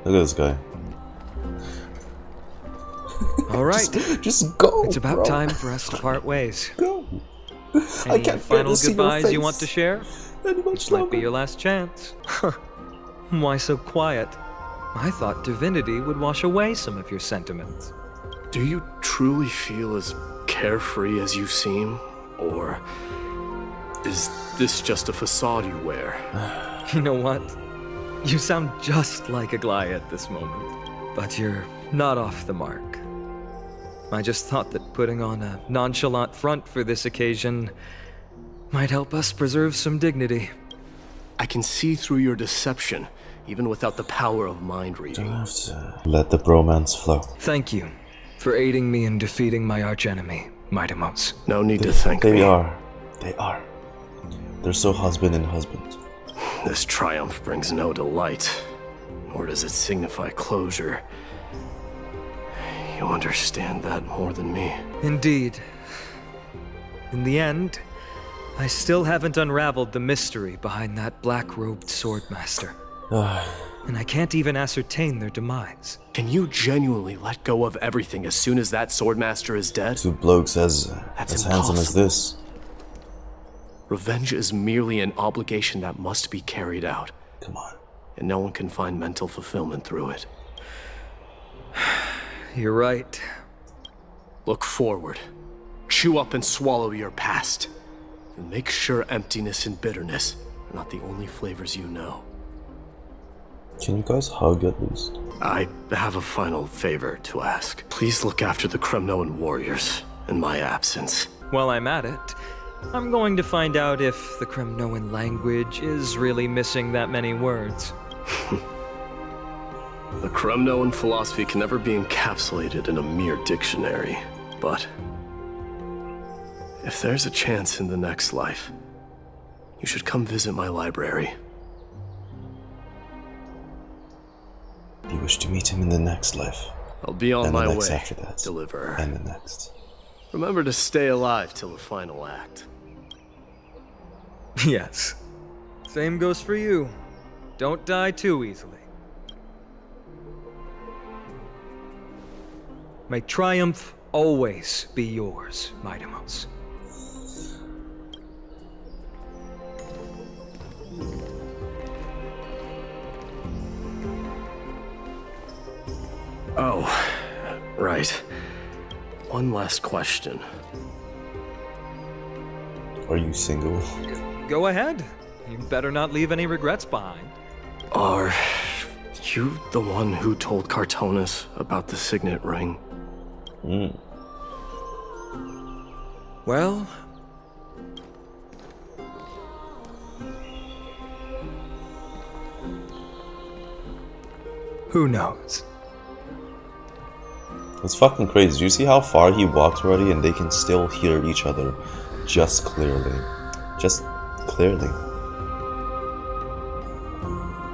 Look at this guy. All right, just go. It's about bro. time for us to part ways. Go. Any I can't bear final to see your goodbyes you face want to share? This might be your last chance. Why so quiet? I thought divinity would wash away some of your sentiments. Do you truly feel as carefree as you seem? Or is this just a facade you wear? You know what? You sound just like Aglaia at this moment, but you're not off the mark. I just thought that putting on a nonchalant front for this occasion might help us preserve some dignity. I can see through your deception, even without the power of mind reading. Let the bromance flow. Thank you for aiding me in defeating my archenemy, Mydei. No need to thank me. They are. They are. They're so husband and husband. This triumph brings no delight, nor does it signify closure. You understand that more than me. Indeed. In the end, I still haven't unraveled the mystery behind that black-robed swordmaster. And I can't even ascertain their demise. Can you genuinely let go of everything as soon as that swordmaster is dead? Two blokes as handsome as this. Revenge is merely an obligation that must be carried out. Come on. And no one can find mental fulfillment through it. You're right. Look forward. Chew up and swallow your past. And make sure emptiness and bitterness are not the only flavors you know. Can you guys hug at least? I have a final favor to ask. Please look after the Kremnoan warriors in my absence. While I'm at it, I'm going to find out if the Kremnoan language is really missing that many words. The Kremnoan philosophy can never be encapsulated in a mere dictionary, but if there's a chance in the next life, you should come visit my library. You wish to meet him in the next life. I'll be on and my the next way, after that. deliverer. And the next. Remember to stay alive till the final act. Yes. Same goes for you. Don't die too easily. May triumph always be yours, Mydei. Oh, right. One last question. Are you single? Go ahead. You better not leave any regrets behind. Are you the one who told Cartonis about the signet ring? Well... who knows? It's fucking crazy. Do you see how far he walked already and they can still hear each other just clearly? Just clearly.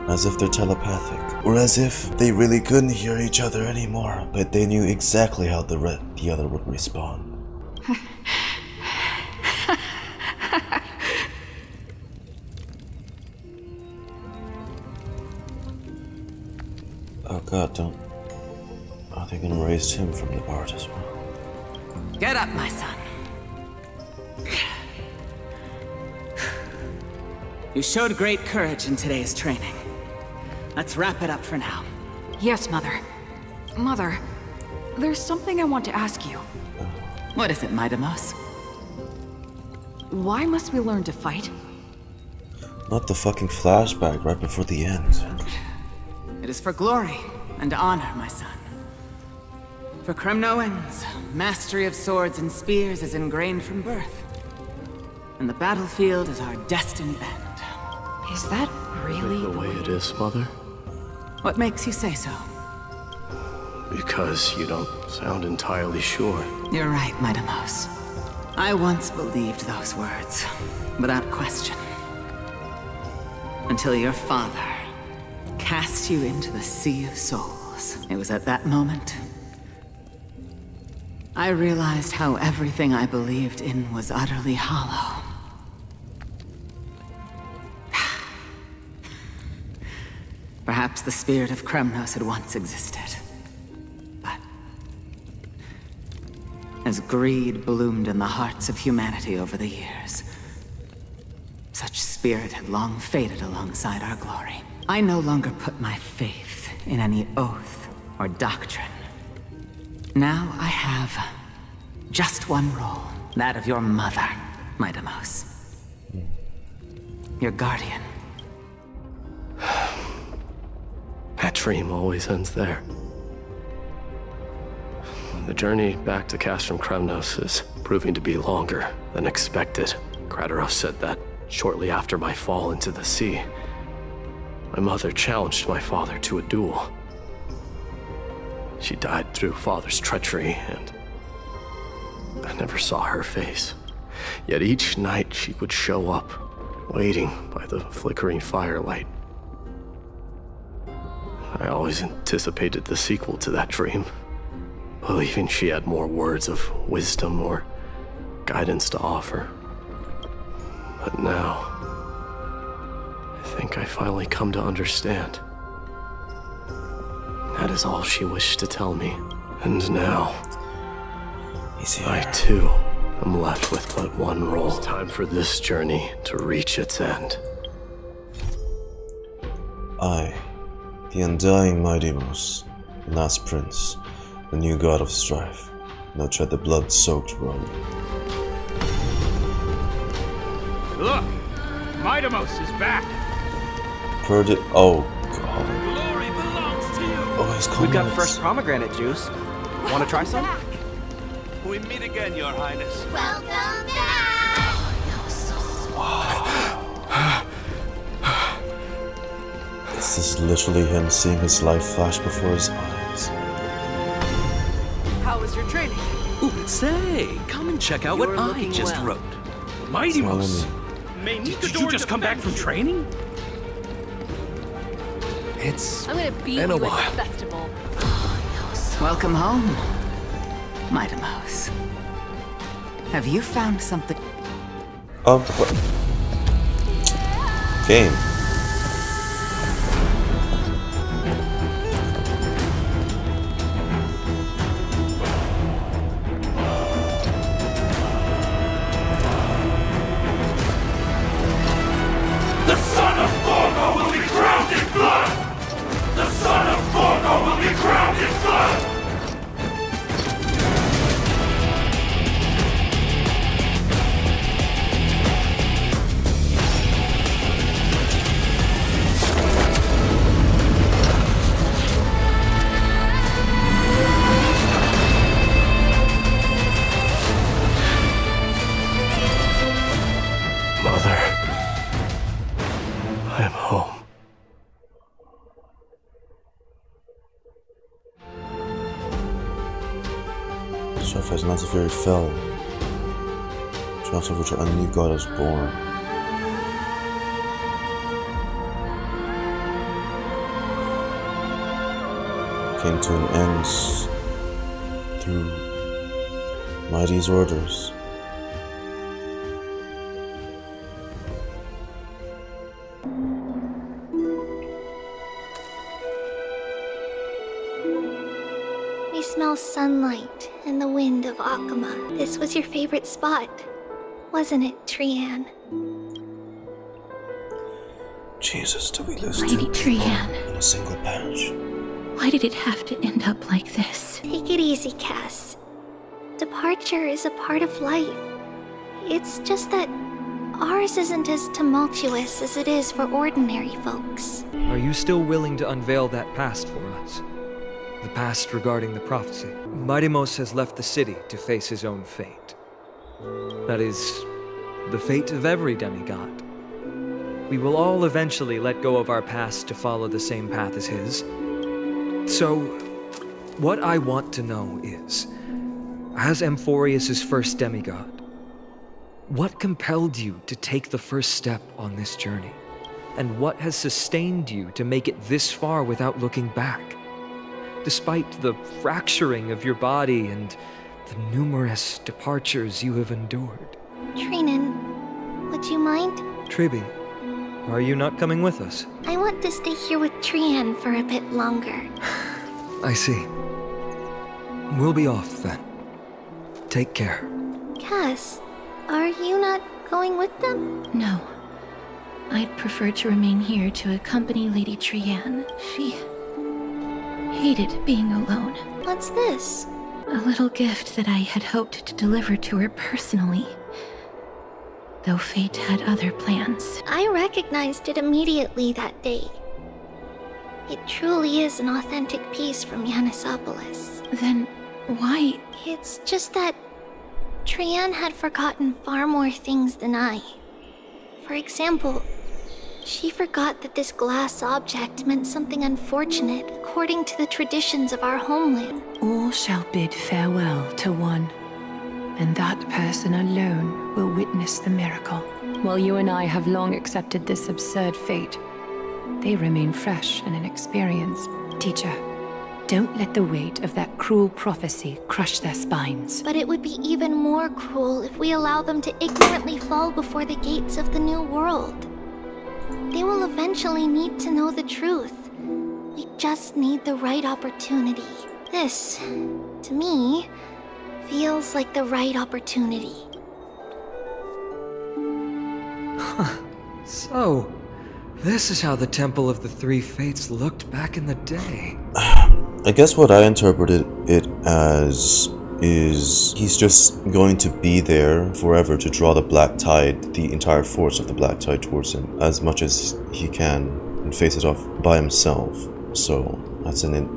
As if they're telepathic. Or as if they really couldn't hear each other anymore, but they knew exactly how the other would respond. Oh god, don't... Are they gonna raise him from the bard as well? Get up, my son. You showed great courage in today's training. Let's wrap it up for now. Yes, Mother. Mother, there's something I want to ask you. What is it, Mydei? Why must we learn to fight? Not the fucking flashback right before the end. It is for glory and honor, my son. For Kremnoans, mastery of swords and spears is ingrained from birth. And the battlefield is our destined end. Is that really the way it is, Mother? What makes you say so? Because you don't sound entirely sure. You're right, Mydei. I once believed those words, without question. Until your father cast you into the Sea of Souls. It was at that moment I realized how everything I believed in was utterly hollow. Perhaps the spirit of Kremnos had once existed. But as greed bloomed in the hearts of humanity over the years, such spirit had long faded alongside our glory. I no longer put my faith in any oath or doctrine. Now I have just one role, that of your mother, Mydei. Your guardian. That dream always ends there. The journey back to Castrum Kremnos is proving to be longer than expected. Krateros said that shortly after my fall into the sea, my mother challenged my father to a duel. She died through father's treachery, and I never saw her face. Yet each night she would show up, waiting by the flickering firelight. I always anticipated the sequel to that dream, believing she had more words of wisdom or guidance to offer. But now, I think I finally come to understand. That is all she wished to tell me. And now, I too am left with but one role. It's time for this journey to reach its end. I, the undying Mydei, the last prince, the new god of strife, now tread the blood-soaked road. Look! Mydei is back! Oh, god. Glory belongs to you! Oh, his comments. We've got fresh pomegranate juice. Want to try some? We meet again, Your Highness. Welcome back! This is literally him seeing his life flash before his eyes. How was your training? Ooh, say, come and check out what I just wrote. Mydei, did you just come back from training? It's I'm gonna beat you at the festival. Welcome home, Mydei. Have you found something? What? Game. The son of Gorgo will be crowned in blood! The son of Gorgo will be crowned in blood! I'm home. Strife has not very fell. Triumphs of which a new god is born. Came to an end through Mydei's orders. We smell sunlight and the wind of Akama. This was your favorite spot, wasn't it, Trianne? Jesus, do we lose Lady Trianne. in a single patch? Why did it have to end up like this? Take it easy, Cass. departure is a part of life. It's just that ours isn't as tumultuous as it is for ordinary folks. Are you still willing to unveil that past for us? The past regarding the prophecy. Mydei has left the city to face his own fate. That is, the fate of every demigod. We will all eventually let go of our past to follow the same path as his. So, what I want to know is, as Amphorius' first demigod, what compelled you to take the first step on this journey? And what has sustained you to make it this far without looking back? Despite the fracturing of your body and the numerous departures you have endured. Trianne, would you mind? Tribbie, are you not coming with us? I want to stay here with Trianne for a bit longer. I see. We'll be off then. Take care. Cass, are you not going with them? No. I'd prefer to remain here to accompany Lady Trianne. She hated being alone. What's this? A little gift that I had hoped to deliver to her personally, though fate had other plans. I recognized it immediately that day. It truly is an authentic piece from Yanisopolis. Then why? It's just that Trianne had forgotten far more things than I. For example, she forgot that this glass object meant something unfortunate according to the traditions of our homeland. All shall bid farewell to one, and that person alone will witness the miracle. While you and I have long accepted this absurd fate, they remain fresh and inexperienced. Teacher, don't let the weight of that cruel prophecy crush their spines. But it would be even more cruel if we allow them to ignorantly fall before the gates of the new world. They will eventually need to know the truth. We just need the right opportunity. This, to me, feels like the right opportunity. So, this is how the Temple of the Three Fates looked back in the day. I guess what I interpreted it as is he's just going to be there forever to draw the black tide, the entire force of the black tide towards him as much as he can and face it off by himself. So that's a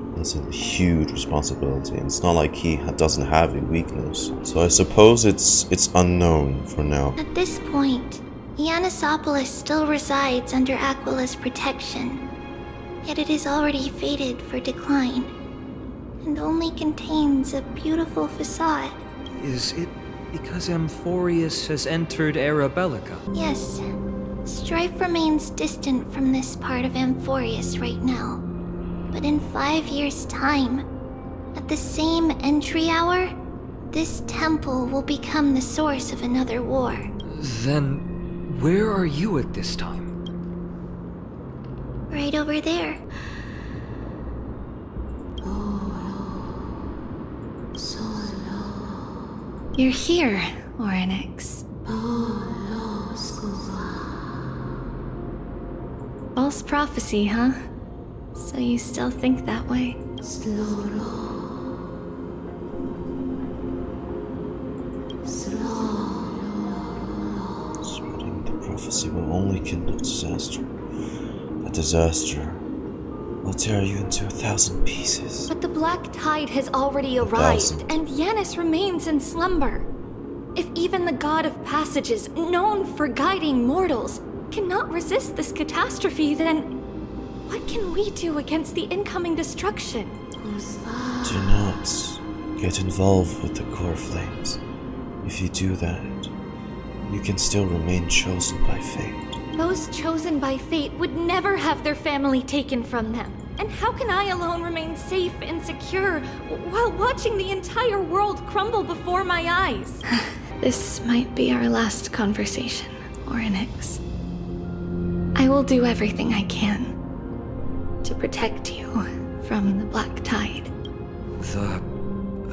huge responsibility, and it's not like he doesn't have a weakness. So I suppose it's unknown for now. At this point, Yanisopolis still resides under Aquila's protection, yet it is already fated for decline, and only contains a beautiful facade. Is it because Amphorius has entered Era Bellica? Yes. Strife remains distant from this part of Amphorius right now. But in 5 years' time, at the same entry hour, this temple will become the source of another war. Then, where are you at this time? Right over there. You're here, Oronyx. False prophecy, huh? So you still think that way? Spreading the prophecy will only kindle disaster. A disaster will tear you into 1,000 pieces. But the black tide has already arrived, and Yanis remains in slumber. If even the god of passages, known for guiding mortals, cannot resist this catastrophe, then what can we do against the incoming destruction? Do not get involved with the core flames. If you do that, you can still remain chosen by fate. Those chosen by fate would never have their family taken from them. And how can I alone remain safe and secure while watching the entire world crumble before my eyes? This might be our last conversation, Oronyx. I will do everything I can to protect you from the black tide. The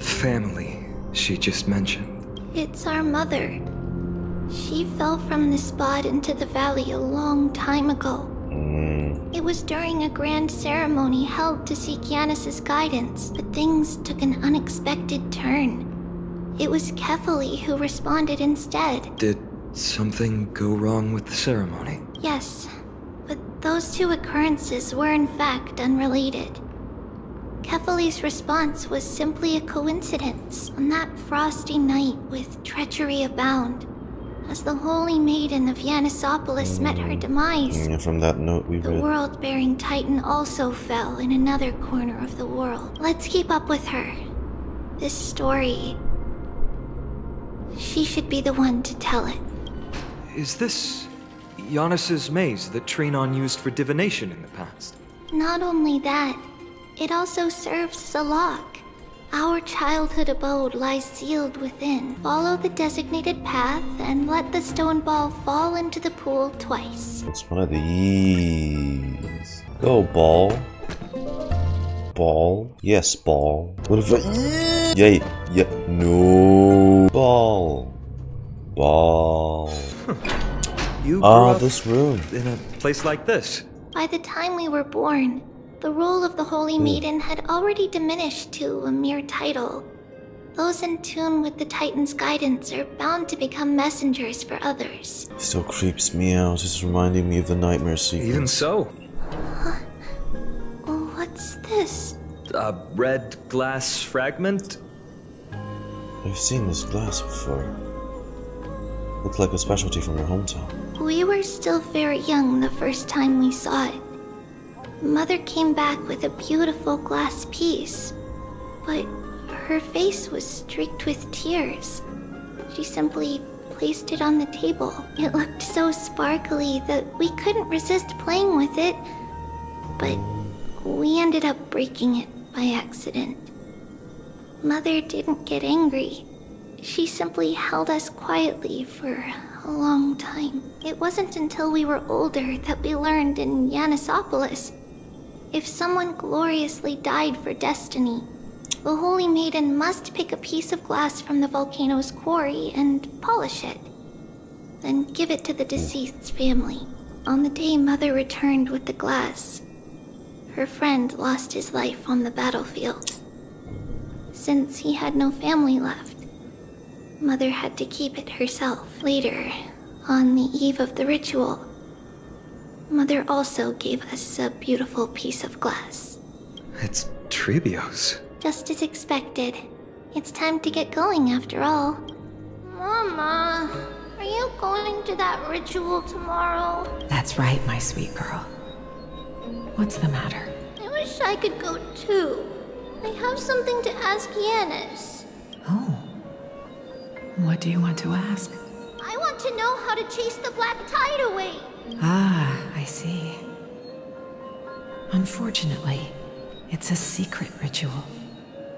family she just mentioned. It's our mother. She fell from the spot into the valley a long time ago. It was during a grand ceremony held to seek Yanis' guidance, but things took an unexpected turn. it was Kefali who responded instead. Did something go wrong with the ceremony? Yes, but those two occurrences were in fact unrelated. Kefali's response was simply a coincidence on that frosty night with treachery abound. As the Holy Maiden of Yanisopolis met her demise, from that note we the read. world-bearing Titan also fell in another corner of the world. Let's keep up with her. This story... she should be the one to tell it. Is this Giannis's maze that Trianne used for divination in the past? Not only that, it also serves as a lock. Our childhood abode lies sealed within. Follow the designated path and let the stone ball fall into the pool twice. It's one of these. Go, ball. Ball. Yes, ball. What if I... Yay. Yeah. No. Ball. Ball. You grew up this room. In a place like this. By the time we were born, the role of the Holy Maiden had already diminished to a mere title. Those in tune with the Titan's guidance are bound to become messengers for others. Still creeps me out. It's reminding me of the nightmare sequence. Even so. What's this? A red glass fragment? I've seen this glass before. Looked like a specialty from your hometown. We were still very young the first time we saw it. Mother came back with a beautiful glass piece, but her face was streaked with tears. She simply placed it on the table. It looked so sparkly that we couldn't resist playing with it, but we ended up breaking it by accident. Mother didn't get angry. She simply held us quietly for a long time. It wasn't until we were older that we learned in Yanisopolis, if someone gloriously died for destiny, the Holy Maiden must pick a piece of glass from the volcano's quarry and polish it, then give it to the deceased's family. On the day Mother returned with the glass, her friend lost his life on the battlefield. Since he had no family left, Mother had to keep it herself. Later, on the eve of the ritual, Mother also gave us a beautiful piece of glass. It's Tribios. Just as expected. It's time to get going after all. Mama, are you going to that ritual tomorrow? That's right, my sweet girl. What's the matter? I wish I could go too. I have something to ask Giannis. Oh. What do you want to ask? I want to know how to chase the black tide away. Ah, I see. Unfortunately, it's a secret ritual,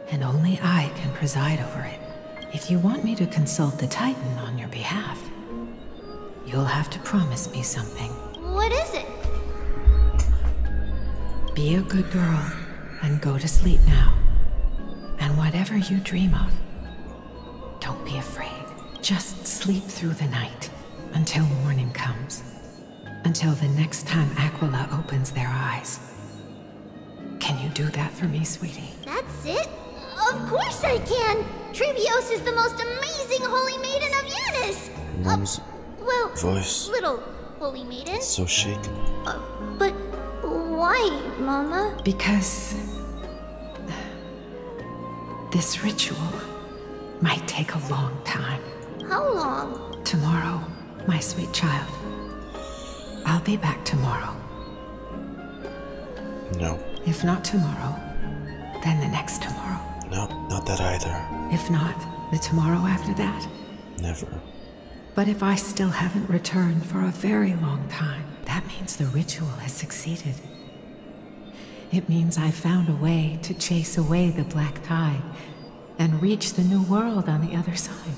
and only I can preside over it. If you want me to consult the Titan on your behalf, you'll have to promise me something. What is it? Be a good girl and go to sleep now. And whatever you dream of, don't be afraid. Just sleep through the night until morning comes. Until the next time Aquila opens their eyes. Can you do that for me, sweetie? That's it? Of course I can! Tribios is the most amazing Holy Maiden of Yanis! Mom's voice. Little Holy Maiden? So shaken. But why, Mama? Because this ritual might take a long time. How long? Tomorrow, my sweet child. I'll be back tomorrow. No. If not tomorrow, then the next tomorrow. No, not that either. If not, the tomorrow after that. Never. But if I still haven't returned for a very long time, that means the ritual has succeeded. It means I've found a way to chase away the black tide and reach the new world on the other side.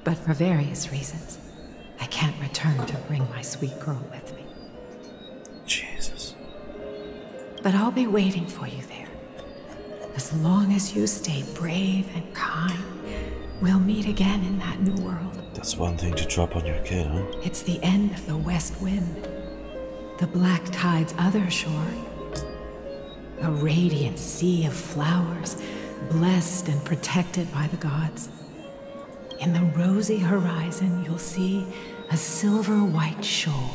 But for various reasons, I can't return to bring my sweet girl with me. Jesus. But I'll be waiting for you there. As long as you stay brave and kind, we'll meet again in that new world. That's one thing to drop on your kid, huh? It's the end of the west wind. The black tide's other shore. A radiant sea of flowers, blessed and protected by the gods. In the rosy horizon, you'll see a silver-white shoal.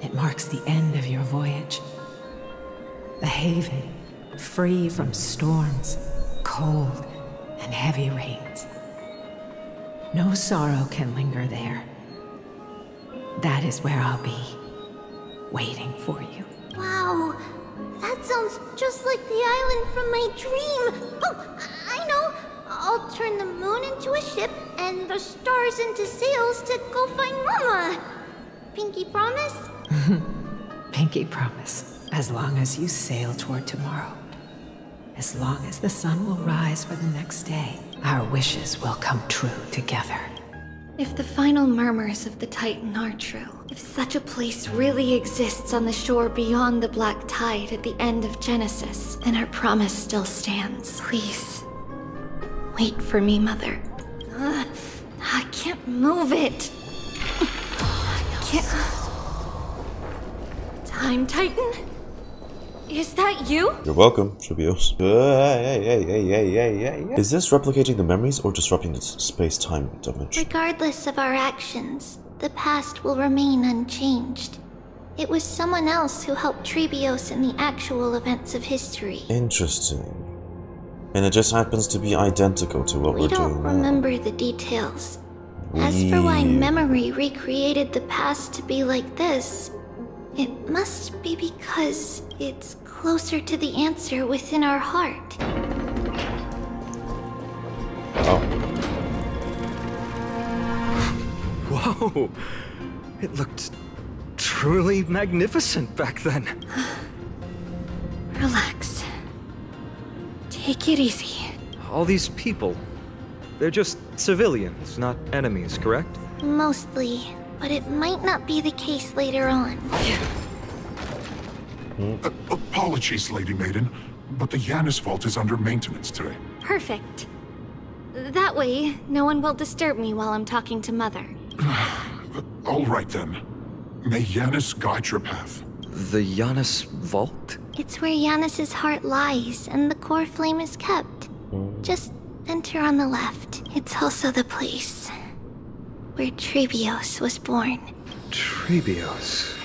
It marks the end of your voyage. The haven, free from storms, cold, and heavy rains. No sorrow can linger there. That is where I'll be, waiting for you. Wow, that sounds just like the island from my dream. Oh, I know. I'll turn the moon into a ship and the stars into sails to go find Mama. Pinky promise? Pinky promise. As long as you sail toward tomorrow. As long as the sun will rise for the next day, our wishes will come true together. If the final murmurs of the Titan are true, if such a place really exists on the shore beyond the Black Tide at the end of Genesis, then our promise still stands. Please, wait for me, Mother. I can't move it. I can't. Time Titan? Is that you? You're welcome, Tribios. Hey. Is this replicating the memories or disrupting the space-time dimension? Regardless of our actions, the past will remain unchanged. It was someone else who helped Tribios in the actual events of history. Interesting. And it just happens to be identical to what we're doing now. We don't remember the details. As for why memory recreated the past to be like this, it must be because it's closer to the answer within our heart. Oh. Whoa! It looked truly magnificent back then. Relax. Take it easy. All these people, they're just civilians, not enemies, correct? Mostly, but it might not be the case later on. Apologies, Lady Maiden, but the Yanis vault is under maintenance today. Perfect. That way, no one will disturb me while I'm talking to Mother. All right then. May Yanis guide your path. The Yanis vault? It's where Yanis's heart lies and the core flame is kept. Just enter on the left. It's also the place where Tribios was born. Tribios?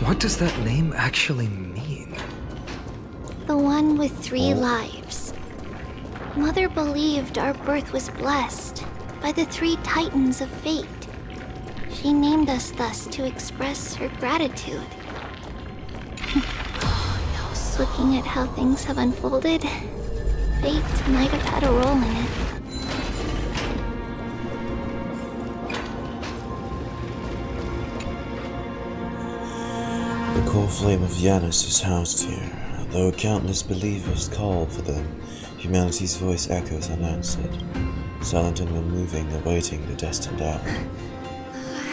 What does that name actually mean? The one with 3 lives. Mother believed our birth was blessed by the 3 titans of fate. She named us thus to express her gratitude. Looking at how things have unfolded, fate might have had a role in it. The core flame of Yanis is housed here. Though countless believers call for them, humanity's voice echoes unanswered, silent and unmoving, awaiting the destined hour.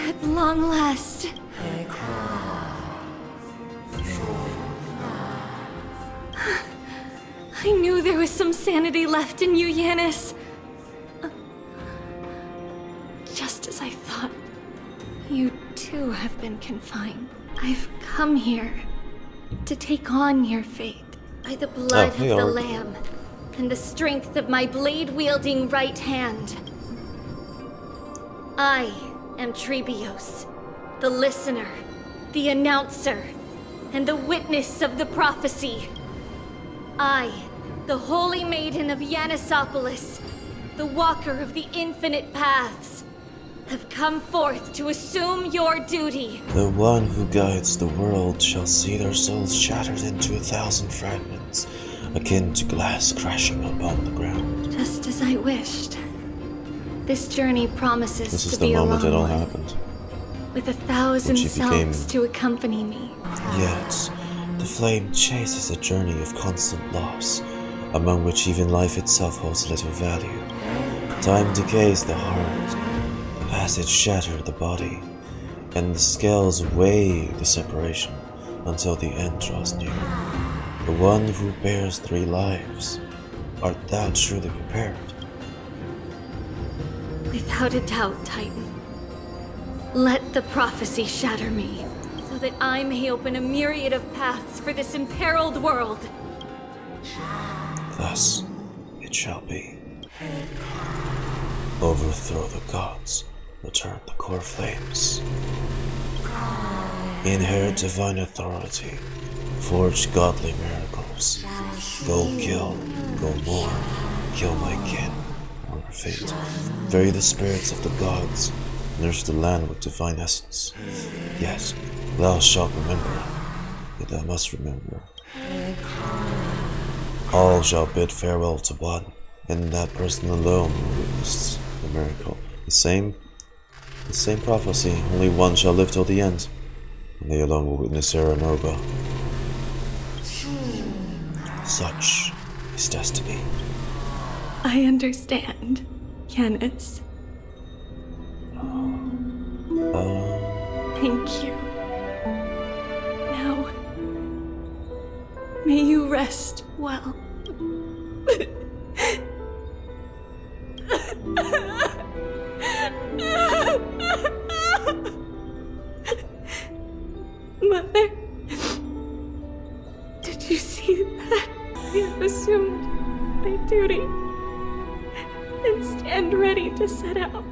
At long last. I knew there was some sanity left in you, Yanis. Just as I thought, you too have been confined. I've come here to take on your fate by the blood of the Lamb and the strength of my blade-wielding right hand. I am Tribios, the listener, the announcer, and the witness of the prophecy. I, the Holy Maiden of Yanisopolis, the Walker of the Infinite Paths, have come forth to assume your duty. The one who guides the world shall see their souls shattered into 1,000 fragments, akin to glass crashing upon the ground. Just as I wished. This journey promises This is to the be moment a it long all one, happened. with 1,000 selves to accompany me. Yet, the flame chases a journey of constant loss, among which even life itself holds little value. Time decays the heart, the passage shatters the body, and the scales weigh the separation until the end draws near. The one who bears 3 lives, art thou truly prepared? Without a doubt, Titan. Let the prophecy shatter me, so that I may open a myriad of paths for this imperiled world. Thus it shall be. Overthrow the gods, return the core flames. Inherit divine authority, forge godly miracles. Go kill, go more, kill my kin, or fate. Vary the spirits of the gods, nourish the land with divine essence. Yes, thou shalt remember, yet thou must remember. All shall bid farewell to blood, and that person alone will witness the miracle. The same prophecy, only one shall live till the end, and they alone will witness Era Nova. Such is destiny. I understand, Yanis. Thank you. Now, may you rest well. Mother, did you see that? I have assumed my duty and stand ready to set out.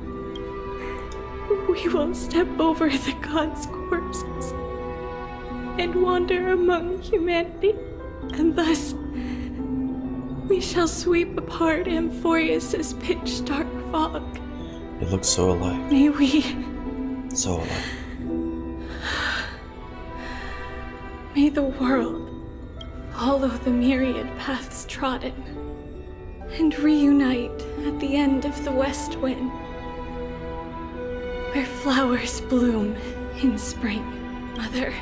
We will step over the gods' corpses and wander among humanity, and thus we shall sweep apart Amphorius' pitch-dark fog. It looks so alive. May we... So alive. May the world follow the myriad paths trodden and reunite at the end of the west wind, where flowers bloom in spring. Mother,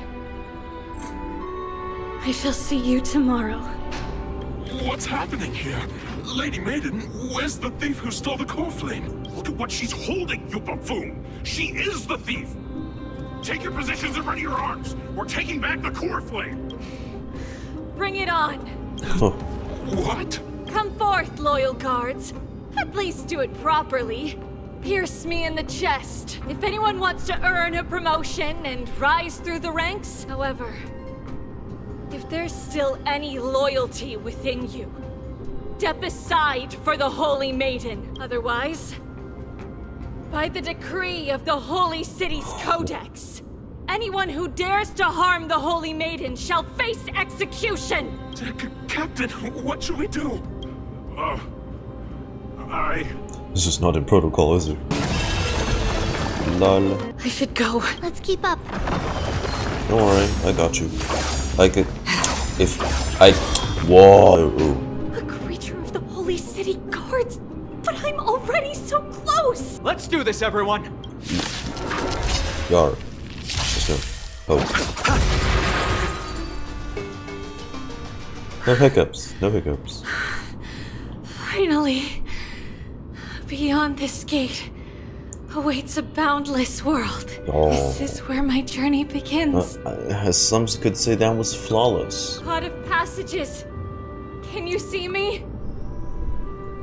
I shall see you tomorrow. What's happening here? Lady Maiden, where's the thief who stole the core flame? Look at what she's holding, you buffoon! She is the thief! Take your positions and ready your arms! We're taking back the core flame! Bring it on! What? Come forth, loyal guards. At least do it properly. Pierce me in the chest if anyone wants to earn a promotion and rise through the ranks. However, if there's still any loyalty within you, step aside for the Holy Maiden. Otherwise, by the decree of the Holy City's Codex, anyone who dares to harm the Holy Maiden shall face execution! Captain, what should we do? This is not in protocol, is it? Lol. I should go. Let's keep up. Don't worry, I got you. I could... If I... Whoa. A creature of the Holy City Guards? But I'm already so close! Let's do this, everyone! Yar. Just no. Oh. No hiccups. No hiccups. Finally, beyond this gate awaits a boundless world. Oh. This is where my journey begins. Some could say that was flawless. God of passages, can you see me?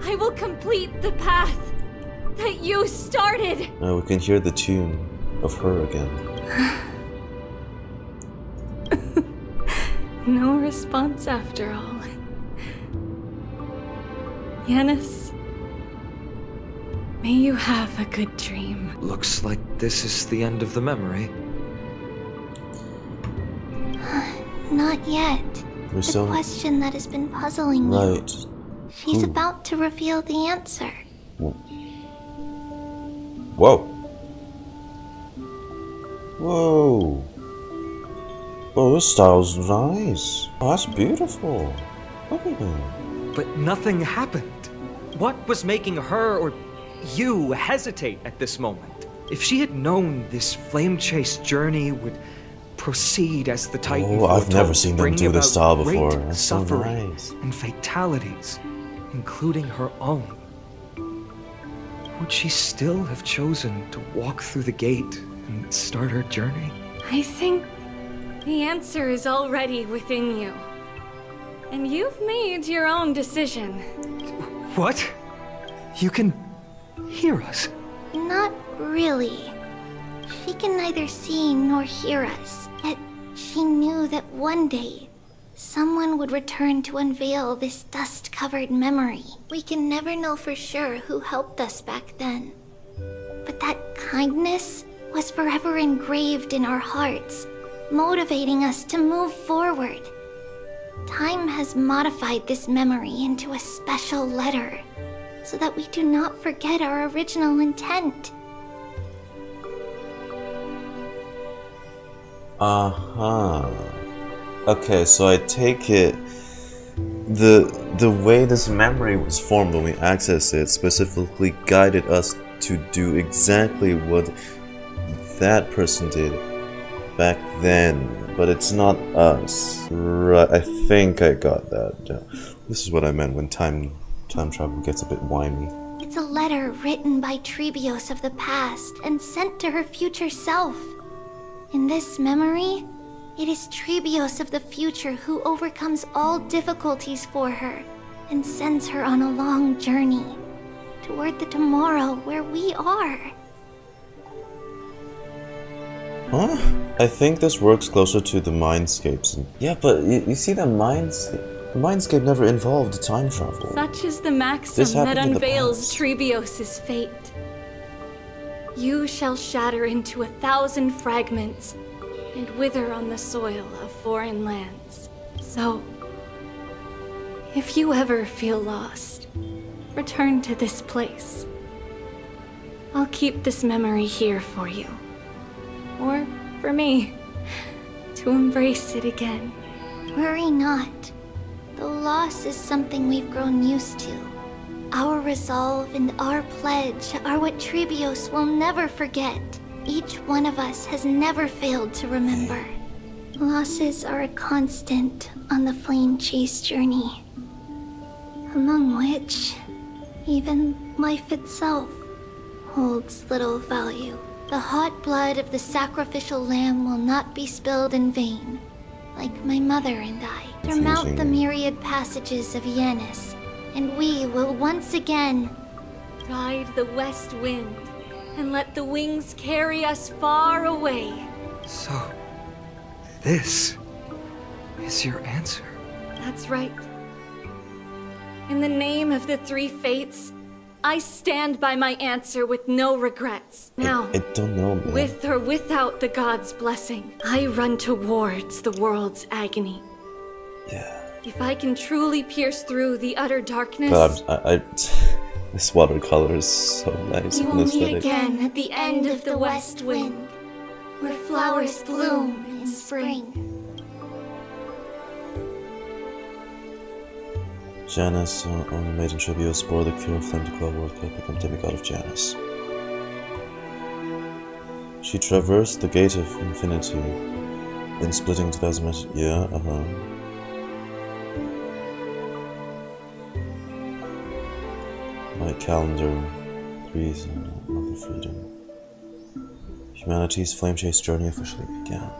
I will complete the path that you started. We can hear the tune of her again. No response after all. Yanis, may you have a good dream. Looks like this is the end of the memory. Not yet. We're The question that has been puzzling you. Right. She's about to reveal the answer. Whoa. Whoa. Oh, this style's nice. Oh, that's beautiful. Look at that. But nothing happened. What was making her or you hesitate at this moment? If she had known this flame-chased journey would proceed as the Titan Oh, I've never foretold, seen them bringing do this about style great before. That's so suffering nice. and fatalities, including her own, would she still have chosen to walk through the gate and start her journey? I think the answer is already within you. And you've made your own decision. What? You can hear us? Not really. She can neither see nor hear us, yet she knew that one day someone would return to unveil this dust-covered memory. We can never know for sure who helped us back then. But that kindness was forever engraved in our hearts, motivating us to move forward. Time has modified this memory into a special letter, so that we do not forget our original intent. Okay, so I take it the way this memory was formed when we accessed it specifically guided us to do exactly what that person did back then, but it's not us. Right, I think I got that. Yeah. This is what I meant when time travel gets a bit whiny. It's a letter written by Tribios of the past and sent to her future self. In this memory, it is Tribios of the future who overcomes all difficulties for her and sends her on a long journey toward the tomorrow where we are. Huh? I think this works closer to the Mindscapes. Yeah, but you see the Mindscape never involved time travel. Such is the maxim that unveils Tribios' fate. You shall shatter into 1,000 fragments and wither on the soil of foreign lands. So, if you ever feel lost, return to this place. I'll keep this memory here for you. Or for me, to embrace it again. Worry not. Though loss is something we've grown used to, our resolve and our pledge are what Tribios will never forget. Each one of us has never failed to remember. Losses are a constant on the flame chase journey, among which even life itself holds little value. The hot blood of the sacrificial lamb will not be spilled in vain, like my mother and I. Surmount the myriad passages of Yanis, and we will once again ride the west wind and let the wings carry us far away. So, this is your answer? That's right. In the name of the three fates, I stand by my answer with no regrets. Now, I don't know, man. With or without the god's blessing, I run towards the world's agony. Yeah. If I can truly pierce through the utter darkness, God, this watercolor is so nice. We will meet again at the end of the west wind, where flowers bloom in spring. Janus, only maiden Tribios bore the cure of flame to quell world could become demigod of Janus. She traversed the gate of infinity, then splitting to thousand. Yeah, My calendar, 3 is another freedom. Humanity's flame chase journey officially began.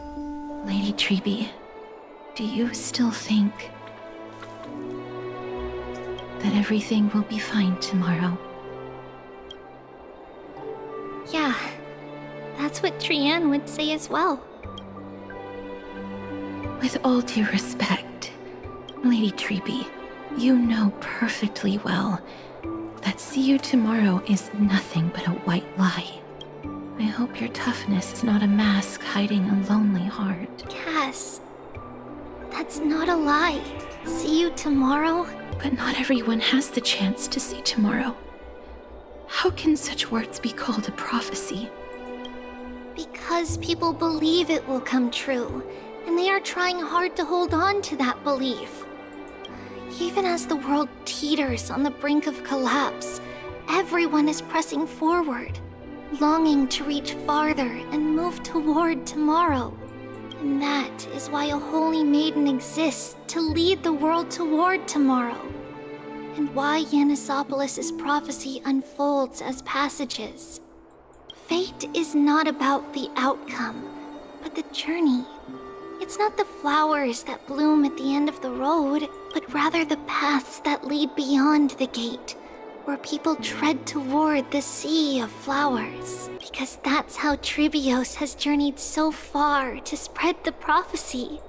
Lady Tribbie, do you still think that everything will be fine tomorrow? Yeah, that's what Trianne would say as well. With all due respect, Lady Tribbie, you know perfectly well that see you tomorrow is nothing but a white lie. I hope your toughness is not a mask hiding a lonely heart. Cass, that's not a lie. See you tomorrow? But not everyone has the chance to see tomorrow. How can such words be called a prophecy? Because people believe it will come true, and they are trying hard to hold on to that belief. Even as the world teeters on the brink of collapse, everyone is pressing forward, longing to reach farther and move toward tomorrow. And that is why a holy maiden exists to lead the world toward tomorrow. And why Yanisopolis' prophecy unfolds as passages. Fate is not about the outcome, but the journey. It's not the flowers that bloom at the end of the road, but rather the paths that lead beyond the gate, where people tread toward the sea of flowers. Because that's how Tribios has journeyed so far to spread the prophecy.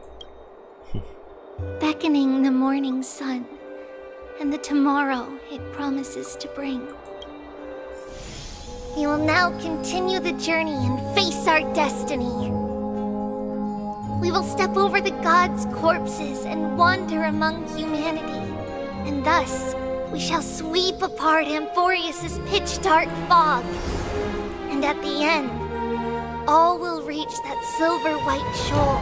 beckoning the morning sun and the tomorrow it promises to bring. We will now continue the journey and face our destiny. We will step over the gods' corpses and wander among humanity, and thus we shall sweep apart Amphorius's pitch-dark fog. And at the end, all will reach that silver-white shoal,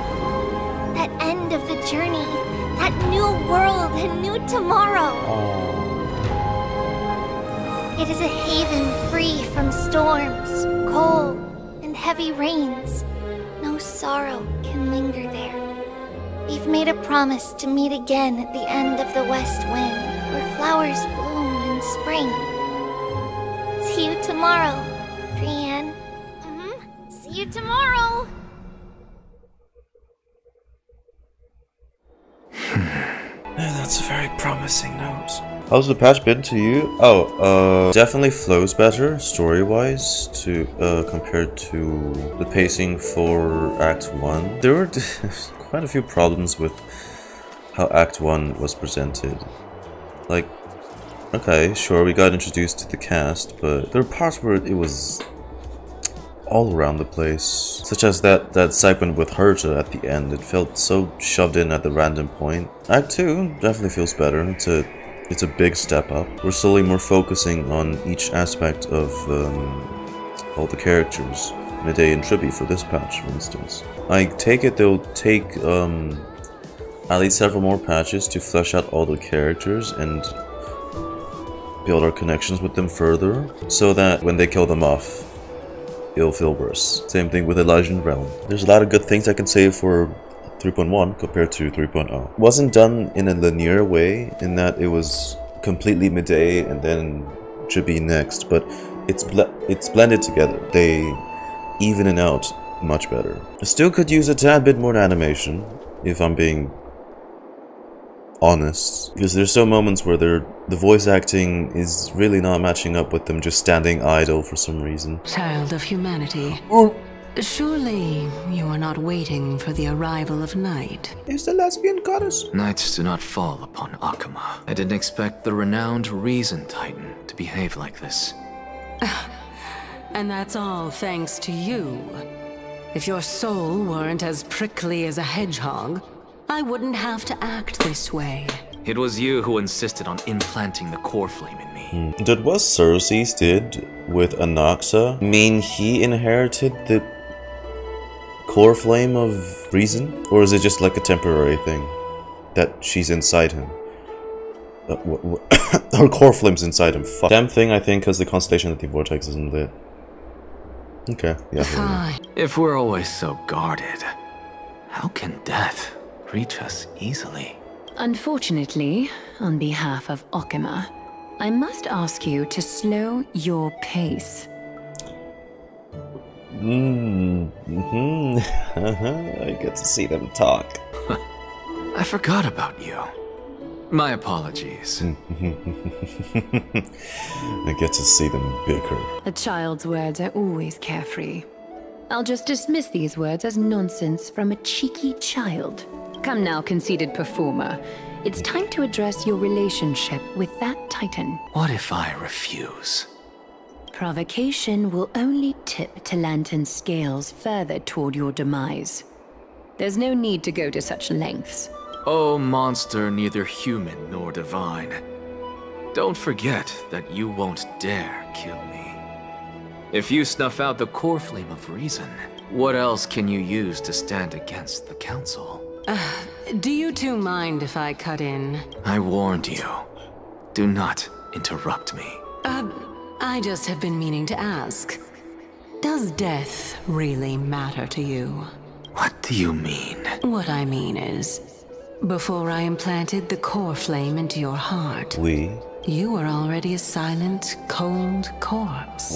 that end of the journey, that new world and new tomorrow. It is a haven free from storms, cold, and heavy rains. No sorrow can linger there. We've made a promise to meet again at the end of the west wind, where flowers bloom in spring. See you tomorrow, Trianne. See you tomorrow! That's a very promising note. How's the patch been to you? Definitely flows better story-wise to compared to the pacing for Act 1. There were quite a few problems with how Act 1 was presented. Like, okay, sure, we got introduced to the cast, but there were parts where it was all around the place, such as that segment with Herja at the end. It felt so shoved in at the random point. Act 2 definitely feels better. It's a big step up. We're slowly more focusing on each aspect of all the characters, Mydei and Tribbie for this patch, for instance. I take it they'll take at least several more patches to flesh out all the characters and build our connections with them further, so that when they kill them off, it'll feel worse. Same thing with Elysian Realm. There's a lot of good things I can say for 3.1 compared to 3.0. Wasn't done in a linear way, in that it was completely Mydei and then Tribbie next, but it's blended together. They even it out much better. I still could use a tad bit more animation, if I'm being honest, because there's some moments where the voice acting is really not matching up with them just standing idle for some reason. Child of humanity. Surely you are not waiting for the arrival of night. Is the lesbian goddess? Nights do not fall upon Akama. I didn't expect the renowned Reason Titan to behave like this. And that's all thanks to you. If your soul weren't as prickly as a hedgehog, I wouldn't have to act this way. It was you who insisted on implanting the core flame in me. Did what Cersei's did with Anaxa mean he inherited the core flame of reason? Or is it just like a temporary thing that she's inside him? Her core flame's inside him. Fuck. Damn thing, I think, because the constellation of the vortex isn't lit. Okay, yeah. If we're always so guarded, how can death reach us easily? Unfortunately, on behalf of Okima, I must ask you to slow your pace. I get to see them talk. I forgot about you. My apologies. I get to see them bicker. A child's words are always carefree. I'll just dismiss these words as nonsense from a cheeky child. Come now, conceited performer. It's time to address your relationship with that Titan. What if I refuse? Provocation will only tip Talantan's scales further toward your demise. There's no need to go to such lengths. Oh, monster neither human nor divine. Don't forget that you won't dare kill me. If you snuff out the core flame of reason, what else can you use to stand against the council? Do you two mind if I cut in? I warned you. Do not interrupt me. I just have been meaning to ask. Does death really matter to you? What do you mean? What I mean is, before I implanted the core flame into your heart, you were already a silent, cold corpse.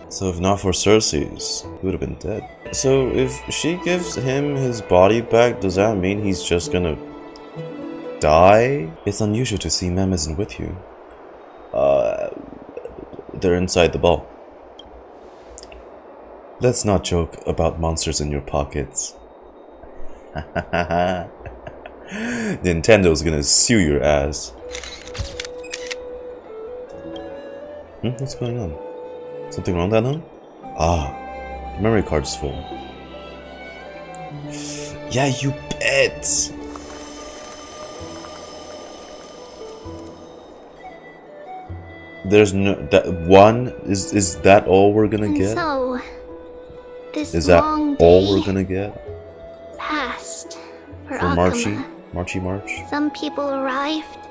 So if not for Cersei's, he would have been dead. So if she gives him his body back, does that mean he's just gonna die? It's unusual to see Mem isn't with you. They're inside the ball. Let's not joke about monsters in your pockets. Nintendo's gonna sue your ass. What's going on? Something wrong down there? Ah, the memory card's full. Yeah, you bet! There's no that one is that all we're gonna get? So this is that long all day we're gonna get? passed for Marchy March? Some people arrived,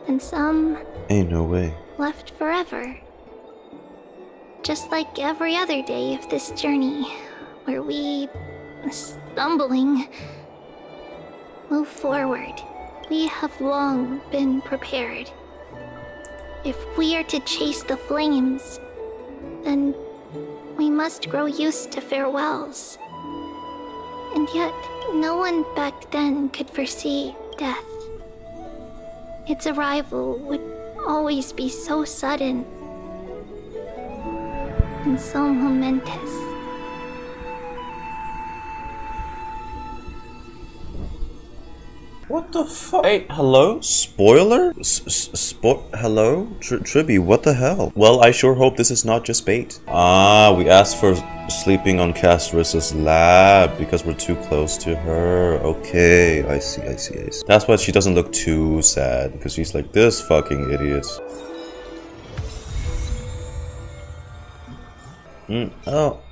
and some Ain't no way. left forever. Just like every other day of this journey, where we, stumbling, move forward. We have long been prepared. If we are to chase the flames, then we must grow used to farewells. And yet, no one back then could foresee death. Its arrival would always be so sudden and so momentous. What the fuck? Hey, hello? Spoiler? Hello? Tribbie, what the hell? Well, I sure hope this is not just bait. Ah, we asked for sleeping on Casterus's lab because we're too close to her. Okay, I see. That's why she doesn't look too sad, because she's like, this fucking idiot.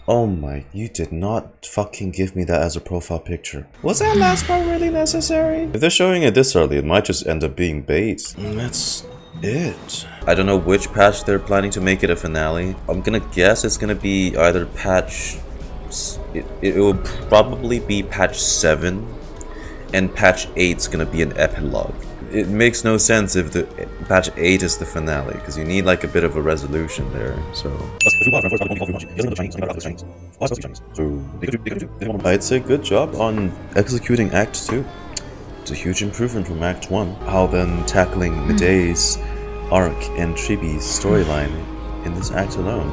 Oh my, you did not fucking give me that as a profile picture. Was that last part really necessary? If they're showing it this early, it might just end up being bait. That's it. I don't know which patch they're planning to make it a finale. I'm gonna guess it's gonna be either patch... It will probably be patch 7, and patch 8's gonna be an epilogue. It makes no sense if the patch 8 is the finale, because you need like a bit of a resolution there, so... I'd say good job on executing Act 2. It's a huge improvement from Act 1. How then tackling Mydei's arc and Tribbie's storyline in this act alone,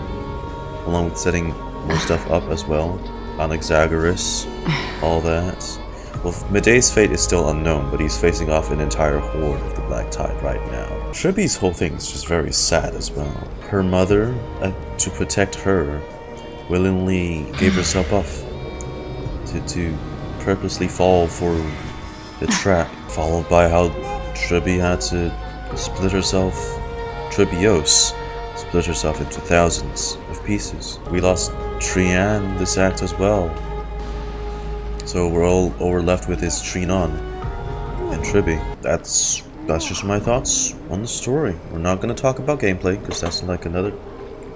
along with setting more stuff up as well. Anaxagoras, all that. Well, Mydei's fate is still unknown, but he's facing off an entire horde of the Black Tide right now. Tribbie's whole thing is just very sad as well. Her mother, to protect her, willingly gave herself up to purposely fall for the trap, followed by how Tribbie had to split herself, Tribios, split herself into thousands of pieces. We lost Trianne this act as well. So all we're left with is Trianne and Tribbie. That's just my thoughts on the story. We're not going to talk about gameplay, because that's like another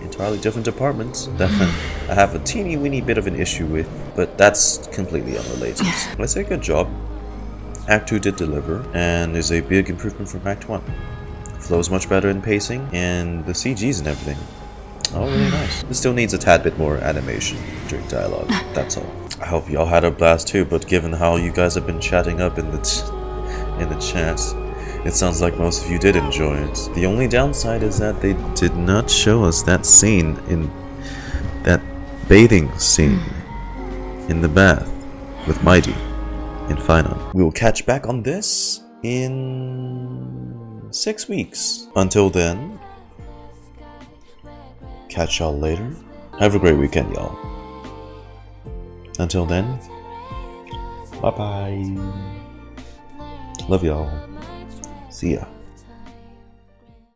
entirely different department that I have a teeny weeny bit of an issue with, but that's completely unrelated. I say good job. Act 2 did deliver, and is a big improvement from Act 1. Flows much better in pacing, and the CGs and everything. Oh, really nice. It still needs a tad bit more animation during dialogue, that's all. I hope y'all had a blast too, but given how you guys have been chatting up in the chat, it sounds like most of you did enjoy it. The only downside is that they did not show us that scene that bathing scene in the bath with Mydei Phainon. We will catch back on this in 6 weeks. Until then, catch y'all later. Have a great weekend, y'all. Until then, bye bye. Love y'all. See ya.